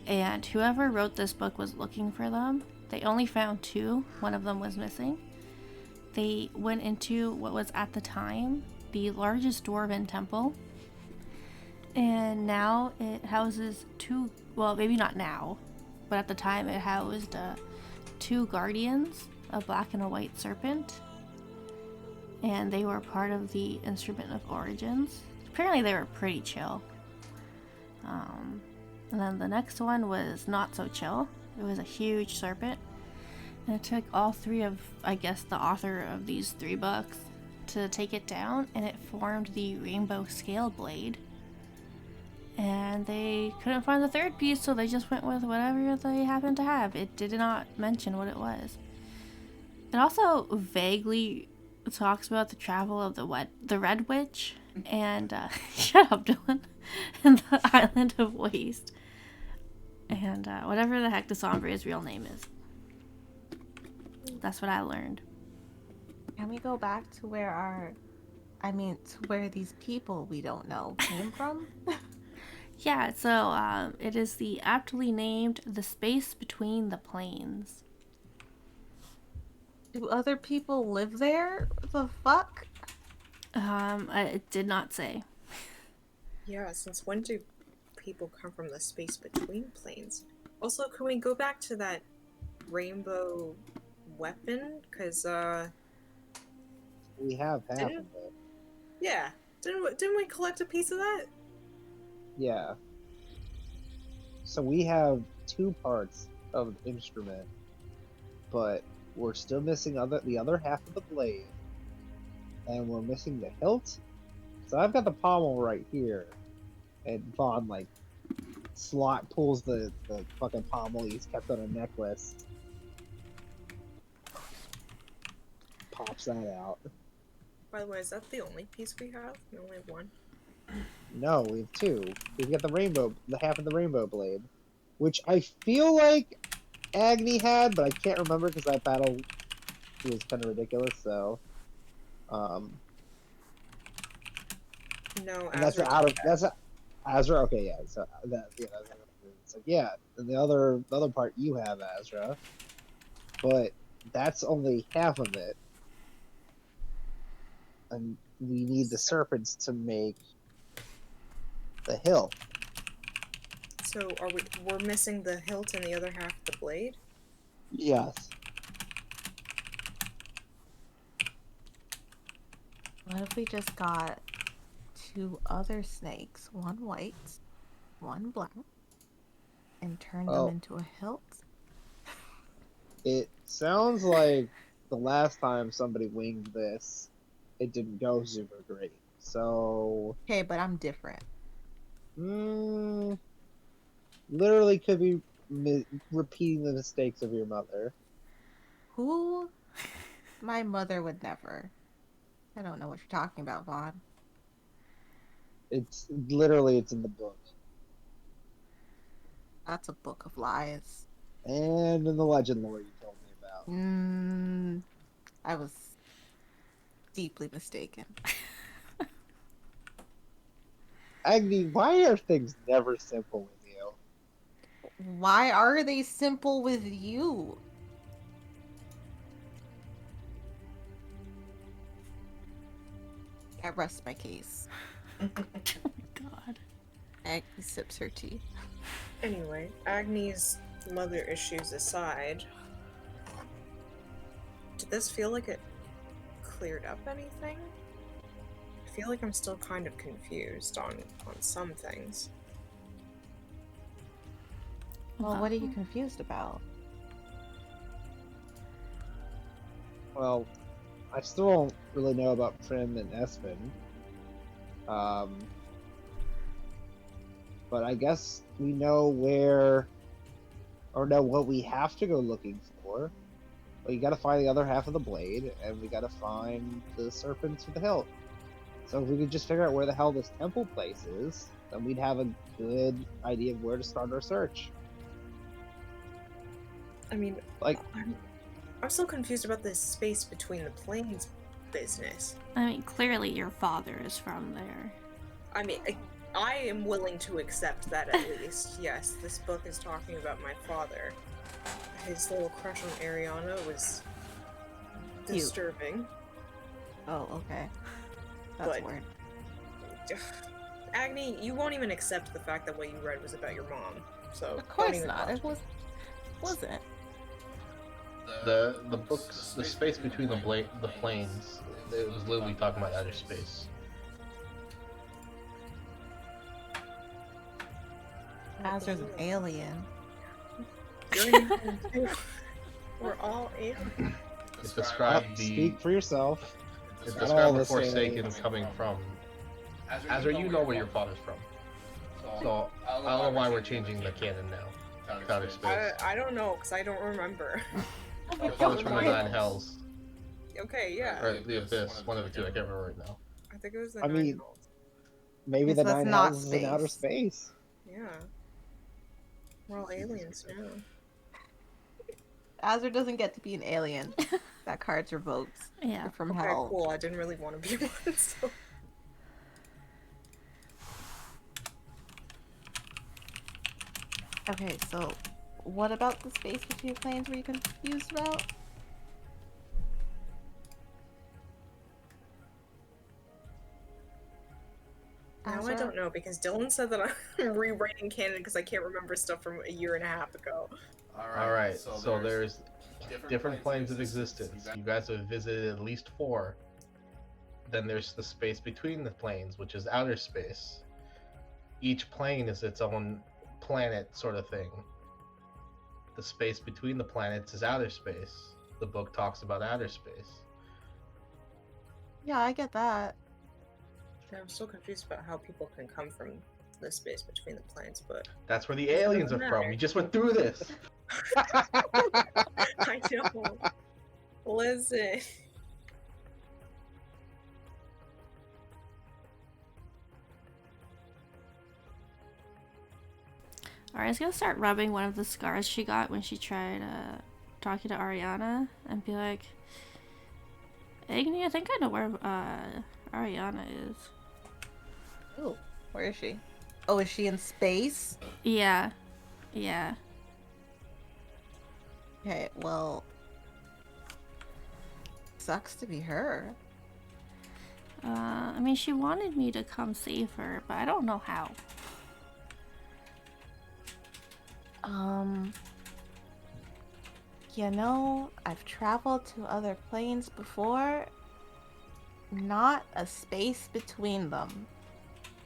C: And whoever wrote this book was looking for them. They only found 2. One of them was missing. They went into what was at the time the largest dwarven temple. And now it houses 2, well, maybe not now, but at the time it housed 2 guardians, a black and a white serpent. And they were part of the Instrument of Origins. Apparently they were pretty chill. And then the next one was not so chill. It was a huge serpent. And it took all 3 of, I guess, the author of these 3 books to take it down. And it formed the Rainbow Scale Blade. And they couldn't find the 3rd piece, so they just went with whatever they happened to have. It did not mention what it was. It also vaguely talks about the travel of the Red Witch and shut up, Dillon, and the Island of Waste, and whatever the heck Sombria's real name is. That's what I learned.
G: Can we go back to where to where these people we don't know came from?
C: Yeah, so it is the aptly named The Space Between the Planes.
G: Do other people live there? The fuck?
C: It did not say.
F: Yeah, since when do people come from the space between planes? Also, can we go back to that rainbow weapon? Because,
E: We have half of
F: Didn't-
E: it.
F: yeah. Didn't we collect a piece of that?
E: Yeah. So we have 2 parts of the instrument, but we're still missing the other half of the blade, and we're missing the hilt. So I've got the pommel right here, and Vaughn like pulls the fucking pommel he's kept on a necklace, pops that out.
F: By the way, is that the only piece we have? We only have 1?
E: No, we have 2. We've got the half of the rainbow blade, which I feel like Agni had, but I can't remember because that battle was kind of ridiculous. So,
F: No,
E: And that's
F: Azrael.
E: out of that's Azra. Okay, yeah. So it's like yeah. And the other part you have Azra, but that's only half of it, and we need the serpents to make the hilt.
F: So we're missing the hilt and the other half of the blade?
E: Yes.
G: What if we just got 2 other snakes, one white, one black, and turned them
E: Well,
G: into a hilt?
E: it sounds like the last time somebody winged this, it didn't go super great. So,
G: Okay, but I'm different.
E: literally could be repeating the mistakes of your mother.
G: Who? My mother would never. I don't know what you're talking about, Vaughn.
E: It's in the book
G: That's a book of lies.
E: and in the legend lore you told me about.
G: I was deeply mistaken.
E: Agni, why are things never simple with you?
G: Why are they simple with you? I rest my case.
C: Oh my god.
G: Agni sips her tea.
F: Anyway, Agni's mother issues aside, did this feel like it cleared up anything? I feel like I'm still kind of confused on some things.
G: Well, what are you confused about?
E: Well, I still don't really know about Prim and Espen. But I guess we know where, or know what we have to go looking for. We gotta find the other half of the blade, and we gotta find the serpents with the hilt. So if we could just figure out where the hell this temple place is, then we'd have a good idea of where to start our search.
F: I mean,
E: Like,
F: I'm still confused about this space between the planes business.
C: I mean, clearly your father is from there.
F: I mean, I am willing to accept that at least. Yes, this book is talking about my father. His little crush on Ariana was disturbing.
G: Oh, okay. That's
F: But-
G: weird.
F: Agni, you won't even accept the fact that what you read was about your mom. So
G: Of course
F: don't even
G: not.
F: bother.
G: It wasn't.
D: The books, the space between the planes, it was literally talking about outer space.
G: Azra's an alien.
F: You're an alien too. We're all aliens.
D: It described the
E: speak for yourself.
D: it
E: Not all
D: described the
E: the same
D: Forsaken
E: aliens.
D: coming from. Azrael, you know where your father's from. So I don't know why we're changing the canon now. Outer space.
F: I don't know, because I don't remember.
D: Your father's from the Nine Hells.
F: Okay, yeah.
D: Or the Abyss, one of the two, I can't remember right now.
F: I think it was the
E: I
F: Nine
E: mean-
F: Hells.
E: Maybe
G: Okay,
E: the
G: so that's
E: Nine
G: not
E: Hells is in outer space.
F: Yeah. We're all aliens now.
G: Azra doesn't get to be an alien. That card's revoked.
C: Yeah.
G: You're from
F: Okay,
G: hell.
F: cool. I didn't really want to be one, so...
G: Okay, so what about the space between planes were you confused about?
F: Now I
G: Azra?
F: don't know, because Dillon said that I'm rewriting canon because I can't remember stuff from a year and a half ago.
D: Alright, so there's different planes of existence. You guys have visited at least 4. Then there's the space between the planes, which is outer space. Each plane is its own planet sort of thing. The space between the planets is outer space. The book talks about outer space.
G: Yeah, I get that.
F: Yeah, I'm still confused about how people can come from the space between the planes, but...
D: That's where the aliens are from. We just went through this.
F: I know. Listen.
C: Arya's gonna start rubbing one of the scars she got when she tried talking to Ariana and be like, Agni, I think I know where Ariana is.
G: Ooh, where is she? Oh, is she in space?
C: Yeah. Yeah.
G: Okay, well, sucks to be her.
C: I mean, she wanted me to come save her, but I don't know how.
G: You know, I've traveled to other planes before. Not a space between them.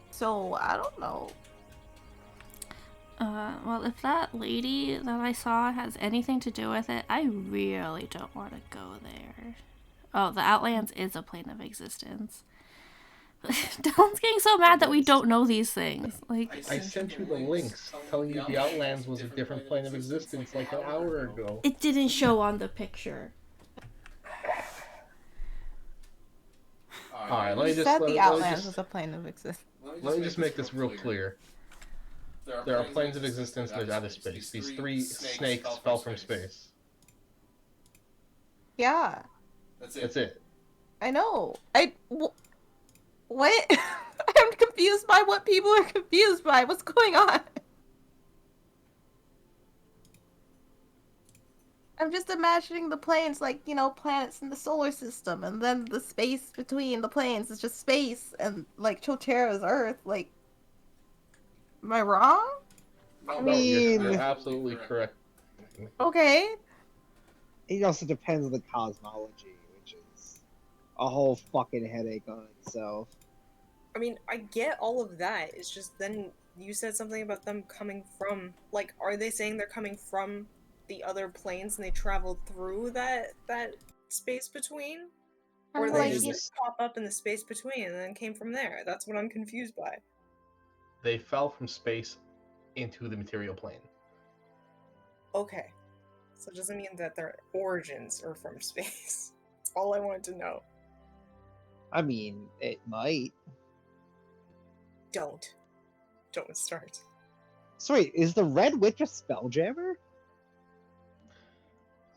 G: So, I don't know.
C: Well, if that lady that I saw has anything to do with it, I really don't want to go there. Oh, the Outlands is a plane of existence. Dylan's getting so mad that we don't know these things. Like,
D: I sent you the links telling you the Outlands was a different plane of existence like an hour ago.
C: it didn't show on the picture.
D: Alright, let me
G: You
D: just
G: said
D: let
G: the
D: me
G: Outlands
D: just
G: was a plane of existence.
D: let me just make this real clear. There are planes of existence and there's outer space. These three snakes fell from space.
G: Yeah,
D: That's it.
G: I know. What? I'm confused by what people are confused by. What's going on? I'm just imagining the planes like, you know, planets in the solar system, and then the space between the planes is just space, and like Cho'Terra is Earth. Like, am I wrong?
E: I
D: No, you're
E: mean,
D: absolutely correct.
G: Okay.
E: it also depends on the cosmology, which is a whole fucking headache on itself.
F: I mean, I get all of that. It's just then you said something about them coming from, like, are they saying they're coming from the other planes and they traveled through that space between? Or
G: And
F: they
G: like,
E: They
F: just pop up in the space between and then came from there? That's what I'm confused by.
D: They fell from space into the material plane.
F: Okay. So it doesn't mean that their origins are from space. That's all I wanted to know.
E: I mean, it might.
F: Don't start.
E: So wait, is the Red Witch a spelljammer?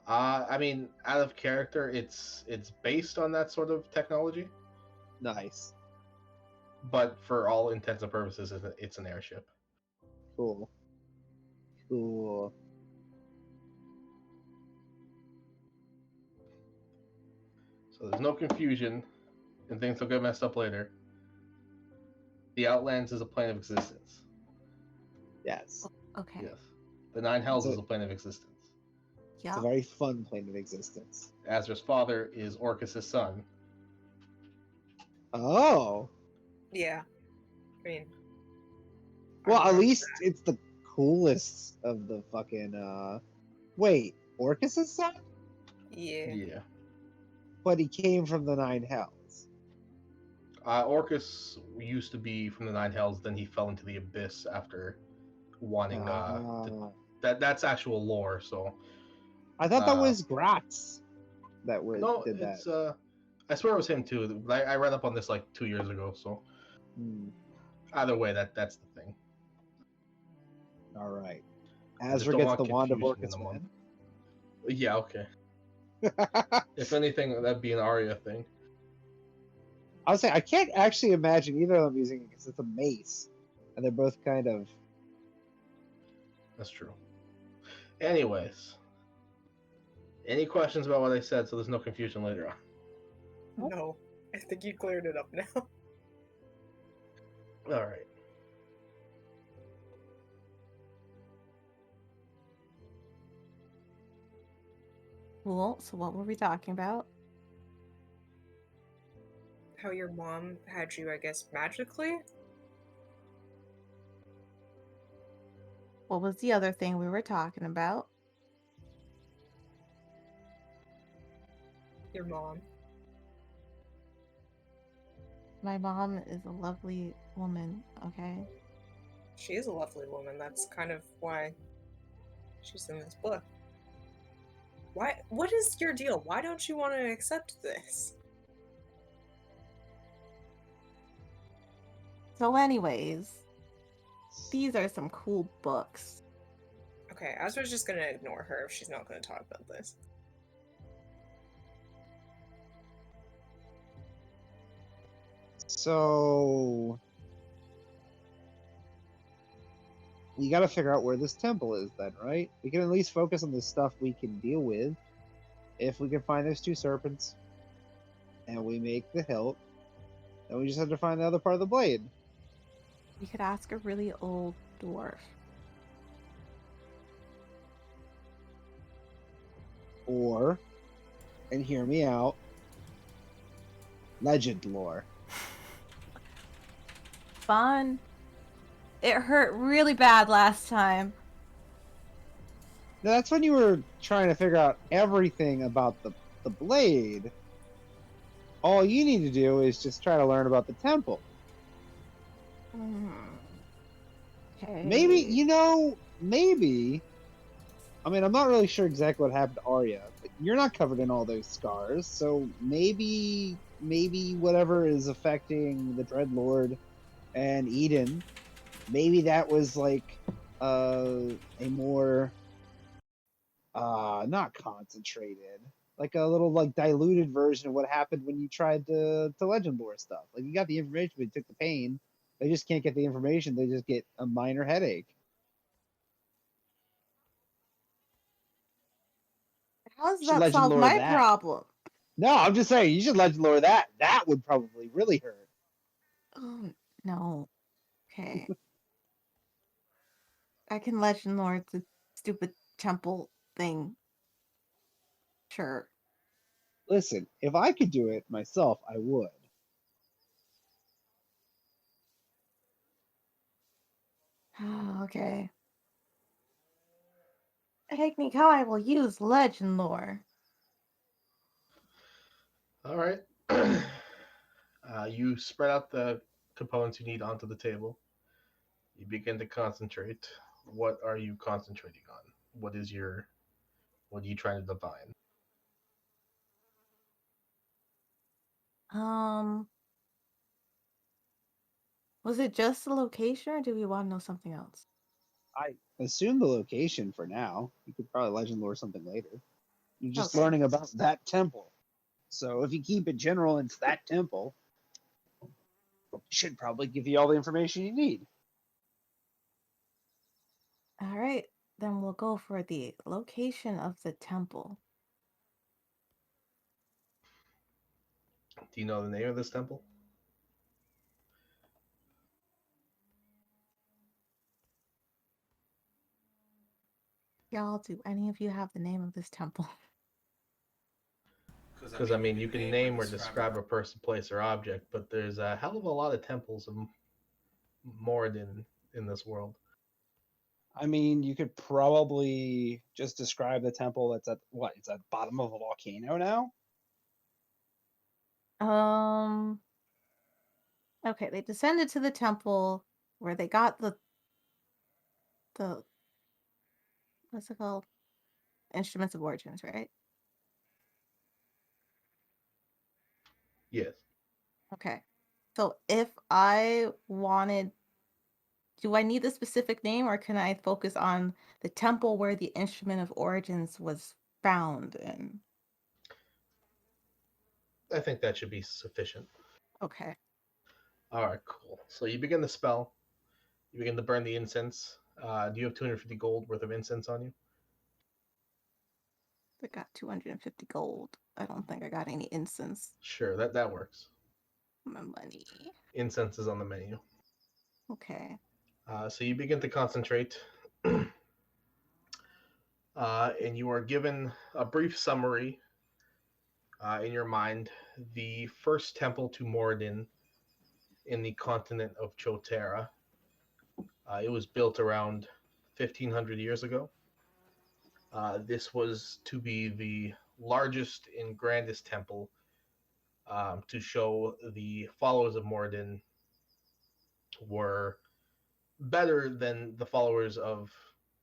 D: I mean, out of character, it's based on that sort of technology,
E: Nice.
D: but for all intents and purposes, it's an airship.
E: Cool. Cool.
D: So there's no confusion, and things will get messed up later. The Outlands is a plane of existence.
E: Yes.
G: okay.
D: Yes. The Nine Hells
E: So-
D: is a plane of existence.
E: It's
G: Yeah.
E: a very fun plane of existence.
D: Azra's father is Orcus' son.
E: Oh.
F: Yeah. I mean,
E: Well,
F: I'm
E: at
F: wrong with
E: least it's the coolest of the fucking wait, Orcus' son?
F: that. Yeah.
D: Yeah.
E: But he came from the Nine Hells.
D: Orcus used to be from the Nine Hells, then he fell into the abyss after wanting that's actual lore, so
E: I thought that
D: uh,
E: was Gratz
D: no,
E: did that.
D: it's I swear it was him too. I read up on this like 2 years ago, so
E: Hmm.
D: either way, that's the thing.
E: All right.
D: I just
E: Azra
D: don't
E: gets
D: want
E: the wand of
D: confusion in
E: Orcus,
D: the month.
E: man.
D: Yeah, okay. If anything, that'd be an Arya thing.
E: I was saying I can't actually imagine either of them using it because it's a mace, and they're both kind of.
D: That's true. Anyways, any questions about what I said so there's no confusion later on?
F: No. I think you cleared it up now.
D: All right.
G: Cool. So what were we talking about?
F: How your mom had you, I guess, magically?
G: What was the other thing we were talking about?
F: Your mom.
G: My mom is a lovely woman, okay?
F: She is a lovely woman. That's kind of why she's in this book. Why? What is your deal? Why don't you want to accept this?
G: So anyways, these are some cool books.
F: Okay, Azra's just gonna ignore her if she's not gonna talk about this.
E: So, We got to figure out where this temple is then, right? We can at least focus on the stuff we can deal with. If we can find those 2 serpents, and we make the hilt, then we just have to find the other part of the blade.
G: We could ask a really old dwarf.
E: Or, and hear me out, legend lore.
G: Fun. It hurt really bad last time.
E: Now, that's when you were trying to figure out everything about the blade. All you need to do is just try to learn about the temple.
G: Okay.
E: Maybe, maybe. I mean, I'm not really sure exactly what happened to Arya, but you're not covered in all those scars, so maybe whatever is affecting the Dreadlord and Eden, maybe that was like a more not concentrated, like a little like diluted version of what happened when you tried to legend lore stuff. Like you got the information, but you took the pain. They just can't get the information. They just get a minor headache.
G: How does
E: You should
G: that
E: legend
G: solve
E: lore
G: my
E: that.
G: problem?
E: No, I'm just saying you should legend lore that. That would probably really hurt.
G: Oh, no. Okay. I can legend lore the stupid temple thing. Sure.
E: Listen, if I could do it myself, I would.
G: Okay. Agni Kai will use legend lore.
D: All right. You spread out the components you need onto the table. You begin to concentrate. What are you concentrating on? What are you trying to divine?
G: Was it just the location, or do we want to know something else?
E: I assume the location for now. You could probably legend lore something later. You're just
G: Okay.
E: learning about that temple. So if you keep it general, it's that temple. Should probably give you all the information you need.
G: All right, then we'll go for the location of the temple.
D: Do you know the name of this temple?
G: Y'all, do any of you have the name of this temple?
D: Because I mean, you can name or describe a person, place, or object, but there's a hell of a lot of temples of Moradin in this world.
E: I mean, you could probably just describe the temple that's at what? It's at the bottom of a volcano now?
G: Okay, they descended to the temple where they got the what's it called? Instruments of origins, right?
D: Yes.
G: Okay. So if I wanted, do I need the specific name, or can I focus on the temple where the instrument of origins was found in?
D: I think that should be sufficient.
G: Okay.
D: All right, cool. So you begin the spell. You begin to burn the incense. Do you have 250 gold worth of incense on you?
G: I got 250 gold. I don't think I got any incense.
D: Sure, that works.
G: My money.
D: Incense is on the menu.
G: Okay.
D: So you begin to concentrate, and you are given a brief summary in your mind. The first temple to Moradin in the continent of Cho'Terra. It was built around 1,500 years ago. This was to be the largest and grandest temple to show the followers of Moradin were better than the followers of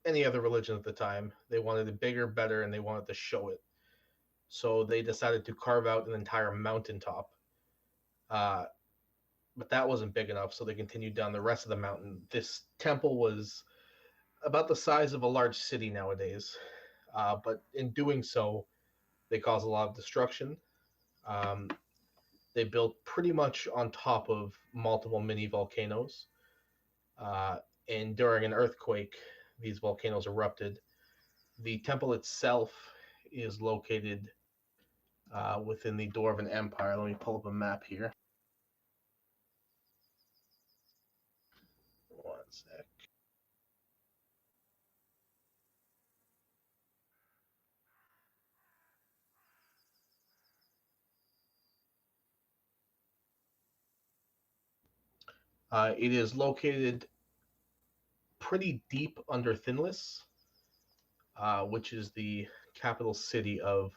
D: any other religion at the time. They wanted it bigger, better, and they wanted to show it. So they decided to carve out an entire mountaintop. But that wasn't big enough, so they continued down the rest of the mountain. This temple was about the size of a large city nowadays. But in doing so, they caused a lot of destruction. They built pretty much on top of multiple mini volcanoes. and during an earthquake, these volcanoes erupted. The temple itself is located within the Dwarven Empire. Let me pull up a map here. One sec. It is located pretty deep under Thinless, which is the capital city of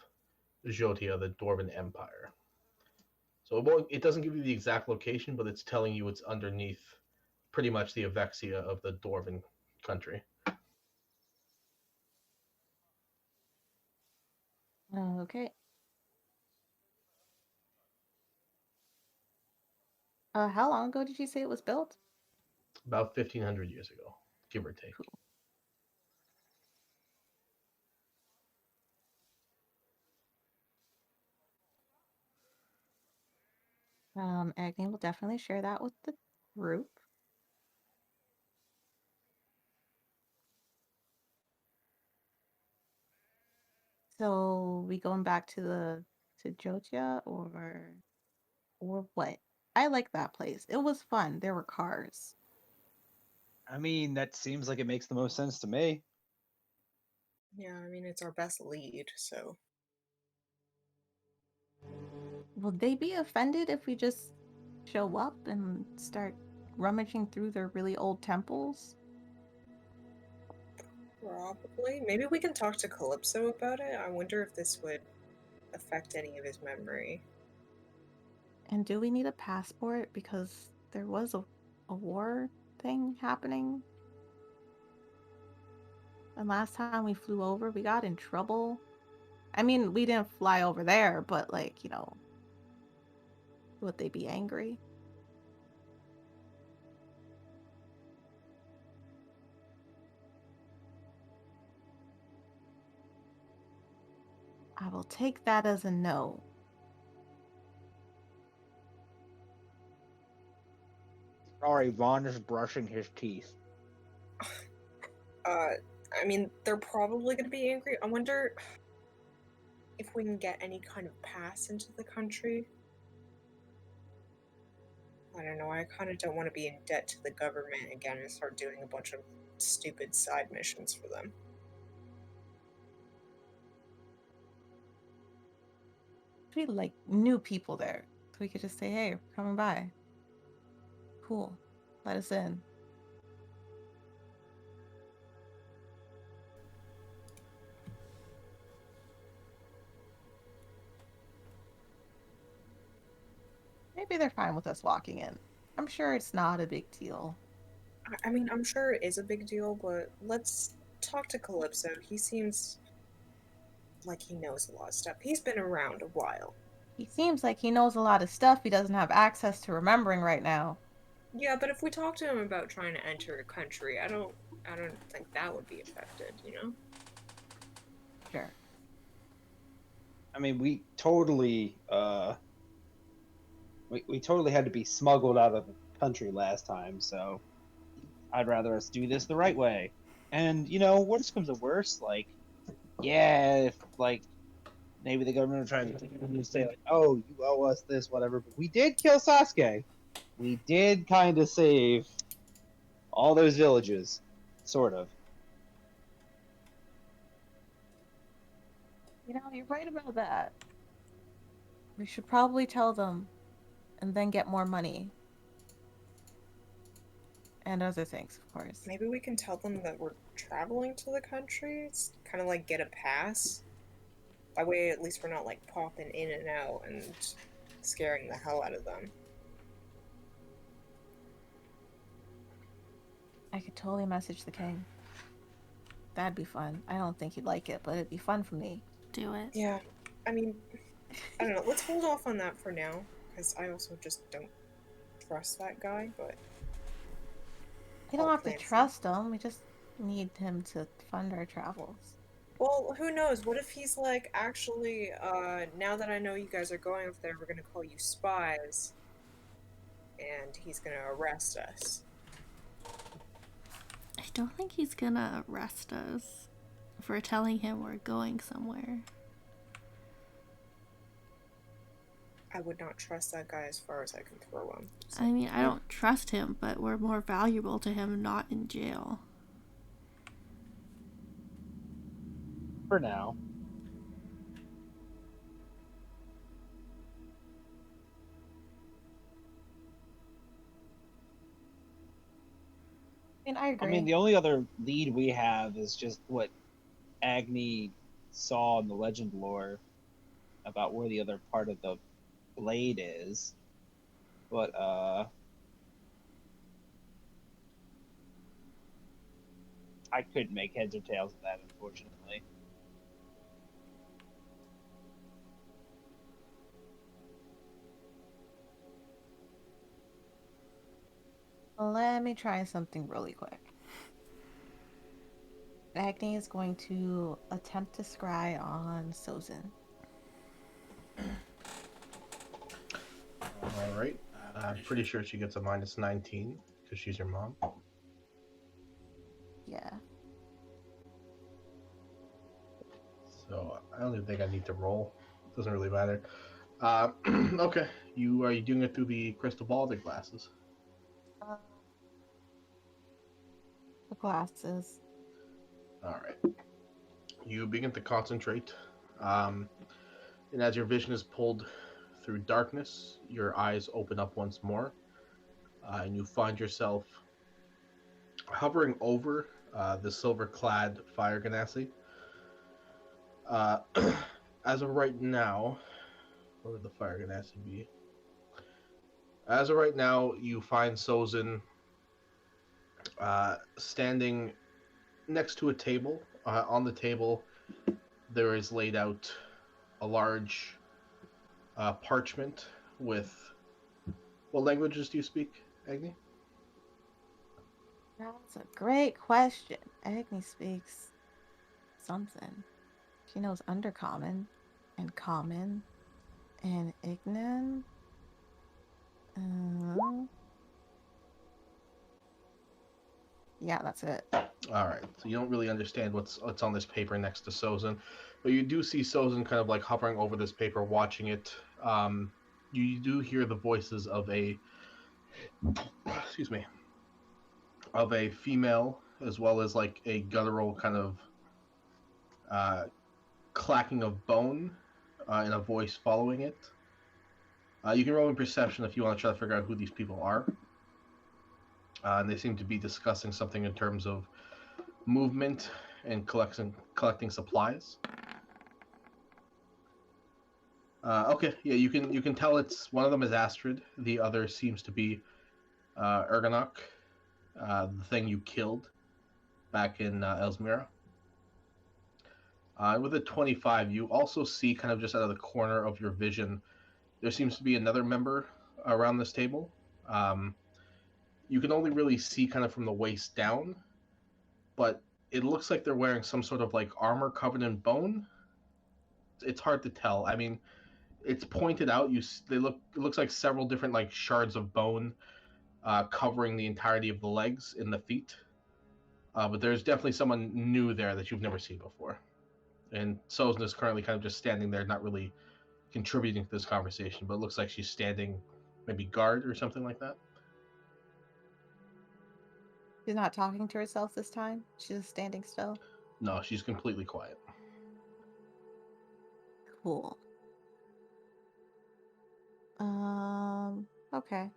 D: Jotia, the Dwarven Empire. So it doesn't give you the exact location, but it's telling you it's underneath pretty much the Avexia of the Dwarven country.
G: Okay. How long ago did you say it was built?
D: About 1,500 years ago, give or take.
G: Cool. Agni will definitely share that with the group. So we going back to Jotia or what? I like that place. It was fun. There were cars.
E: I mean, that seems like it makes the most sense to me.
F: Yeah, I mean, it's our best lead, so.
G: Will they be offended if we just show up and start rummaging through their really old temples?
F: Probably. Maybe we can talk to Calypso about it. I wonder if this would affect any of his memory.
G: And do we need a passport? Because there was a war thing happening. And last time we flew over, we got in trouble. I mean, we didn't fly over there, but like, you know, would they be angry? I will take that as a no.
E: Sorry, Vaughn is brushing his teeth.
F: I mean, they're probably going to be angry. I wonder if we can get any kind of pass into the country. I don't know, I kind of don't want to be in debt to the government again and start doing a bunch of stupid side missions for them.
G: We like new people there. So we could just say, hey, we're coming by. Cool. Let us in. Maybe they're fine with us walking in. I'm sure it's not a big deal.
F: I mean, I'm sure it is a big deal, but let's talk to Calypso. He seems like he knows a lot of stuff. He's been around a while.
G: He seems like he knows a lot of stuff he doesn't have access to remembering right now.
F: Yeah, but if we talk to him about trying to enter a country, I don't think that would be affected, you know?
G: Sure.
E: I mean, we totally we totally had to be smuggled out of the country last time, so I'd rather us do this the right way. And you know, worst comes to worst, like, yeah, if like maybe the government will try to say like, oh, you owe us this, whatever. But we did kill Sasuke. We did kind of save all those villages, sort of.
G: You know, you're right about that. We should probably tell them and then get more money. And other things, of course.
F: Maybe we can tell them that we're traveling to the country. It's kind of like get a pass. That way, at least we're not like popping in and out and scaring the hell out of them.
G: I could totally message the king. That'd be fun. I don't think he'd like it, but it'd be fun for me.
C: Do it.
F: Yeah, I mean, I don't know. Let's hold off on that for now, because I also just don't trust that guy, but...
G: We don't have to trust him. We just need him to fund our travels.
F: Well, who knows? What if he's like, actually, now that I know you guys are going up there, we're gonna call you spies, and he's gonna arrest us.
C: don't think he's gonna arrest us for telling him we're going somewhere.
F: I would not trust that guy as far as I can throw him. So.
C: I mean, I don't trust him, but we're more valuable to him not in jail.
E: For now.
G: I mean, I agree.
E: I mean, the only other lead we have is just what Agni saw in the legend lore about where the other part of the blade is. But, I couldn't make heads or tails of that, unfortunately.
G: Let me try something really quick. Agni is going to attempt to scry on Sozin.
D: All right. I'm pretty sure she gets a -19 because she's your mom.
G: Yeah.
D: So I don't even think I need to roll. Doesn't really matter. Okay. Are you doing it through the crystal ball or the glasses?
G: The glasses.
D: All right. You begin to concentrate, and as your vision is pulled through darkness, your eyes open up once more, and you find yourself hovering over the silver-clad fire genasi. As of right now, where would the fire genasi be? As of right now, you find Sozin standing next to a table. On the table, there is laid out a large parchment with... What languages do you speak, Agni?
G: That's a great question. Agni speaks something. She knows Undercommon and Common and Ignan. Yeah, that's it.
D: All right, so you don't really understand what's on this paper next to Sozin, but you do see Sozin kind of like hovering over this paper, watching it. You do hear the voices of a, excuse me, of a female, as well as like a guttural kind of clacking of bone, and a voice following it. You can roll in perception if you want to try to figure out who these people are. And they seem to be discussing something in terms of movement and collecting supplies. Okay, yeah, you can tell it's one of them is Astrid, the other seems to be Ergonok, the thing you killed back in Elsmira. With a 25, you also see kind of just out of the corner of your vision, there seems to be another member around this table. You can only really see kind of from the waist down, but it looks like they're wearing some sort of like armor covered in bone. It's hard to tell. I mean, it's pointed out. It looks like several different like shards of bone covering the entirety of the legs and the feet. But there's definitely someone new there that you've never seen before. And Sozin is currently kind of just standing there, not really contributing to this conversation, but it looks like she's standing maybe guard or something like that.
G: She's not talking to herself this time. She's just standing still.
D: No, she's completely quiet.
G: Cool. Okay.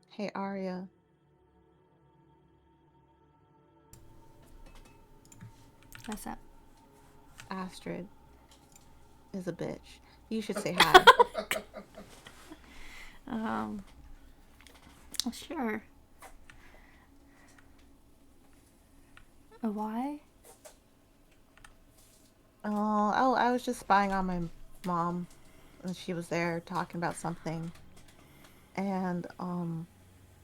G: Hey, Arya.
C: What's up?
G: Astrid is a bitch. You should say hi.
C: Sure. Why?
G: Oh, I was just spying on my mom, and she was there talking about something, and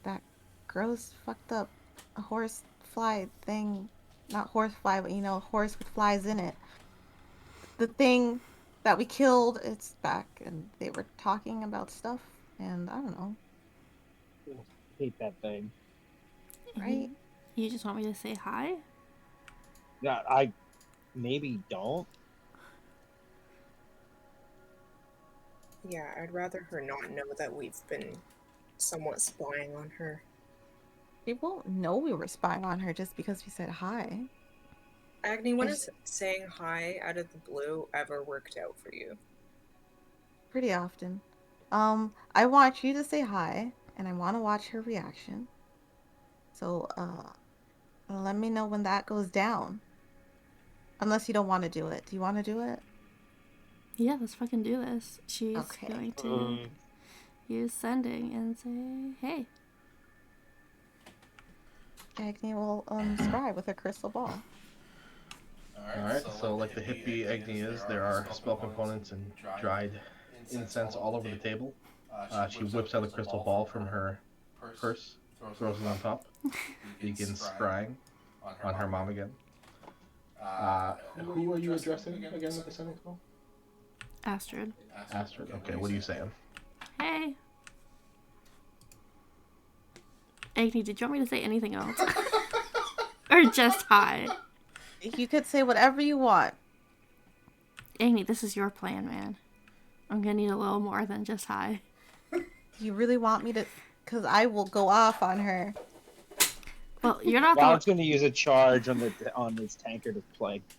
G: that gross, fucked up horse fly thing, not horse fly, but horse with flies in it. The thing that we killed, it's back, and they were talking about stuff, and I don't know.
E: hate that thing.
G: Right?
C: You just want me to say hi?
E: Yeah, I maybe don't.
F: Yeah, I'd rather her not know that we've been somewhat spying on her.
G: She won't know we were spying on her just because we said hi.
F: Agni, when has saying hi out of the blue ever worked out for you?
G: Pretty often. I want you to say hi, and I want to watch her reaction. So, let me know when that goes down. Unless you don't want to do it. Do you want to do it?
C: Yeah, let's fucking do this. She's
G: Okay.
C: going to use sending and say, hey.
G: Agni will scry with a crystal ball.
D: Alright, so like the hippie Agni is, there are spell components and dried incense all over the table. She whips out a crystal ball from her purse, throws it on top, begins scrying on her mom again. Who are you addressing again with the sending spell?
C: Astrid.
D: Astrid. Okay, what are you saying?
C: Hey. Agni, did you want me to say anything else? Or just hi?
G: You could say whatever you want.
C: Agni, this is your plan, man. I'm gonna need a little more than just hi.
G: You really want me to? Because I will go off on her.
C: Well, you're not
E: Val's going to use a charge on this tankard of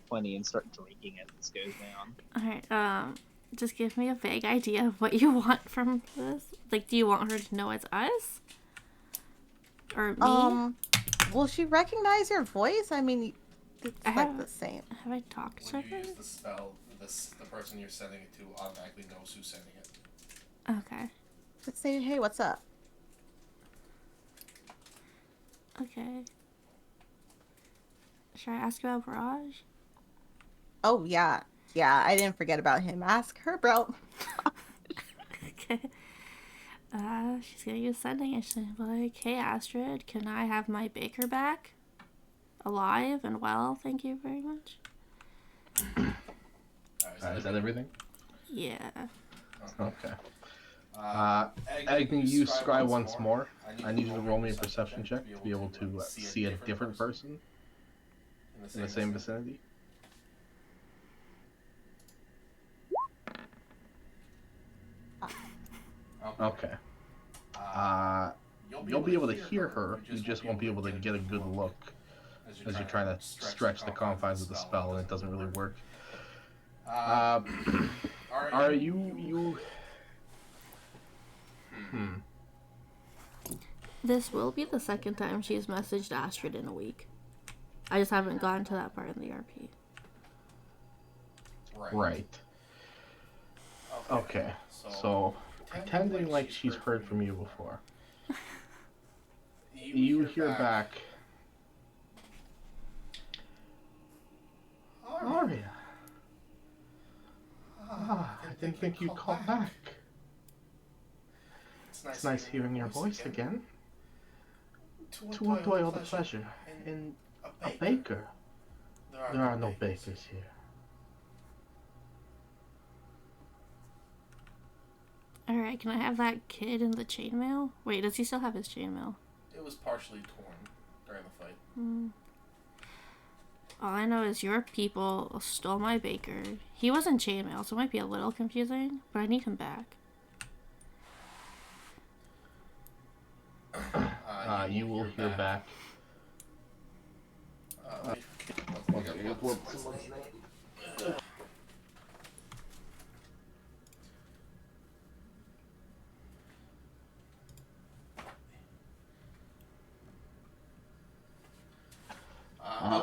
E: plenty and start drinking as this goes down.
C: Alright, just give me a vague idea of what you want from this. Like, do you want her to know it's us? Or me?
G: Will she recognize your voice? I mean, it's like the same.
C: Have I talked to her?
I: When you use the spell, the person you're sending it to automatically knows who's sending it.
C: Okay.
G: Let's say, hey, what's up?
C: Okay. Should I ask about Barrage?
G: Oh, yeah. Yeah, I didn't forget about him. Ask her, bro.
C: Okay. She's gonna use sending and she'll be like, hey Astrid, can I have my baker back? Alive and well, thank you very much.
D: Is that everything?
C: Yeah.
D: Okay. Agni, you scry once more. I need you to roll me a perception check to be able to see a different person in the same vicinity. Okay. You'll be able to hear her, you just won't be able to get a good look as you're trying to stretch the confines of the spell and it doesn't really work. Are you...
C: This will be the second time she's messaged Astrid in a week. I just haven't gotten to that part in the RP.
D: Right. Okay, so pretending like she's heard from you before. You hear back... Arya. I didn't think you'd call back. It's nice hearing your voice again. To what do I owe the pleasure? In a baker? There are no bakers here.
C: Alright, can I have that kid in the chainmail? Wait, does he still have his chainmail?
I: It was partially torn during the fight.
C: All I know is your people stole my baker. He was in chainmail, so it might be a little confusing, but I need him back.
D: You will hear back.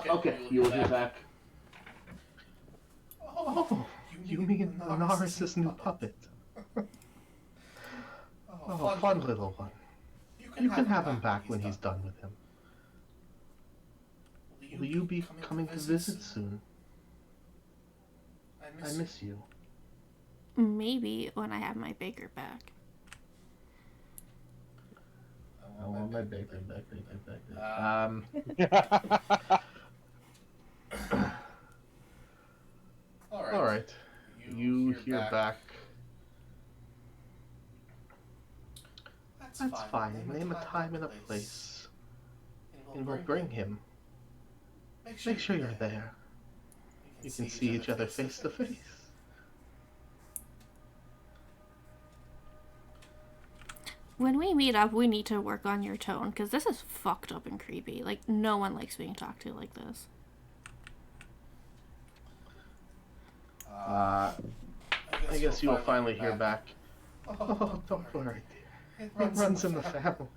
D: Okay, you will hear back. Oh, you mean Naris's new puppet? Oh, fun little one. You can have him back when he's done with him. Will you be coming to visit soon? I miss you.
C: Maybe when I have my baker back.
D: I want my baker back. Alright. You hear back. That's Fine, name a time and a place, and we'll bring him. Make sure you're there. You can see each other face to face.
C: When we meet up, we need to work on your tone, because this is fucked up and creepy. Like, no one likes being talked to like this.
D: I guess you'll finally hear back. Oh, don't worry, dear. It runs in the family.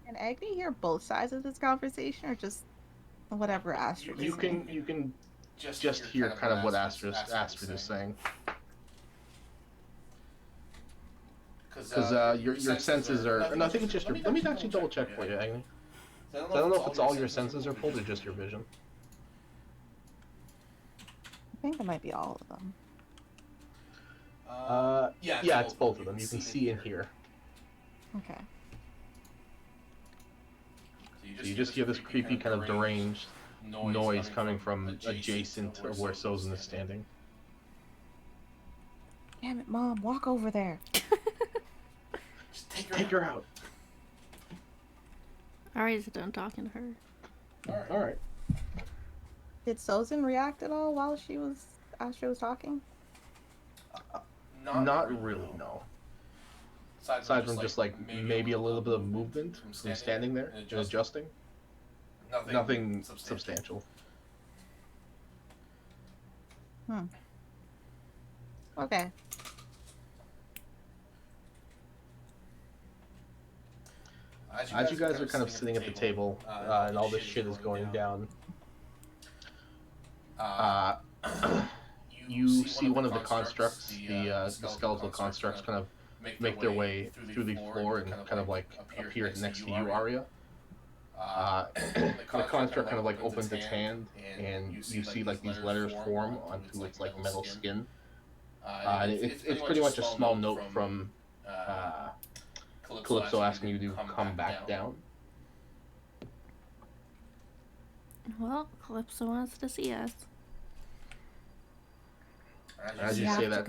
G: Can Agni hear both sides of this conversation, or just whatever Astrid is saying?
D: You can just hear kind of what Astrid is saying. Because your senses are... No, I think it's just your... Let me actually double check for you, Agni. I don't know if it's all your senses are pulled or just your vision.
G: I think it might be all of them.
D: Yeah, it's both of them. You can see and hear.
G: Okay.
D: So you just hear this creepy kind of deranged noise coming from adjacent to where Sozin is standing.
G: Damn it, Mom, walk over there.
D: Just take her out.
C: Arya's done talking to her.
D: Alright.
G: Did Sozin react at all while Astrid was talking?
D: Not really, no. Aside from just like maybe a little bit of movement from standing there and adjusting. Nothing substantial.
G: Okay.
D: As you guys are kind of sitting at the table and all this shit is going down, you see one of the constructs, the skeletal constructs, kind of make their way through the floor and kind of like appear next to you, Arya. The construct kind of like opens its hand, and you see like these letters form onto its like metal skin. And it's pretty much a small note from Calypso asking you to come back down.
C: Well, Calypso wants to see us.
D: As you say that,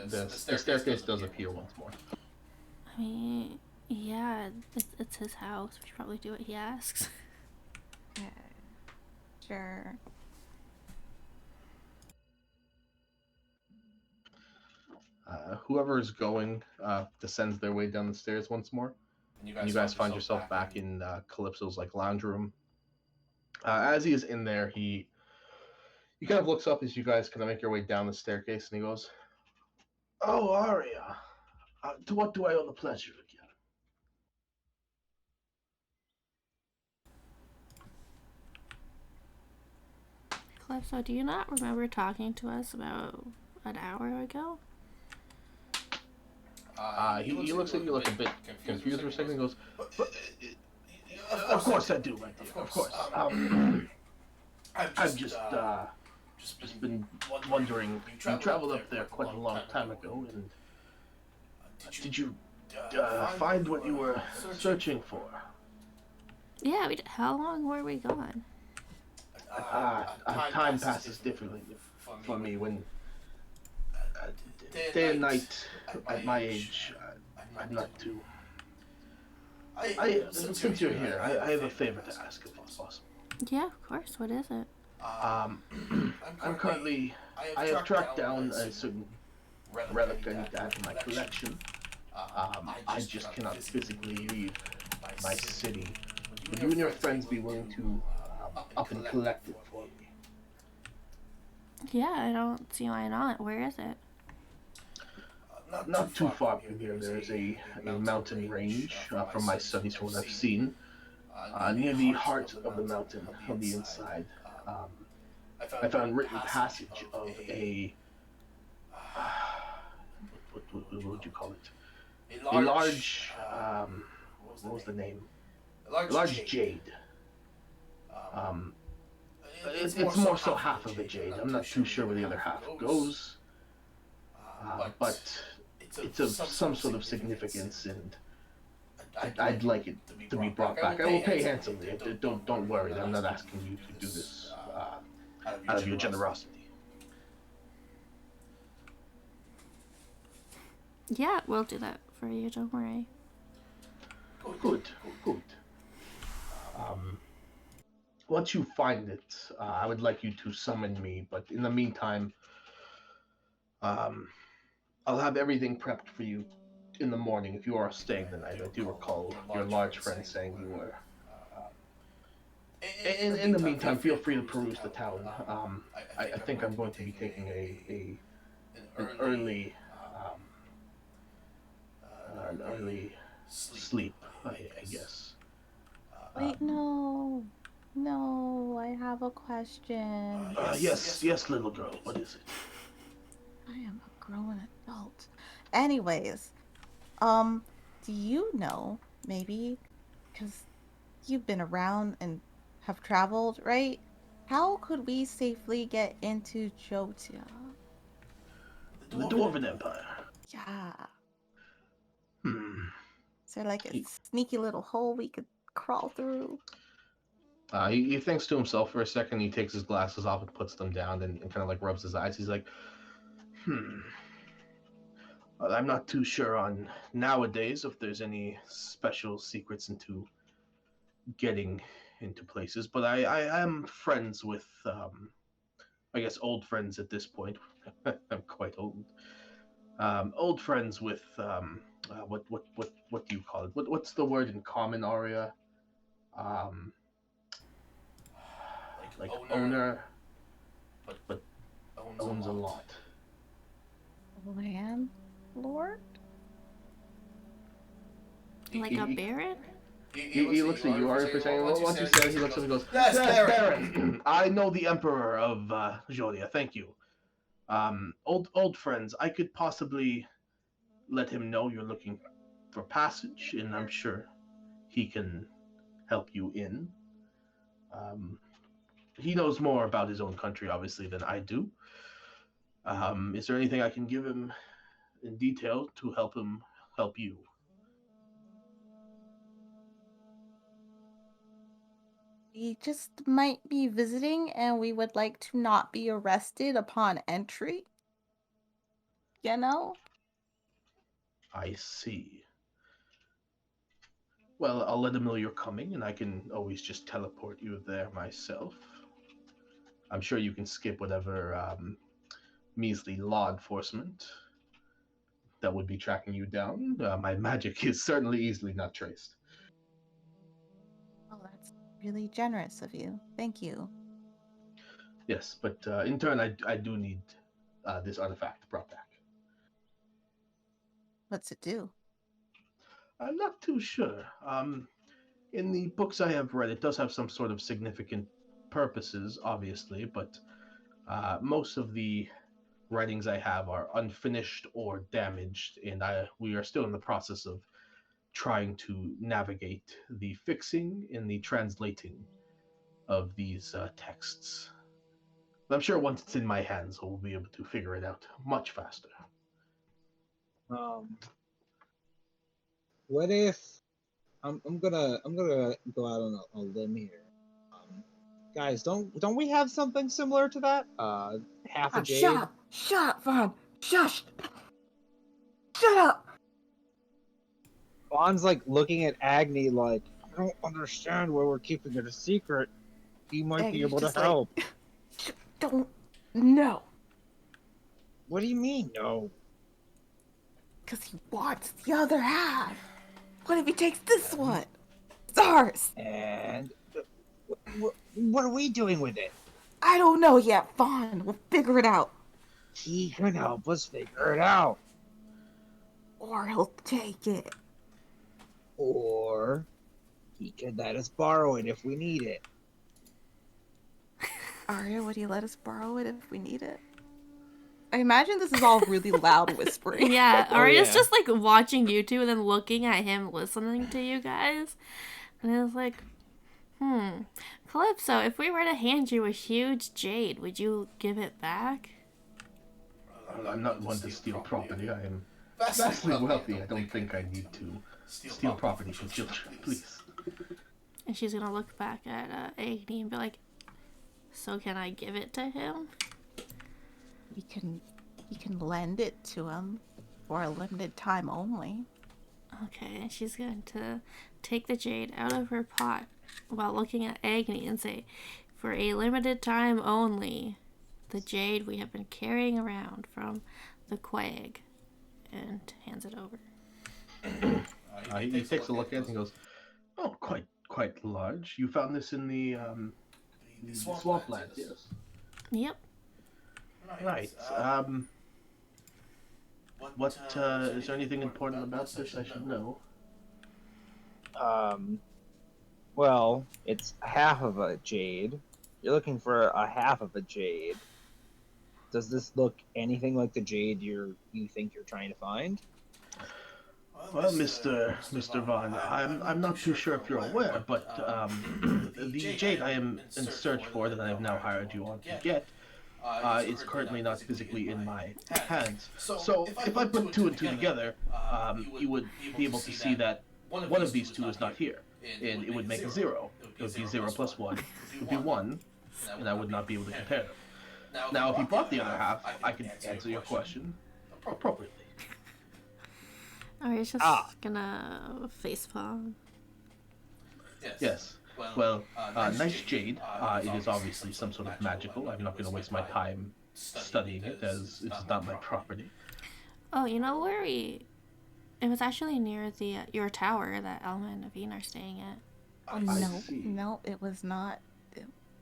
D: the staircase does appear once more.
C: I mean, yeah, it's his house. We should probably do what he asks.
G: Sure.
D: Whoever is going descends their way down the stairs once more. And you guys find yourself back in Calypso's like lounge room. As he is in there, he kind of looks up as you guys kind of make your way down the staircase, and he goes, "Oh, Arya, to what do I owe the pleasure again?"
C: Calypso, do you not remember talking to us about an hour ago?
D: He looks at you like a bit confused for a second and goes, "Of course I do, my dear, of course. I've just been wondering, you traveled up there quite a long time ago, and did you find what you were searching for?"
C: Yeah, how long were we gone?
D: Time passes differently for me when day and night at my age. I'm not too. Since you're here, I have a favor to ask if it's possible.
C: Yeah, of course. What is it?
D: I'm currently. I have tracked down a certain relic I need to add to my collection. I just cannot physically leave my city. Would you and your friends be willing to up and collect it for me?
C: Yeah, I don't see why not. Where is it?
D: Not too far from here. There's a mountain range from my studies, from what I've seen. Near the heart of the mountain, on the inside, I found written passage of a what would you call it? A large what was the name? A large jade. It's more so half of a jade. I'm not too sure where the other half goes, but it's of some sort of significance, and I'd like it to be brought back. I will pay handsomely. Don't worry. I'm not asking you to do this out of your generosity.
C: Yeah, we'll do that for you. Don't worry.
D: Good. Um, Once you find it, I would like you to summon me. But in the meantime, I'll have everything prepped for you in the morning if you are staying the night. I do recall your large friend saying you were. In the meantime, feel free to peruse the town. I think I'm going to be taking an early an early sleep, I guess.
G: Wait, no. No, I have a question.
D: Yes, little girl. What is it?
G: I am a grown adult. Anyways, do you know, maybe, because you've been around and have traveled, right? How could we safely get into Jotia?
D: The Dwarven Empire.
G: Yeah.
D: Hmm.
G: Is there like a
D: He,
G: sneaky little hole we could crawl through?
D: he thinks to himself for a second. He takes his glasses off and puts them down and kind of like rubs his eyes. He's like, I'm not too sure on nowadays if there's any special secrets into getting into places, but I am friends with, I guess, old friends at this point. I'm quite old. Old friends with, what do you call it? What's the word in common, Arya? Um, like owner, but owns a lot.
G: Landlord?
C: Like a baron?
D: He looks at you, Arya, for saying, well, once you say it, he looks up and goes,
I: Yes,
D: Baron! I know the Emperor of Jodia, thank you. Old friends, I could possibly let him know you're looking for passage, and I'm sure he can help you in. He knows more about his own country, obviously, than I do. Is there anything I can give him in detail to help him help you?
G: We just might be visiting and we would like to not be arrested upon entry. You know?
D: I see. Well, I'll let him know you're coming, and I can always just teleport you there myself. I'm sure you can skip whatever measly law enforcement that would be tracking you down. My magic is certainly easily not traced.
G: Oh, that's really generous of you. Thank you.
D: Yes, but in turn, I do need this artifact brought back.
G: What's it do?
D: I'm not too sure. In the books I have read, it does have some sort of significant purposes, obviously, but most of the writings I have are unfinished or damaged, and we are still in the process of trying to navigate the fixing and the translating of these texts. But I'm sure once it's in my hands, we'll be able to figure it out much faster.
E: What if I'm gonna go out on a limb here. Guys, don't we have something similar to that? Half a jade.
G: Shut up, Vaughn! Shush! Shut up!
E: Vaughn's like looking at Agni like, I don't understand why we're keeping it a secret. He might be
G: Agni's
E: able to
G: just like,
E: help.
G: Don't. No.
E: What do you mean, no?
G: Because he wants the other half. What if he takes this one? It's ours.
E: And what are we doing with it?
G: I don't know yet, Vaughn. We'll figure it out.
E: He can help us figure it out.
G: Or he'll take it.
E: Or he can let us borrow it if we need it.
G: Arya, would you let us borrow it if we need it? I imagine this is all really loud whispering.
C: Yeah, Arya's
E: yeah.
C: just like watching you two and then looking at him listening to you guys. And it was like, Calypso, if we were to hand you a huge jade, would you give it back?
D: I'm not one to steal property. I am vastly wealthy. I don't think I need to steal property from children, please.
C: And she's gonna look back at Agni and be like, so can I give it to him?
G: You can lend it to him. For a limited time only.
C: Okay, she's going to take the jade out of her pot while looking at Agni and say, "For a limited time only, the jade we have been carrying around from the quag," and hands it over.
D: He takes a look at it and goes, "Oh, quite large. You found this in the swampland, yes?
C: Yep.
D: Right. What is there anything important about this I should know?"
E: Well, it's half of a jade. You're looking for a half of a jade. Does this look anything like the jade you think you're trying to find?
D: Well, Mr. Vaughn, I'm not too sure if you're aware, but the jade I am in search for that I have now hired you on to get is currently not physically in my hands. So if I put two and two together, you would be able to see that one of these two is not here, and it would make a 0. It would be 0 plus 1. It would be 1, and I would not be able to compare them. Now, if you brought the other half, I could answer your question appropriately.
C: Arya's just gonna facepalm.
D: Yes. Well, nice jade. It is obviously some sort of magical. I'm not going to waste my time studying it, as it is not my property.
C: Oh, you know where it was actually near the your tower that Alma and Naveen are staying at.
G: Oh, no, it was not.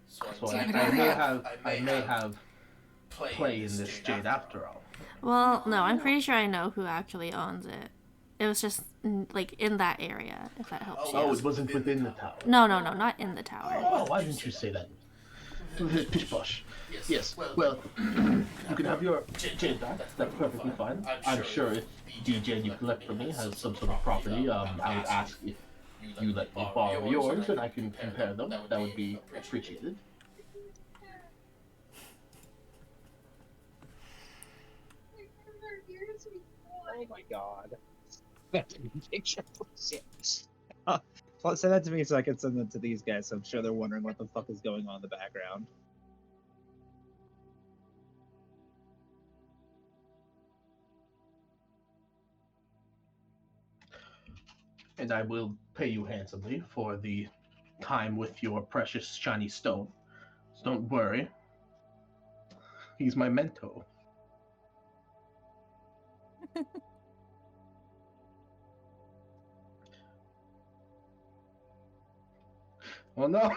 D: So I may have play in this jade after all.
C: Well, no, I'm pretty sure I know who actually owns it. It was just like in that area, if that helps you.
D: Oh, it wasn't within the tower.
C: No, not in the tower.
D: Oh, why didn't you say that? Pish posh. Yes. Well, you can have your jade back. That's perfectly fine. I'm sure if the jade you collect from me has some sort of property, I would ask if you let me borrow yours, and I can compare them. That would be appreciated.
E: Oh my god. That's a picture. Well, send that to me so I can send it to these guys. So I'm sure they're wondering what the fuck is going on in the background.
D: And I will pay you handsomely for the time with your precious shiny stone. So don't worry. He's my mentor. Oh no!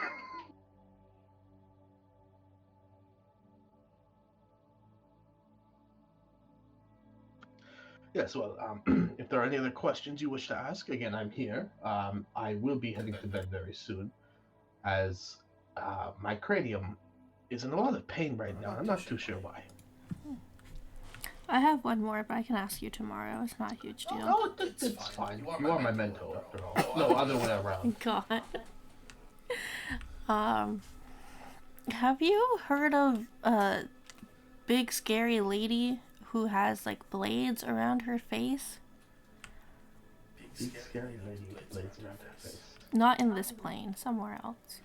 D: Yes, well, if there are any other questions you wish to ask, again, I'm here. I will be heading to bed very soon, as my cranium is in a lot of pain right now. I'm not too sure why.
C: I have one more, but I can ask you tomorrow. It's not a huge deal.
D: Oh, it's fine. You are my mentor, after all. No, other way around.
C: God. Have you heard of a big scary lady who has like blades around her face?
D: Big scary lady with blades around her face.
C: Not in this plane, somewhere else.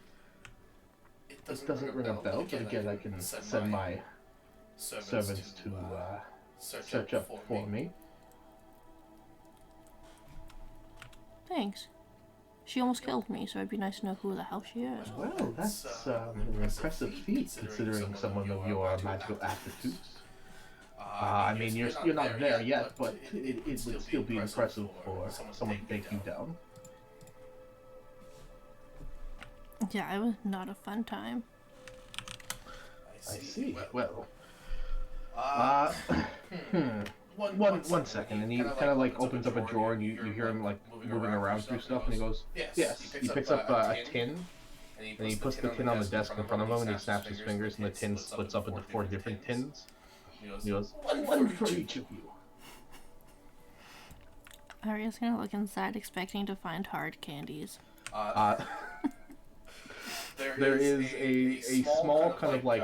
D: This doesn't ring a bell, but again, I can send my servants to search up for me.
C: Thanks. She almost killed me, so it'd be nice to know who the hell she is.
D: Well, that's an impressive feat, considering someone of your magical aptitudes. I mean, you're not there yet, but it would still be impressive for someone to take you down.
C: Yeah, it was not a fun time.
D: I see. Well, one second, and he kind of like opens up a drawer, and you hear him like moving around through stuff, and he goes, yes. He picks up a tin, and he puts the tin on the desk in front of him, and he snaps his fingers, and the tin splits up into 4 different tins. He goes, one for each of you.
C: Arya's gonna look inside, expecting to find hard candies.
D: There is a small kind of like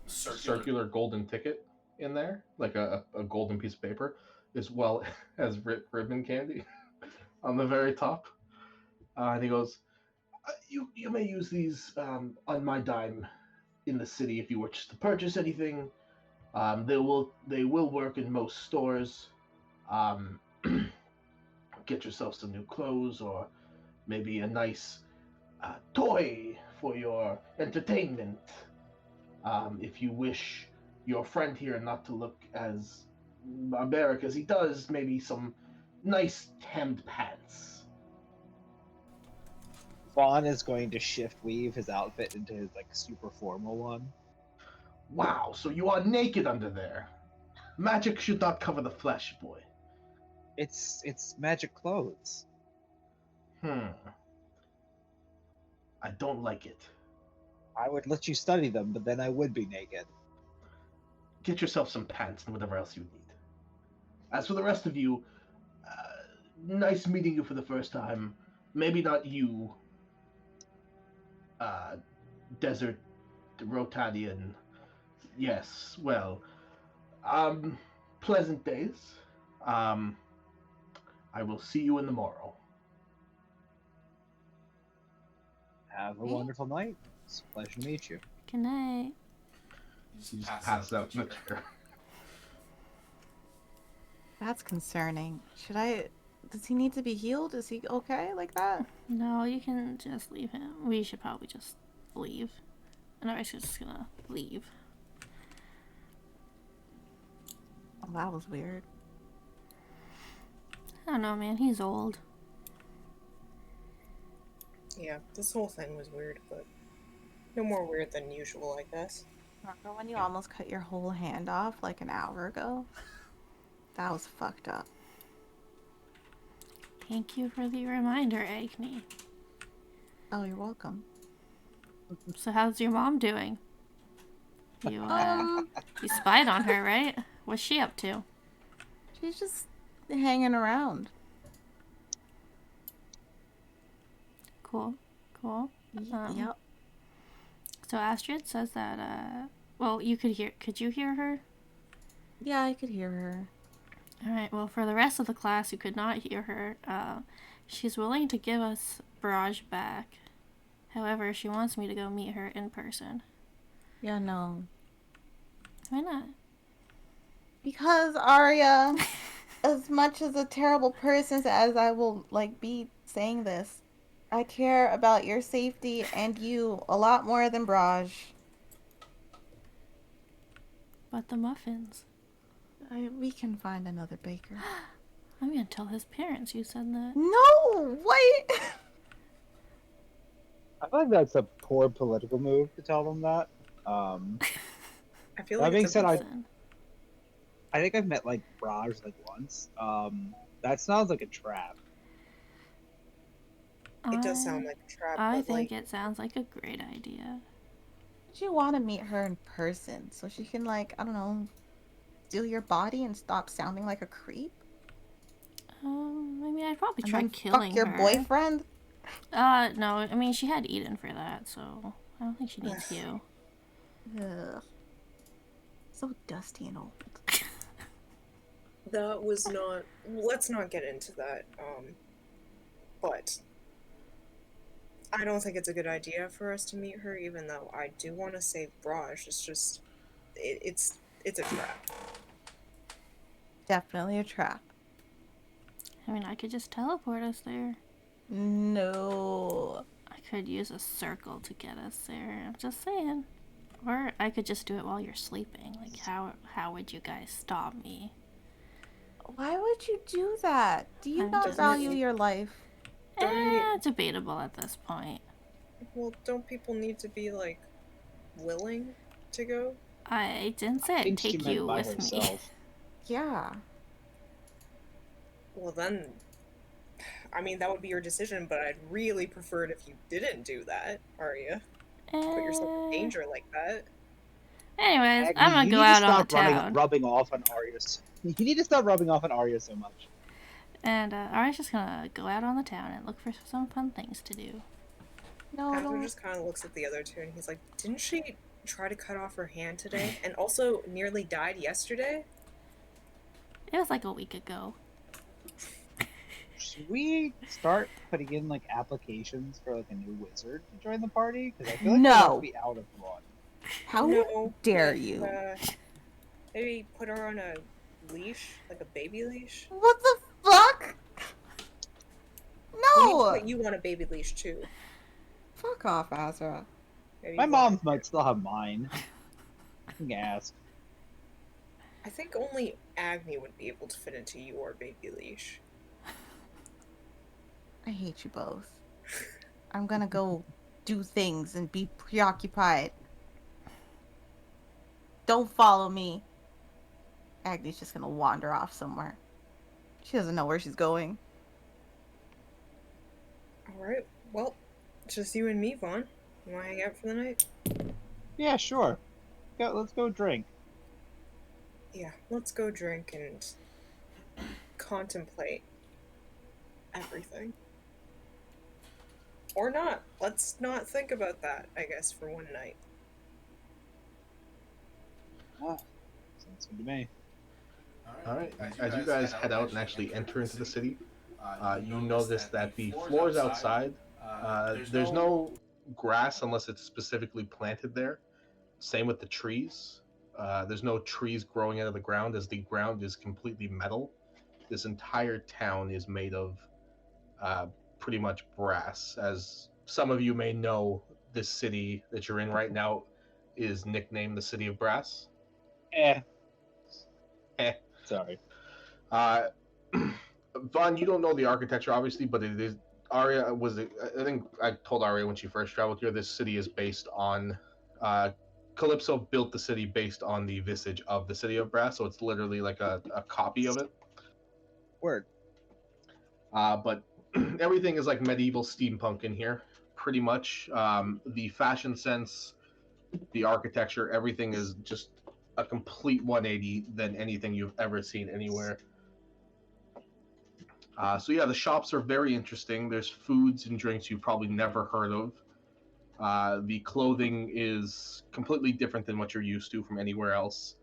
D: circular golden ticket in there, like a golden piece of paper, as well as ribbon candy on the very top. And he goes, you may use these on my dime in the city if you wish to purchase anything. They will work in most stores. Um, get yourself some new clothes or maybe a nice toy for your entertainment. If you wish your friend here not to look as barbaric as he does, maybe some nice hemmed pants.
E: Vaughn is going to shift weave his outfit into his like super formal one.
D: Wow, so you are naked under there. Magic should not cover the flesh, boy.
E: It's magic clothes.
D: I don't like it.
E: I would let you study them, but then I would be naked.
D: Get yourself some pants and whatever else you need. As for the rest of you, nice meeting you for the first time. Maybe not you, Desert Rotadian. Yes, well, pleasant days. I will see you in the morrow.
E: Have a wonderful night. It's a pleasure to meet you.
C: Good night.
D: You just pass out in the chair.
G: That's concerning. Should I? Does he need to be healed? Is he okay like that?
C: No, you can just leave him. We should probably just leave. And I was just gonna leave.
G: Oh, that was weird.
C: I don't know, man. He's old.
F: Yeah, this whole thing was weird, but no more weird than usual, I guess.
G: Remember when you almost cut your whole hand off like an hour ago? That was fucked up.
C: Thank you for the reminder, Agni.
G: Oh, you're welcome.
C: So how's your mom doing? You you spied on her, right? What's she up to?
G: She's just hanging around.
C: Cool. Cool.
G: Yep.
C: So Astrid says that, well, could you hear her?
G: Yeah, I could hear her.
C: Alright, well, for the rest of the class who could not hear her, she's willing to give us Barrage back. However, she wants me to go meet her in person.
G: Yeah, no.
C: Why not?
G: Because Arya, as much as a terrible person as I will, like, be saying this, I care about your safety and you a lot more than Braj.
C: But the muffins.
G: We can find another baker.
C: I'm gonna tell his parents you said that.
G: No! Wait!
E: I feel like that's a poor political move to tell them that.
F: I feel
E: That
F: like
E: being
F: it's
E: said,
F: a
E: I think I've met like Raj like once. That sounds like a trap.
F: It does sound like a trap.
C: I
F: but,
C: think
F: like,
C: it sounds like a great idea.
G: You want to meet her in person so she can, like, I don't know, steal your body and stop sounding like a creep?
C: I mean, I'd probably
G: And
C: try
G: then
C: killing
G: fuck your
C: her.
G: boyfriend?
C: No, I mean, she had Eden for that, so I don't think she needs you.
G: Ugh. So dusty and old.
F: that was not. Let's not get into that. But I don't think it's a good idea for us to meet her, even though I do want to save Braj. It's just, it's a trap.
G: Definitely a trap.
C: I mean, I could just teleport us there.
G: No.
C: I could use a circle to get us there. I'm just saying. Or I could just do it while you're sleeping. Like, how would you guys stop me?
G: Why would you do that? Do you
C: I'm
G: not
C: just-
G: value your life?
C: Debatable at this point.
F: Well, don't people need to be, like, willing to go?
C: I didn't say
E: I
C: I'd
E: think she
C: take
E: meant
C: you
E: by
C: with me.
E: herself.
G: Yeah.
F: Well, then, I mean, that would be your decision, but I'd really prefer it if you didn't do that, Arya. Put yourself in danger like that.
C: Anyways,
E: Agni,
C: I'm gonna
E: you
C: go
E: need to
C: out on the
E: stop
C: town.
E: rubbing off on Arya. You need to stop rubbing off on Arya so much.
C: And Arya's just gonna go out on the town and look for some fun things to do.
G: No,
F: Azrael just kind of looks at the other two and he's like, didn't she try to cut off her hand today? And also nearly died yesterday?
C: It was like a week ago.
E: Should we start putting in like applications for like a new wizard to join the party? Because I feel like we
G: No.
E: might be out of one.
G: How
F: No,
G: dare
F: but,
G: you?
F: Maybe put her on a leash, like a baby leash.
G: What the fuck?
F: We need to
G: No!
F: put you on a baby leash too.
G: Fuck off, Azra.
F: Maybe
E: My mom
F: volunteer.
E: might still have mine. You can ask.
F: I think only Agni would be able to fit into your baby leash.
G: I hate you both. I'm gonna go do things and be preoccupied. Don't follow me. Agni's just gonna wander off somewhere. She doesn't know where she's going.
F: Alright, well, just you and me, Vaughn. You wanna hang out for the night?
E: Yeah, sure. Let's go drink.
F: Yeah, let's go drink and contemplate everything. Or not. Let's not think about that, I guess, for one night.
E: Ah, sounds good to me.
D: All right. As you guys head out and actually enter into the city, you notice that the floors outside, there's no grass unless it's specifically planted there. Same with the trees. There's no trees growing out of the ground, as the ground is completely metal. This entire town is made of pretty much brass. As some of you may know, this city that you're in right now is nicknamed the City of Brass.
E: Eh.
D: Eh.
E: Sorry.
D: Vaughn, you don't know the architecture, obviously, but it is. Arya was. I think I told Arya when she first traveled here. This city is based on. Calypso built the city based on the visage of the City of Brass, so it's literally like a copy of it.
E: Word.
D: But everything is like medieval steampunk in here, pretty much. The fashion sense, the architecture, everything is just a complete 180 than anything you've ever seen anywhere. So yeah, the shops are very interesting. There's foods and drinks you've probably never heard of. The clothing is completely different than what you're used to from anywhere else.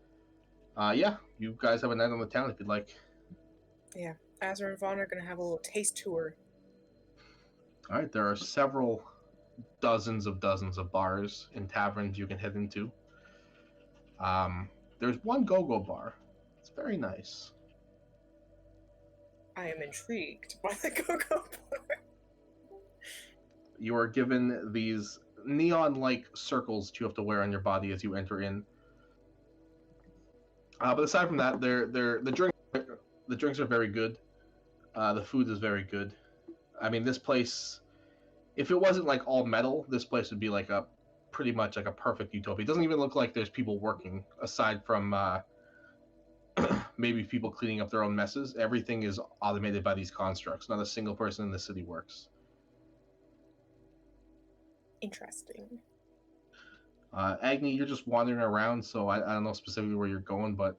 D: Yeah, you guys have a night on the town if you'd like.
F: Yeah, Azra and Vaughn are gonna have a little taste tour.
D: All right, there are several dozens of bars and taverns you can head into. There's one go-go bar. It's very nice.
F: I am intrigued by the go-go bar.
D: You are given these neon-like circles that you have to wear on your body as you enter in. But aside from that, the drinks are very good. The food is very good. I mean, this place, if it wasn't like all metal, this place would be like pretty much like a perfect utopia. It doesn't even look like there's people working aside from maybe people cleaning up their own messes. Everything is automated by these constructs. Not a single person in the city works.
F: Interesting.
D: Agni, you're just wandering around, so I don't know specifically where you're going, but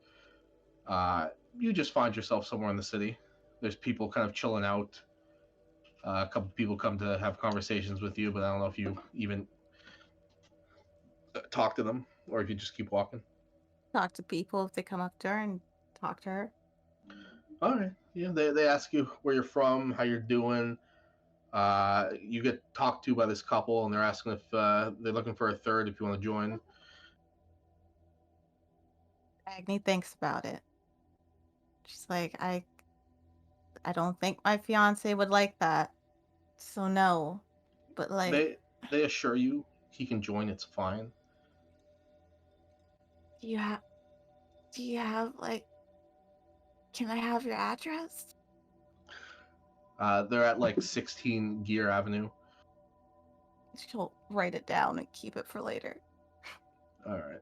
D: you just find yourself somewhere in the city. There's people kind of chilling out. A couple people come to have conversations with you, but I don't know if you even talk to them or if you just keep walking.
G: Talk to people if they come up to her and talk to her.
D: All right. Yeah, they ask you where you're from, how you're doing. You get talked to by this couple, and they're asking if they're looking for a third, if you want to join.
G: Agni thinks about it. She's like, I don't think my fiance would like that. So no. But like,
D: They assure you he can join. It's fine.
G: do you have like, can I have your address?
D: They're at like 16 Gear Avenue.
G: She'll write it down and keep it for later.
D: All right.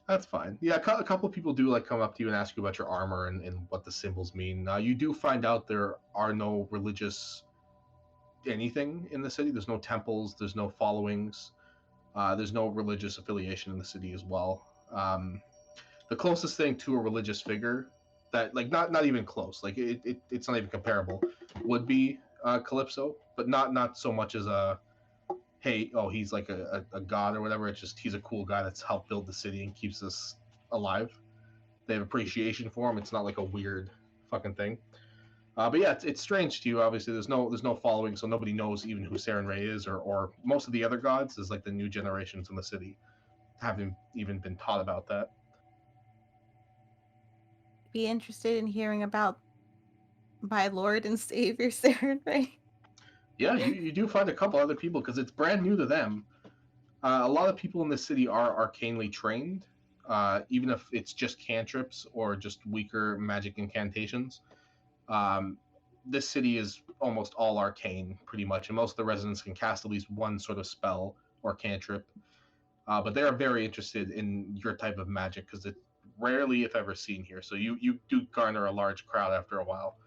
D: That's fine. Yeah, a couple of people do like come up to you and ask you about your armor and what the symbols mean. You do find out there are no religious anything in the city. There's no temples. There's no followings. There's no religious affiliation in the city as well. The closest thing to a religious figure that, like, not even close, like it's not even comparable, would be Calypso, but not so much as a hey, oh, he's like a god or whatever. It's just he's a cool guy that's helped build the city and keeps us alive. They have appreciation for him. It's not like a weird fucking thing. But yeah, it's strange to you. Obviously, there's no following, so nobody knows even who Saren Ray is, or most of the other gods is like the new generations in the city haven't even been taught about that.
G: be interested in hearing about my Lord and Savior, Saren Ray.
D: Yeah, you do find a couple other people because it's brand new to them. A lot of people in the city are arcanely trained, even if it's just cantrips or just weaker magic incantations. Um, this city is almost all arcane, pretty much, and most of the residents can cast at least one sort of spell or cantrip. But they are very interested in your type of magic because it's rarely, if ever, seen here. So you do garner a large crowd after a while.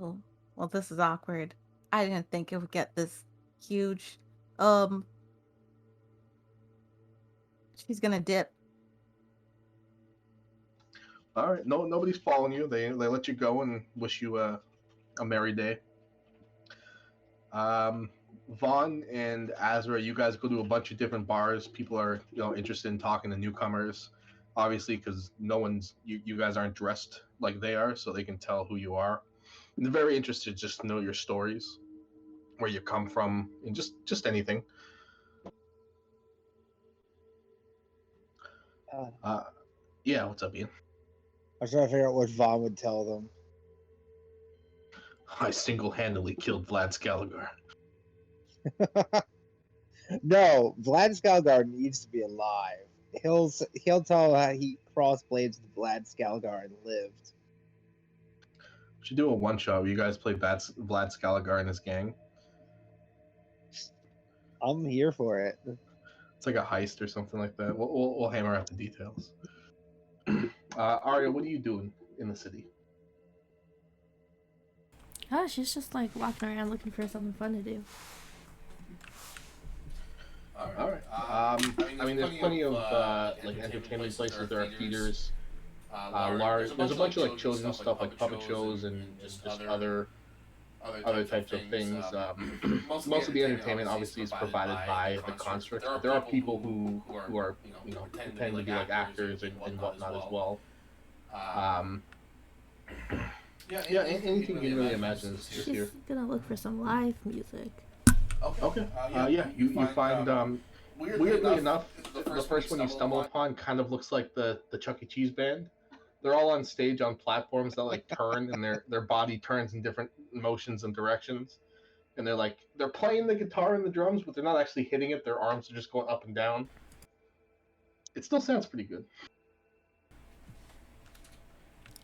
G: Oh, well, this is awkward. I didn't think it would get this huge. She's gonna dip.
D: All right, nobody's following you. They let you go and wish you a merry day. Vaughn and Azrael, you guys go to a bunch of different bars. People are interested in talking to newcomers, obviously because no one's you guys aren't dressed like they are, so they can tell who you are. And they're very interested just to know your stories, where you come from, and just anything. Yeah, what's up, Ian?
E: I was trying to figure out what Vaughn would tell them.
D: I single-handedly killed Vlad Scalligar.
E: No, Vlad Skalgar needs to be alive. He'll tell how he crossed blades with Vlad Skalgar and lived.
D: We should do a one-shot where you guys play Vlad Scalligar and his gang.
E: I'm here for it.
D: It's like a heist or something like that. We'll hammer out the details. Arya, what are you doing in the city?
C: Oh, she's just like walking around looking for something fun to do.
D: All right. I mean, there's plenty of like entertainment places. There are theaters. There's a bunch of like children's stuff, like puppet shows and just other types of things. Most of the entertainment obviously is provided by the constructs, but there are people who are pretending to be like actors and whatnot as well. Yeah, anything you can really imagine is
C: She's
D: here.
C: gonna look for some live music.
D: Okay. Yeah, you find weirdly enough, the first one you stumble upon kind of looks like the Chuck E. Cheese band. They're all on stage on platforms that like turn, and their body turns in different motions and directions. And they're playing the guitar and the drums, but they're not actually hitting it. Their arms are just going up and down. It still sounds pretty good.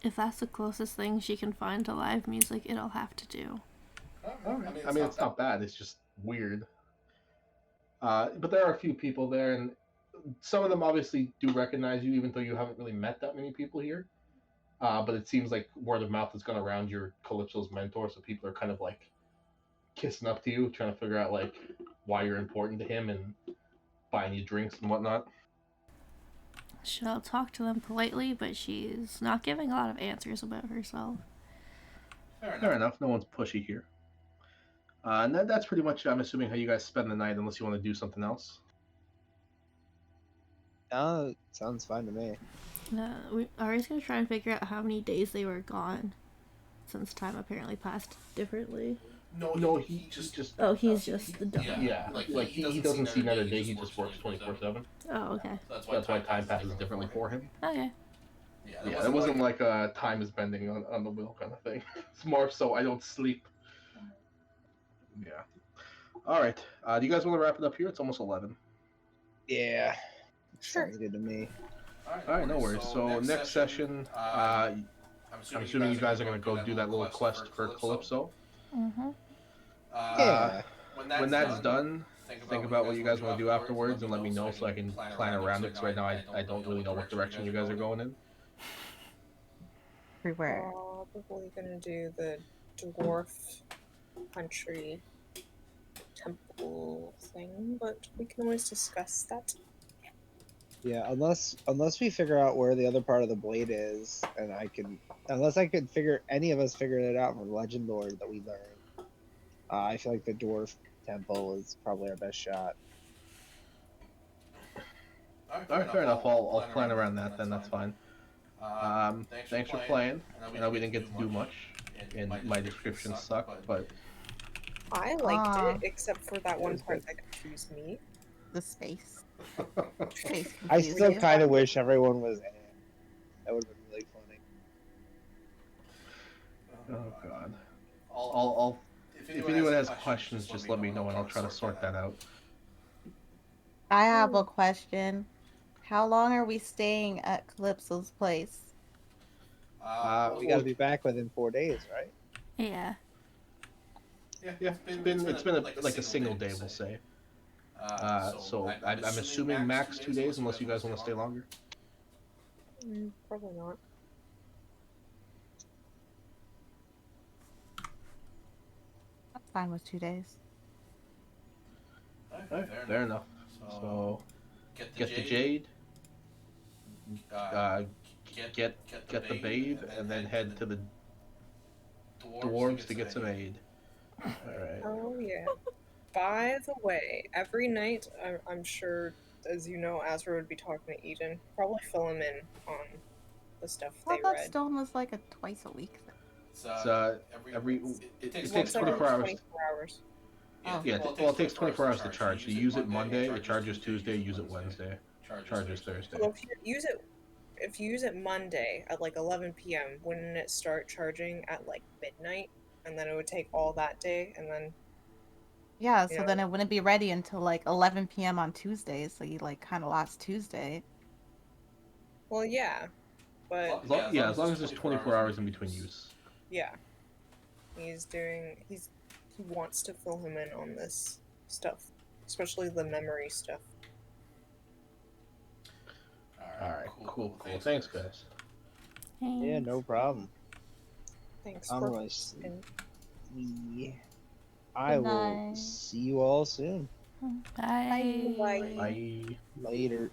C: If that's the closest thing she can find to live music, it'll have to do.
D: All right. I mean, it's not bad. It's just weird. But there are a few people there, and some of them obviously do recognize you, even though you haven't really met that many people here. But it seems like word of mouth has gone around your Calypso's mentor, so people are kind of like kissing up to you, trying to figure out like why you're important to him and buying you drinks and whatnot.
C: She'll talk to them politely, but she's not giving a lot of answers about herself.
D: Fair enough. No one's pushy here. And that's pretty much, I'm assuming, how you guys spend the night, unless you want to do something else.
E: Sounds fine to me.
C: Arya's gonna try and figure out how many days they were gone, since time apparently passed differently.
D: No, he just.
C: Oh, he's just the dumb.
D: Yeah, like he doesn't see another day. He just works 24/7.
C: Oh, okay.
D: That's why time passes differently for him.
C: Okay.
D: Yeah, it wasn't like a time is bending on the wheel kind of thing. It's more so I don't sleep. Yeah. All right. Do you guys want to wrap it up here? It's almost 11.
E: Yeah.
F: Sure.
E: Sounds good to me.
D: All right, no worries. So next session, I'm assuming you guys are going to go do that little quest for Calypso.
C: Mm-hmm.
E: Yeah.
D: When that's done, think about what you guys want to do afterwards and let me know so I can plan around it, because right now I don't really know what direction you guys are going in.
G: Everywhere.
F: Probably gonna do the dwarf country temple thing, but we can always discuss that.
E: Yeah, unless we figure out where the other part of the blade is, and unless any of us figured it out from Legend Lore that we learned, I feel like the dwarf temple is probably our best shot.
D: All right, fair enough. I'll plan around that then. That's fine. Thanks for playing. I know we didn't get to do much, and my description sucked, but
F: I liked it, except for that one part that confused me.
G: The space.
E: I still kind of wish everyone was in it. That would have been really funny.
D: Oh god. I'll if anyone has questions, just let me know and I'll try to sort that out.
G: I have a question. How long are we staying at Calypso's place?
E: We got to be back within 4 days, right?
C: Yeah.
D: Yeah, it's been like a single day, we'll say. So I'm assuming max 2 days, unless you guys want to stay longer.
F: Probably not.
G: I'm fine with 2 days.
D: Alright, fair enough. So get the jade, uh, get the babe, and then head to the dwarves to get some aid. Alright.
F: Oh yeah. By the way, every night, I'm sure, as you know, Azrael would be talking to Eden. Probably fill him in on the stuff
G: I
F: they
G: thought that
F: read.
G: stone was like a twice a week thing.
D: It's it takes
F: Once every
D: 24 hours.
F: 24 hours.
G: Oh.
D: Yeah, well, it takes 24 hours to charge. You use it Monday, it charges Tuesday. Use it Wednesday, charges Thursday.
F: So if you use it Monday at like 11 p.m., wouldn't it start charging at like midnight, and then it would take all that day, and then
G: Yeah,
F: you
G: so
F: know,
G: then it wouldn't be ready until like 11 p.m. on Tuesday, so you like kind of lost Tuesday.
F: well, yeah, but
D: As long as there's 24 hours in between use.
F: yeah, he wants to fill him in on this stuff, especially the memory stuff.
D: Alright, cool. Thanks, guys.
E: Yeah, no problem.
F: Thanks
E: I'm
F: for
E: gonna see. I
G: Good
E: will
G: night.
E: see you all soon.
C: Bye.
F: Bye.
D: Bye.
E: Later.